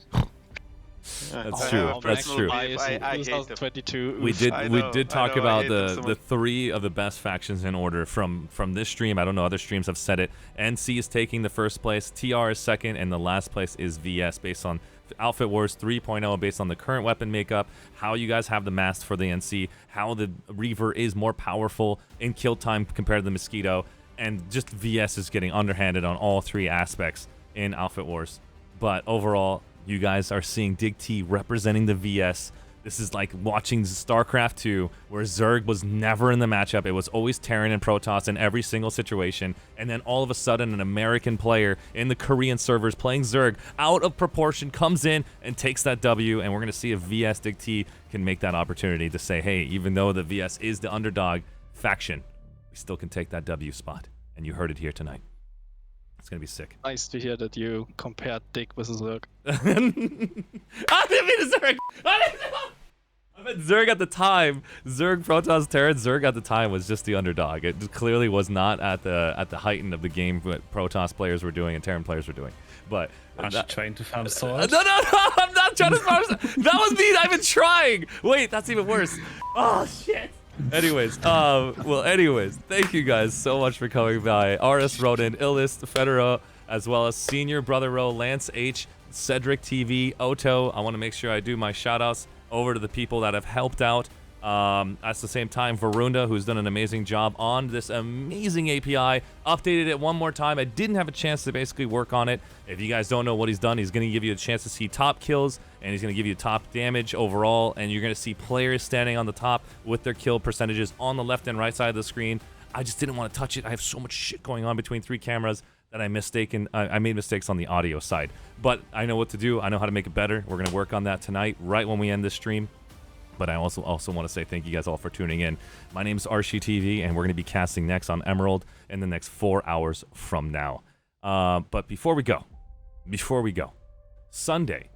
That's true. That's true. I hate them. 2022. We did talk about the 3 of the best factions in order from this stream. I don't know, other streams have said it. NC is taking the first place, TR is second, and the last place is VS based on Outfit Wars 3.0, based on the current weapon makeup, how you guys have the mast for the NC, how the Reaver is more powerful in kill time compared to the Mosquito, and just VS is getting underhanded on all 3 aspects in Outfit Wars. But overall, you guys are seeing DIG representing the VS. This is like watching StarCraft 2, where Zerg was never in the matchup. It was always Terran and Protoss in every single situation. And then all of a sudden, an American player in the Korean servers playing Zerg out of proportion comes in and takes that W. And we're going to see if VS DIG can make that opportunity to say, hey, even though the VS is the underdog faction, we still can take that W spot. And you heard it here tonight. It's gonna be sick. Nice to hear that you compared DIG with Zerg. I didn't mean Zerg! I meant Zerg at the time. Zerg, Protoss, Terran, Zerg at the time was just the underdog. It clearly was not at the height of the game what Protoss players were doing and Terran players were doing. But I'm trying to farm sword. No, I'm not trying to farm sword. That was me. I've been trying. Wait, that's even worse. Oh shit. Anyways, thank you guys so much for coming by. RS Ronan, Illist, Federo, as well as Senior Brother Row, Lance H, Cedric TV, Oto. I want to make sure I do my shout outs over to the people that have helped out. At the same time, Varunda, who's done an amazing job on this amazing API, updated it one more time. I didn't have a chance to basically work on it. If you guys don't know what he's done, he's going to give you a chance to see top kills, and he's going to give you top damage overall, and you're going to see players standing on the top with their kill percentages on the left and right side of the screen. I just didn't want to touch it. I have so much shit going on between 3 cameras that I made mistakes on the audio side. But I know what to do. I know how to make it better. We're going to work on that tonight, right when we end this stream. But I also want to say thank you guys all for tuning in. My name is ArsheeTV, and we're going to be casting next on Emerald in the next 4 hours from now. But before we go, Sunday,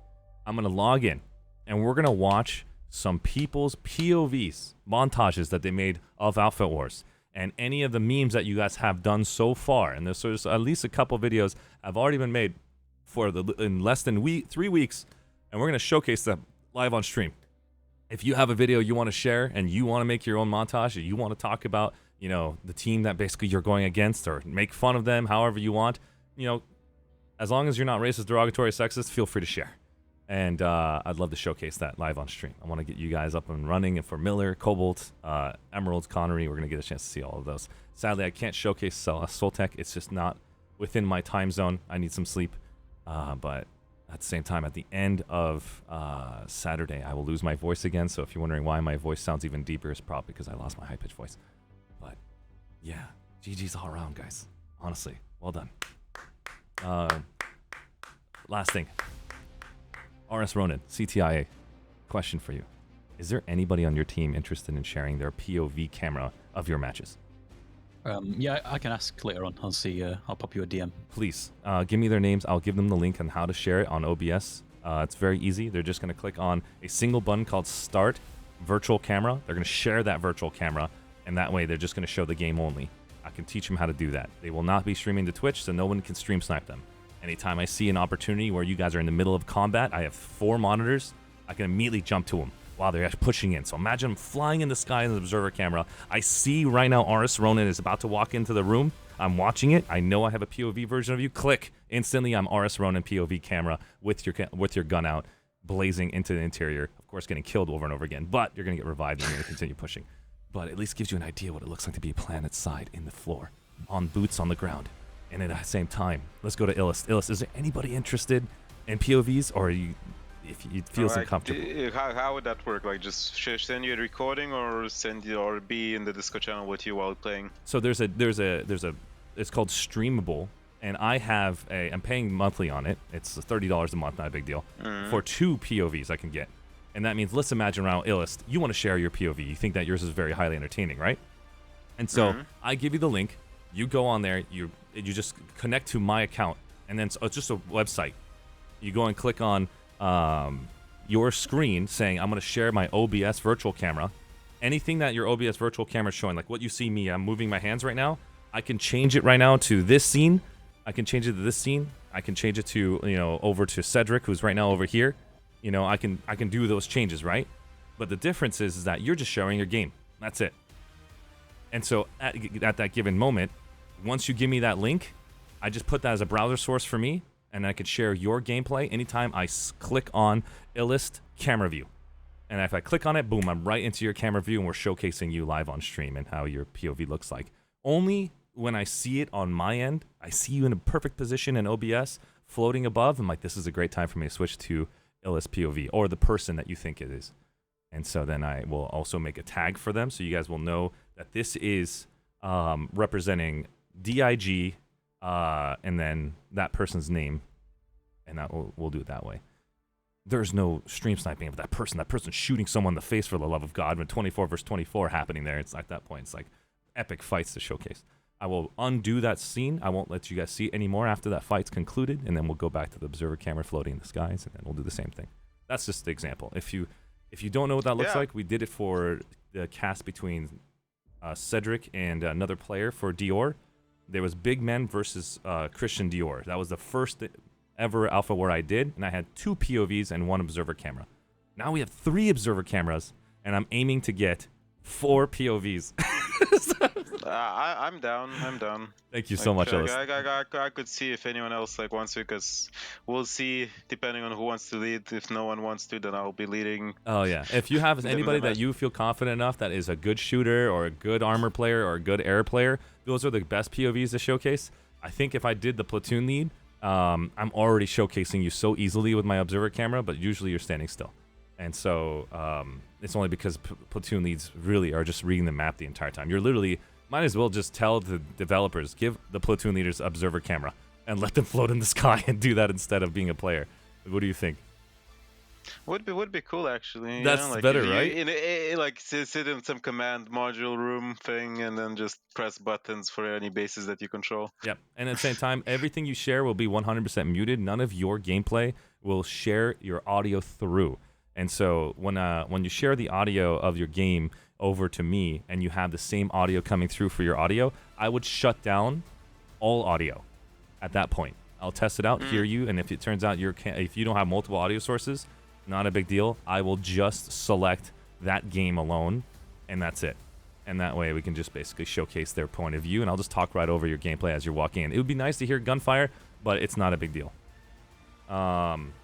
I'm going to log in, and we're going to watch some people's POVs, montages that they made of Outfit Wars, and any of the memes that you guys have done so far. And there's at least a couple videos have already been made in less than 3 weeks, and we're going to showcase them live on stream. If you have a video you want to share and you want to make your own montage, or you want to talk about, the team that basically you're going against, or make fun of them however you want, as long as you're not racist, derogatory, sexist, feel free to share. And I'd love to showcase that live on stream. I want to get you guys up and running. And for Miller, Cobalt, Emerald, Connery, we're going to get a chance to see all of those. Sadly, I can't showcase Soltech. It's just not within my time zone. I need some sleep. But at the same time, at the end of Saturday, I will lose my voice again. So if you're wondering why my voice sounds even deeper, it's probably because I lost my high-pitched voice. But yeah, GG's all around, guys. Honestly, well done. Last thing. RS Ronan, CTIA, question for you. Is there anybody on your team interested in sharing their POV camera of your matches? Yeah, I can ask later on. I'll see. I'll pop you a DM. Please, give me their names. I'll give them the link on how to share it on OBS. It's very easy. They're just going to click on a single button called Start Virtual Camera. They're going to share that virtual camera, and that way they're just going to show the game only. I can teach them how to do that. They will not be streaming to Twitch, so no one can stream snipe them. Anytime I see an opportunity where you guys are in the middle of combat, I have 4 monitors. I can immediately jump to them while they're pushing in. So imagine I'm flying in the sky in the observer camera. I see right now RS Ronan is about to walk into the room. I'm watching it. I know I have a POV version of you. Click. Instantly, I'm RS Ronan POV camera with your gun out, blazing into the interior. Of course, getting killed over and over again. But you're going to get revived and you're going to continue pushing. But at least gives you an idea what it looks like to be Planetside in the floor, on boots on the ground. And at the same time, let's go to Illist. Illist, is there anybody interested in POVs, or if you feel so comfortable? How would that work? Like, just send you a recording, or be in the Discord channel with you while playing? So there's a it's called Streamable, and I'm paying monthly on it. It's $30 a month, not a big deal. For 2 POVs I can get. And that means, let's imagine around Illist, you want to share your POV. You think that yours is very highly entertaining, right? And so I give you the link. You go on there, you just connect to my account, and then it's just a website. You go and click on your screen saying, I'm going to share my OBS virtual camera. Anything that your OBS virtual camera is showing, like what you see me, I'm moving my hands right now, I can change it right now to this scene. I can change it to this scene. I can change it to, over to Cedric, who's right now over here. I can do those changes, right? But the difference is that you're just showing your game. That's it. And so at that given moment, once you give me that link, I just put that as a browser source for me, and I could share your gameplay anytime I click on Illust camera view. And if I click on it, boom, I'm right into your camera view, and we're showcasing you live on stream and how your POV looks like. Only when I see it on my end, I see you in a perfect position in OBS, floating above, I'm like, this is a great time for me to switch to Illust POV, or the person that you think it is. And so then I will also make a tag for them, so you guys will know that this is representing DIG, and then that person's name, and we'll do it that way. There's no stream sniping of that person. That person's shooting someone in the face, for the love of God, when 24 versus 24 happening there. It's at that point, it's like epic fights to showcase. I will undo that scene. I won't let you guys see it anymore after that fight's concluded, and then we'll go back to the observer camera floating in the skies, and then we'll do the same thing. That's just the example. If you don't know what that looks like, we did it for the cast between Cedric and another player for Dior. There was Big Men versus Christian Dior. That was the first ever alpha where I did, and I had 2 POVs and 1 observer camera. Now we have 3 observer cameras, and I'm aiming to get 4 POVs. I'm down. Thank you so much, Ellis. I could see if anyone else wants to, because we'll see depending on who wants to lead. If no one wants to, then I'll be leading. Oh yeah. If you have anybody that you feel confident enough that is a good shooter or a good armor player or a good air player, those are the best POVs to showcase. I think if I did the platoon lead, I'm already showcasing you so easily with my observer camera, but usually you're standing still. And so it's only because platoon leads really are just reading the map the entire time. You're literally, might as well just tell the developers, give the platoon leaders observer camera and let them float in the sky and do that instead of being a player. What do you think? Would be cool, actually. That's better, right? Sit in some command module room thing and then just press buttons for any bases that you control. Yep. And at the same time, everything you share will be 100% muted. None of your gameplay will share your audio through. And so when you share the audio of your game over to me and you have the same audio coming through for your audio, I would shut down all audio at that point. I'll test it out, hear you, and if it turns out if you don't have multiple audio sources, not a big deal. I will just select that game alone, and that's it. And that way we can just basically showcase their point of view, and I'll just talk right over your gameplay as you're walking in. It would be nice to hear gunfire, but it's not a big deal.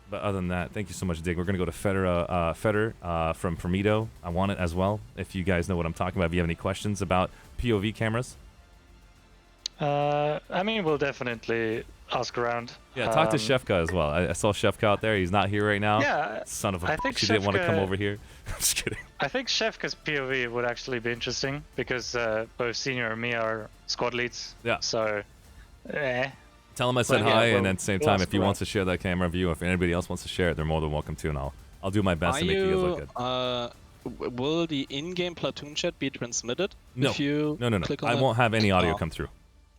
But other than that, thank you so much, Dig. We're going to go to Feder from Permito. I want it as well, if you guys know what I'm talking about. If you have any questions about POV cameras. I mean, we'll definitely ask around. Yeah, talk to Shefka as well. I saw Shefka out there. He's not here right now. Yeah. Son of a bitch. He didn't want to come over here. I'm just kidding. I think Shefka's POV would actually be interesting because both Senior and me are squad leads. Yeah. So, Tell him I said hi, and at the same time, if he wants to share that camera view, if anybody else wants to share it, they're more than welcome to, and I'll do my best to make you guys look good. Will the in-game platoon chat be transmitted? No. If you No. click on I won't have any audio come through.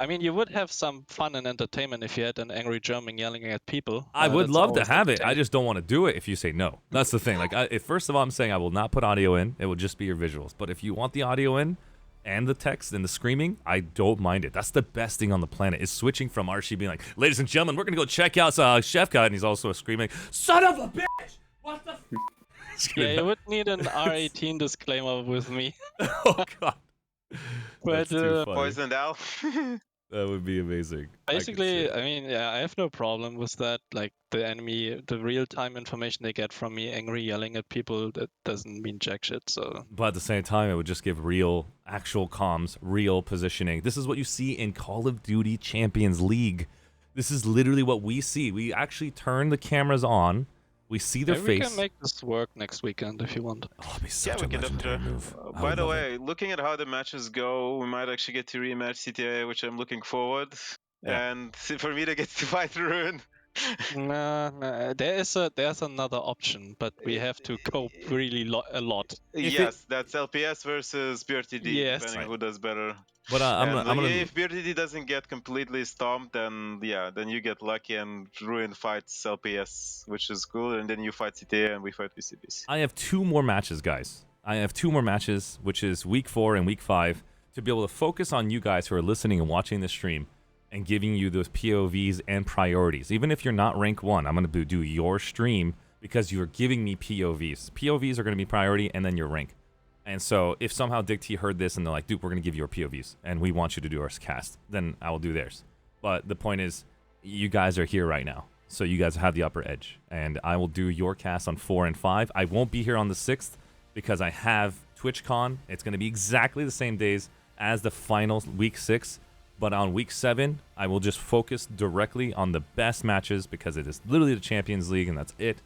I mean, you would have some fun and entertainment if you had an angry German yelling at people. I would love to have it. I just don't want to do it if you say no. That's the thing. If first of all, I'm saying I will not put audio in. It will just be your visuals. But if you want the audio in and the text and the screaming, I don't mind it. That's the best thing on the planet, is switching from Arshee being like, ladies and gentlemen, we're going to go check out Shefka, and he's also screaming, son of a bitch! What the Yeah, you would need an R18 disclaimer with me. Oh, God. But Poisoned Al. That would be amazing. Basically, I mean, yeah, I have no problem with that. Like, the enemy, the real-time information they get from me, angry yelling at people, that doesn't mean jack shit, so... But at the same time, it would just give real, actual comms, real positioning. This is what you see in Call of Duty Champions League. This is literally what we see. We actually turn the cameras on. We see their face. We can make this work next weekend if you want. Oh, it'd be such a legendary move. By the way, looking at how the matches go, we might actually get to rematch CTIA, which I'm looking forward. Yeah. And for me to get to fight Ruin, Nah, there's another option, but we have to cope really a lot. Yes, that's LPS versus BRTD, Yes. depending on who does better. But And I'm gonna if BRTD doesn't get completely stomped, then yeah, then you get lucky and Ruin fights LPS, which is cool, and then you fight CTA and we fight VCBs. I have 2 more matches, guys. I have 2 more matches, which is week 4 and week 5, to be able to focus on you guys who are listening and watching the stream and giving you those POVs and priorities. Even if you're not rank 1, I'm going to do your stream because you're giving me POVs. POVs are going to be priority and then your rank. And so if somehow DIG heard this and they're like, dude, we're going to give you our POVs and we want you to do our cast, then I will do theirs. But the point is, you guys are here right now. So you guys have the upper edge. And I will do your cast on 4 and 5. I won't be here on the 6th because I have TwitchCon. It's going to be exactly the same days as the final week 6. But on week 7, I will just focus directly on the best matches because it is literally the Champions League and that's it.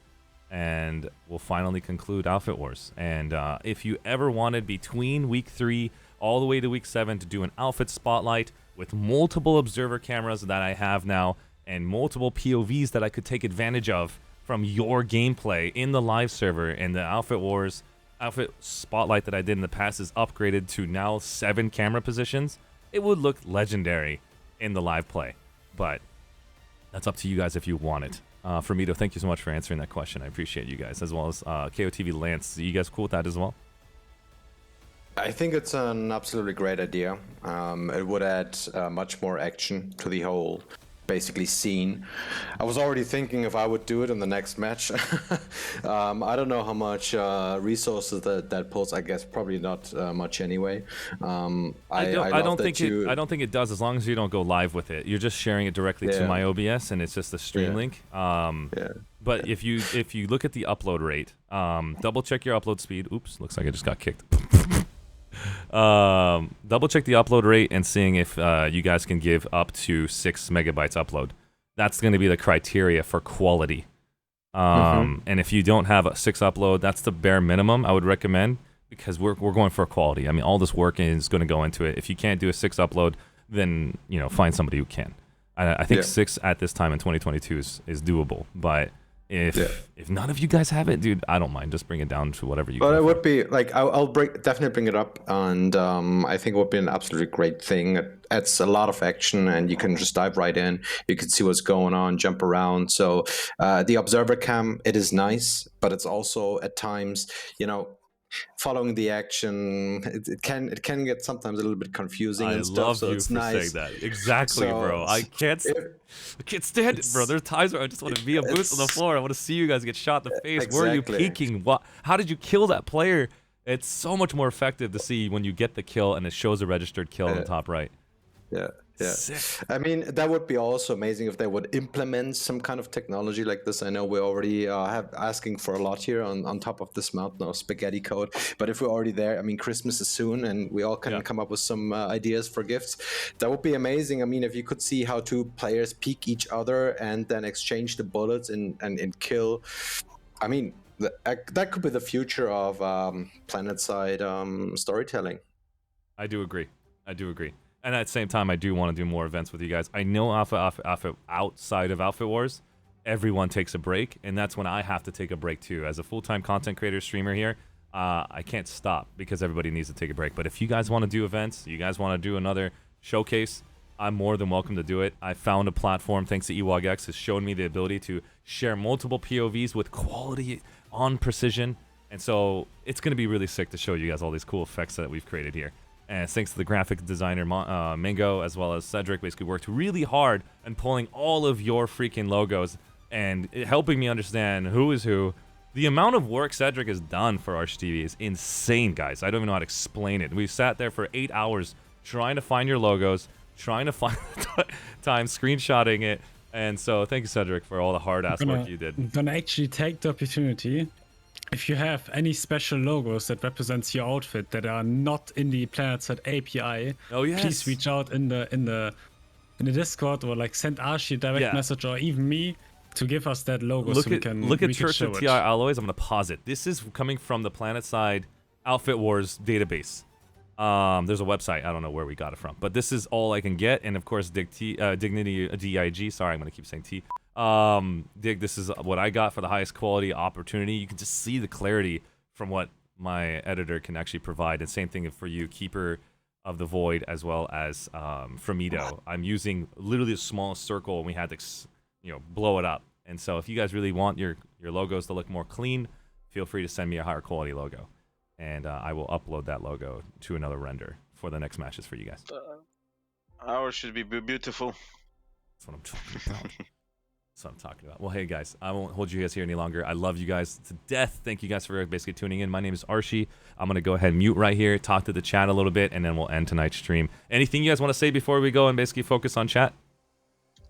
And we'll finally conclude Outfit Wars. And if you ever wanted between week 3 all the way to week 7 to do an outfit spotlight with multiple observer cameras that I have now and multiple POVs that I could take advantage of from your gameplay in the live server, and the Outfit Wars outfit spotlight that I did in the past is upgraded to now 7 camera positions, it would look legendary in the live play. But that's up to you guys if you want it. Fermito, thank you so much for answering that question. I appreciate you guys, as well as KOTV Lance. Are you guys cool with that as well? I think it's an absolutely great idea. It would add much more action to the whole basically scene. I was already thinking if I would do it in the next match. I don't know how much resources that pulls. I guess probably not much anyway. I don't think it does, as long as you don't go live with it. You're just sharing it directly to my OBS, and it's just a stream link. But if you look at the upload rate, double check your upload speed. Oops, looks like I just got kicked. Double check the upload rate and seeing if you guys can give up to 6 megabytes upload. That's going to be the criteria for quality. And if you don't have a 6 upload, that's the bare minimum I would recommend, because we're going for quality. I mean, all this work is going to go into it. If you can't do a 6 upload, then find somebody who can. I think 6 at this time in 2022 is doable, but if none of you guys have it, dude, I don't mind. Just bring it down to whatever you. But it would be like I'll definitely bring it up, and I think it would be an absolutely great thing. It adds a lot of action, and you can just dive right in. You can see what's going on, jump around. So the observer cam, it is nice, but it's also at times, following the action, it can get sometimes a little bit confusing and stuff. I love so you it's for nice. saying that. Exactly, bro. I can't stand it, bro. There's times where I just want to be a boost on the floor. I want to see you guys get shot in the face. Exactly. Where are you peeking? How did you kill that player? It's so much more effective to see when you get the kill and it shows a registered kill on the top right. Yeah. Sick. I mean, that would be also amazing if they would implement some kind of technology like this. I know we already have asking for a lot here on top of this mountain of spaghetti code. But if we're already there, I mean, Christmas is soon, and we all can come up with some ideas for gifts. That would be amazing. I mean, if you could see how 2 players peek each other and then exchange the bullets and kill. I mean, that could be the future of Planetside storytelling. I do agree. And at the same time, I do want to do more events with you guys. I know outside of Outfit Wars, everyone takes a break, and that's when I have to take a break too. As a full-time content creator streamer here, I can't stop because everybody needs to take a break. But if you guys want to do events, you guys want to do another showcase, I'm more than welcome to do it. I found a platform, thanks to EWOGX, has shown me the ability to share multiple POVs with quality on precision. And so it's going to be really sick to show you guys all these cool effects that we've created here. And thanks to the graphic designer Mingo, as well as Cedric, basically worked really hard on pulling all of your freaking logos and helping me understand who is who. The amount of work Cedric has done for ArsheeTV is insane, guys. I don't even know how to explain it. We sat there for 8 hours trying to find your logos, trying to find time screenshotting it. And so thank you, Cedric, for all the hard-ass work you did. I'm gonna actually take the opportunity. If you have any special logos that represents your outfit that are not in the Planetside API, please reach out in the Discord, or like send Arshee a direct message, or even me, to give us that logo. Look at Church of TI Alloys. I'm gonna pause it. This is coming from the Planetside Outfit Wars database. There's a website. I don't know where we got it from, but this is all I can get. And of course, Dignity DIG. Sorry, I'm gonna keep saying T. Dig, this is what I got for the highest quality opportunity. You can just see the clarity from what my editor can actually provide. And same thing for you, Keeper of the Void, as well as Fremido. I'm using literally the smallest circle, and we had to, blow it up. And so if you guys really want your logos to look more clean, feel free to send me a higher quality logo. And I will upload that logo to another render for the next matches for you guys. Ours should be beautiful. That's what I'm talking about. That's what I'm talking about. Well, hey, guys, I won't hold you guys here any longer. I love you guys to death. Thank you guys for basically tuning in. My name is Arshee. I'm going to go ahead and mute right here, talk to the chat a little bit, and then we'll end tonight's stream. Anything you guys want to say before we go and basically focus on chat?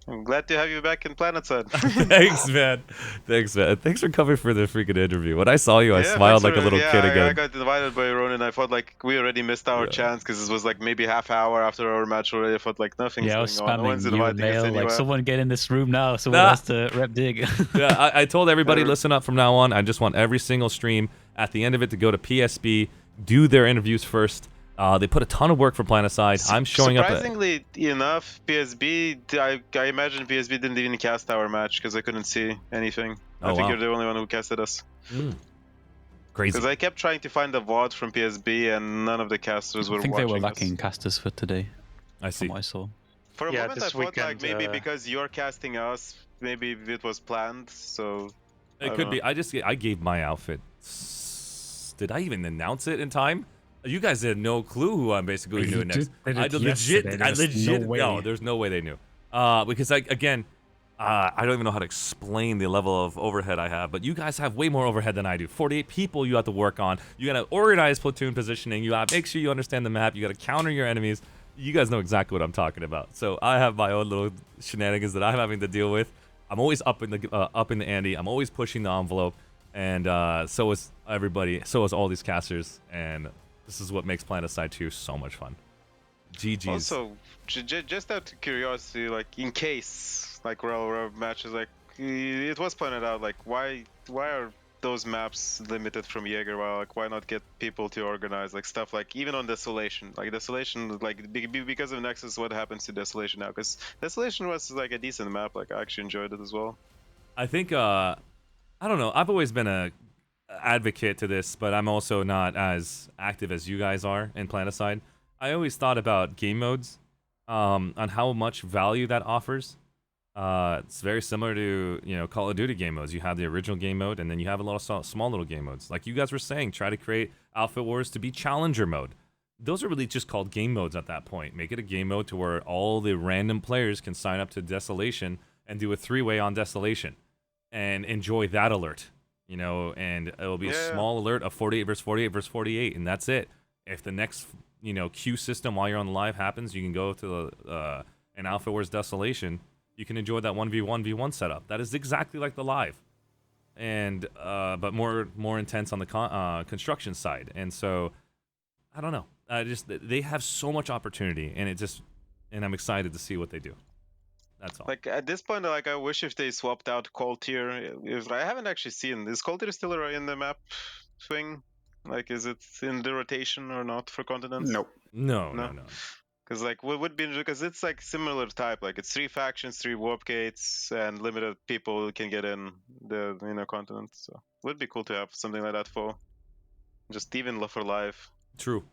I'm glad to have you back in Planetside. Thanks, man. Thanks, man. Thanks for coming for the freaking interview. When I saw you, I smiled like a little kid again. I got invited by Ronan. I thought like we already missed our chance because it was like maybe half hour after our match already. I thought like nothing's I was going on. No one's spamming you inviting us mail, anywhere. like someone get in this room now. Someone has to rep dig. Yeah, I told everybody, listen up from now on. I just want every single stream at the end of it to go to PSB, do their interviews first. They put a ton of work for Planetside. I'm showing up. Surprisingly enough, PSB, I imagine PSB didn't even cast our match because I couldn't see anything. I think you're the only one who casted us. Crazy. Because I kept trying to find a VOD from PSB and none of the casters were watching I think they were lacking us. casters for today. I see. From what I saw. For a moment I this thought weekend, like maybe because you're casting us, maybe it was planned, so... It could be. I gave my outfit. Did I even announce it in time? You guys had no clue who I'm basically doing next. No, there's no way they knew. Because I don't even know how to explain the level of overhead I have, but you guys have way more overhead than I do. 48 people you have to work on. You gotta organize platoon positioning. You gotta make sure you understand the map. You gotta counter your enemies. You guys know exactly what I'm talking about. So I have my own little shenanigans that I'm having to deal with. I'm always up in the ante. I'm always pushing the envelope, and so is everybody. So is all these casters, and this is what makes Planetside 2 so much fun. GG's. Also, just out of curiosity, like in case, like Royal matches, like it was pointed out, like why are those maps limited from Jaeger? Well, like why not get people to organize like stuff like even on Desolation, like Desolation, like because of Nexus, what happens to Desolation now? Because Desolation was like a decent map, like I actually enjoyed it as well. I think I don't know. I've always been a advocate to this, but I'm also not as active as you guys are in Planetside. I always thought about game modes, on how much value that offers. It's very similar to Call of Duty game modes. You have the original game mode, and then you have a lot of small little game modes. Like you guys were saying, try to create Outfit Wars to be Challenger mode. Those are really just called game modes at that point. Make it a game mode to where all the random players can sign up to Desolation and do a 3-way on Desolation, and enjoy that alert. And it'll be a small alert of 48 versus 48 versus 48, and that's it. If the next, queue system while you're on the live happens, you can go to an Outfit Wars Desolation. You can enjoy that 1v1v1 setup. That is exactly like the live, and but more intense on the construction side. And so, I don't know. They have so much opportunity, and I'm excited to see what they do. That's all. Like at this point, like I wish if they swapped out Cold Tier. I haven't actually seen, is Cold Tier still in the map thing? Like, is it in the rotation or not for continents? Nope. No. Because like what would be, because it's like similar type. Like it's 3 factions, 3 warp gates, and limited people can get in the continent. So it would be cool to have something like that for just even for live. True.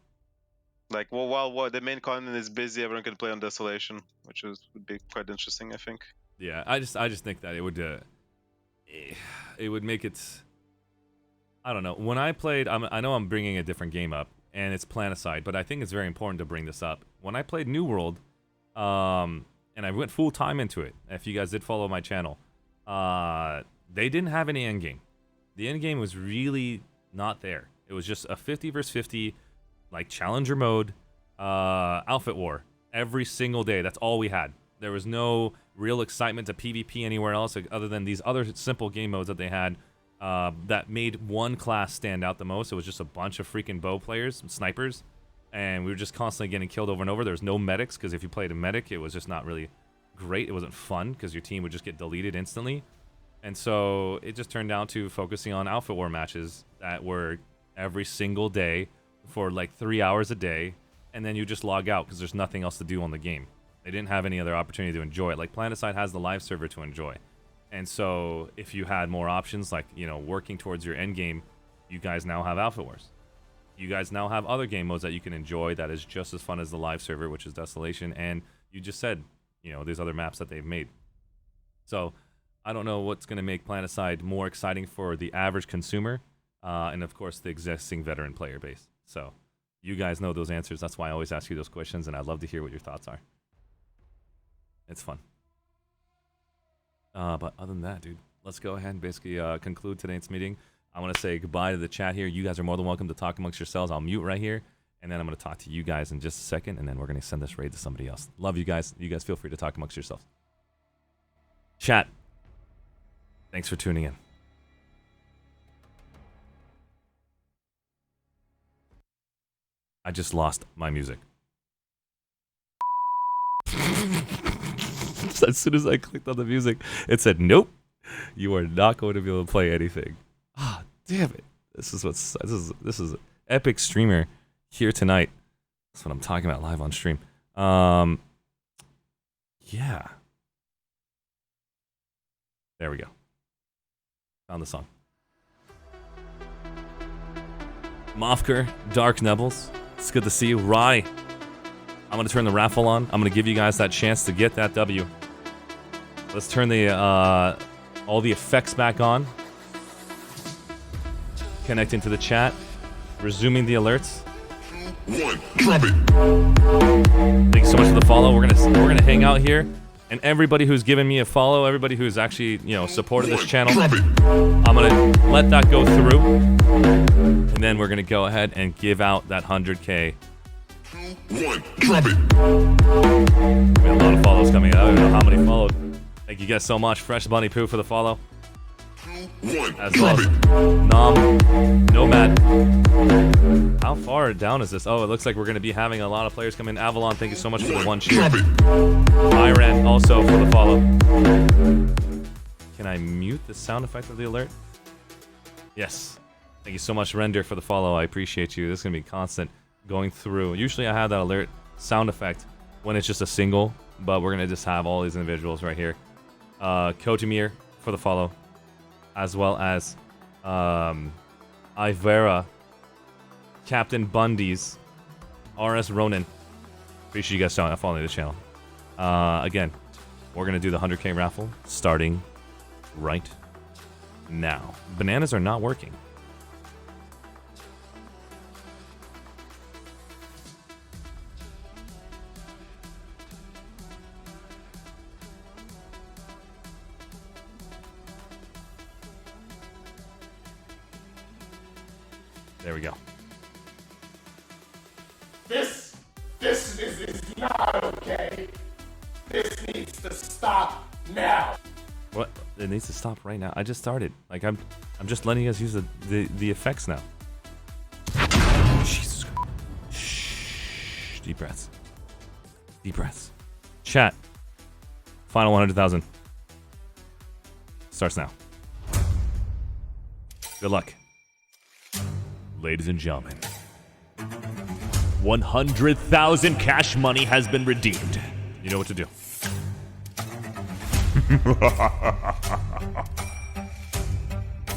Like, while the main continent is busy, everyone can play on Desolation, which would be quite interesting, I think. Yeah, I just think that it would make it. I don't know. When I played, I know I'm bringing a different game up, and it's Planetside, but I think it's very important to bring this up. When I played New World, and I went full time into it. If you guys did follow my channel, they didn't have any endgame. The endgame was really not there. It was just a 50 versus 50. Like Challenger mode, Outfit War, every single day. That's all we had. There was no real excitement to PvP anywhere else other than these other simple game modes that they had that made one class stand out the most. It was just a bunch of freaking bow players, snipers, and we were just constantly getting killed over and over. There was no medics, because if you played a medic, it was just not really great. It wasn't fun, because your team would just get deleted instantly. And so it just turned down to focusing on Outfit War matches that were every single day, for like 3 hours a day, and then you just log out because there's nothing else to do on the game. They didn't have any other opportunity to enjoy it. Like Planetside has the live server to enjoy. And so if you had more options, like, you know, working towards your end game, you guys now have Alpha Wars. You guys now have other game modes that you can enjoy that is just as fun as the live server, which is Desolation. And you just said, you know, there's other maps that they've made. So I don't know what's going to make Planetside more exciting for the average consumer. And of course, the existing veteran player base. So you guys know those answers. That's why I always ask you those questions. And I'd love to hear what your thoughts are. It's fun. But other than that, dude, let's go ahead and basically conclude today's meeting. I want to say goodbye to the chat here. You guys are more than welcome to talk amongst yourselves. I'll mute right here, and then I'm going to talk to you guys in just a second, and then we're going to send this raid to somebody else. Love you guys. You guys feel free to talk amongst yourselves. Chat, thanks for tuning in. I just lost my music. As soon as I clicked on the music, it said, nope, you are not going to be able to play anything. Ah, damn it. This is epic streamer here tonight. That's what I'm talking about live on stream. Yeah. There we go. Found the song. Mofker, Dark Nebbles. It's good to see you. Rye. I'm going to turn the raffle on. I'm going to give you guys that chance to get that W. Let's turn the all the effects back on. Connecting to the chat. Resuming the alerts. Drop it. Thank you so much for the follow. We're gonna hang out here, and everybody who's given me a follow, everybody who's actually, you know, supported this channel, I'm gonna let that go through, and then we're gonna go ahead and give out that 100K. Drop it. We have a lot of follows coming out. I don't know how many followed. Thank you guys so much. Fresh Bunny Poo for the follow. As well as Nom, Nomad. How far down is this? Oh, it looks like we're going to be having a lot of players come in. Avalon, thank you so much for the one cheer. Iran also for the follow. Can I mute the sound effect of the alert? Yes. Thank you so much, Render, for the follow. I appreciate you. This is going to be constant going through. Usually I have that alert sound effect when it's just a single, but we're going to just have all these individuals right here. Kotamir for the follow, as well as Ivera, Captain Bundy's, RS Ronan. Appreciate you guys following the channel. Again, we're going to do the 100K raffle starting right now. Bananas are not working. There we go. This is not okay. This needs to stop now. What? It needs to stop right now. I just started. Like I'm just letting you guys use the effects now. Jesus Christ. Shh. Deep breaths. Deep breaths. Chat. Final 100,000. Starts now. Good luck. Ladies and gentlemen, 100,000 cash money has been redeemed. You know what to do.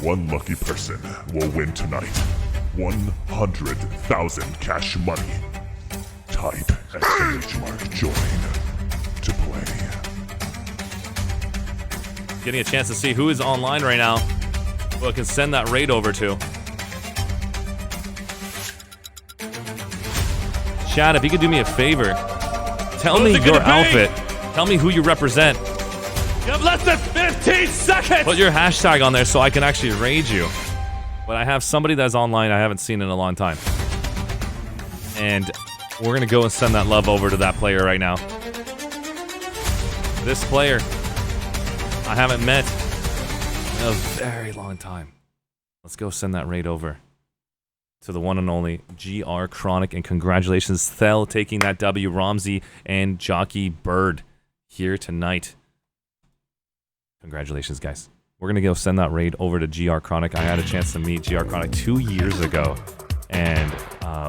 One lucky person will win tonight. 100,000 cash money. Type !join to play. Getting a chance to see who is online right now, who I can send that raid over to. Chad, if you could do me a favor, tell me your outfit. Tell me who you represent. You have less than 15 seconds! Put your hashtag on there so I can actually raid you. But I have somebody that's online I haven't seen in a long time. And we're going to go and send that love over to that player right now. This player I haven't met in a very long time. Let's go send that raid over to the one and only GR Chronic, and congratulations, Thel, taking that W. Ramsey and Jockey Bird here tonight. Congratulations, guys. We're going to go send that raid over to GR Chronic. I had a chance to meet GR Chronic 2 years ago, and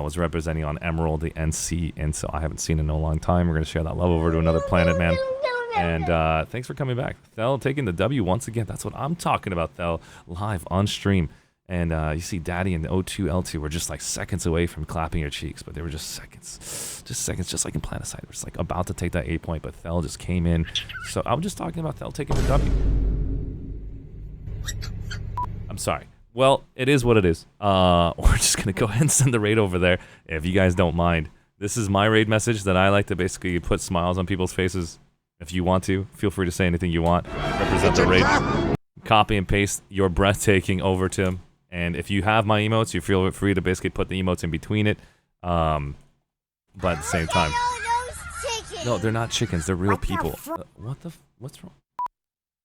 was representing on Emerald, the NC, and so I haven't seen him in a long time. We're going to share that love over to another planet, man. And thanks for coming back. Thel taking the W once again. That's what I'm talking about, Thel. Live on stream. And you see Daddy and O2, L2 were just like seconds away from clapping your cheeks, but they were just seconds. Just seconds, just like in Planetside. We're just like about to take that 8 point, but Thel just came in. So I'm just talking about Thel taking the W. I'm sorry. Well, it is what it is. We're just going to go ahead and send the raid over there, if you guys don't mind. This is my raid message that I like to basically put smiles on people's faces. If you want to, feel free to say anything you want. Represent the raid. Copy and paste your breathtaking over to him. And if you have my emotes, you feel free to basically put the emotes in between it. But at the same time... No, they're not chickens. They're real people. What's wrong?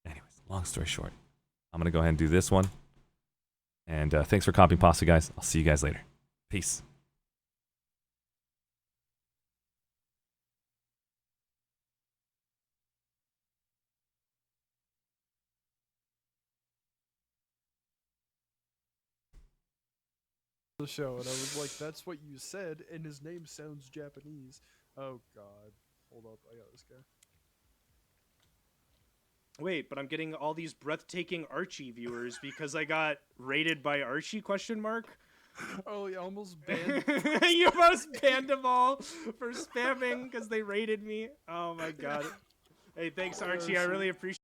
Anyways, long story short. I'm going to go ahead and do this one. And thanks for copying pasta, guys. I'll see you guys later. Peace. The show, and I was like, that's what you said, and his name sounds Japanese. Oh god. Hold up, I got this guy. Wait, but I'm getting all these breathtaking Archie viewers because I got rated by Archie ? Oh, you almost banned. You almost banned them all for spamming because they rated me. Oh my god. Hey, thanks Archie, I really appreciate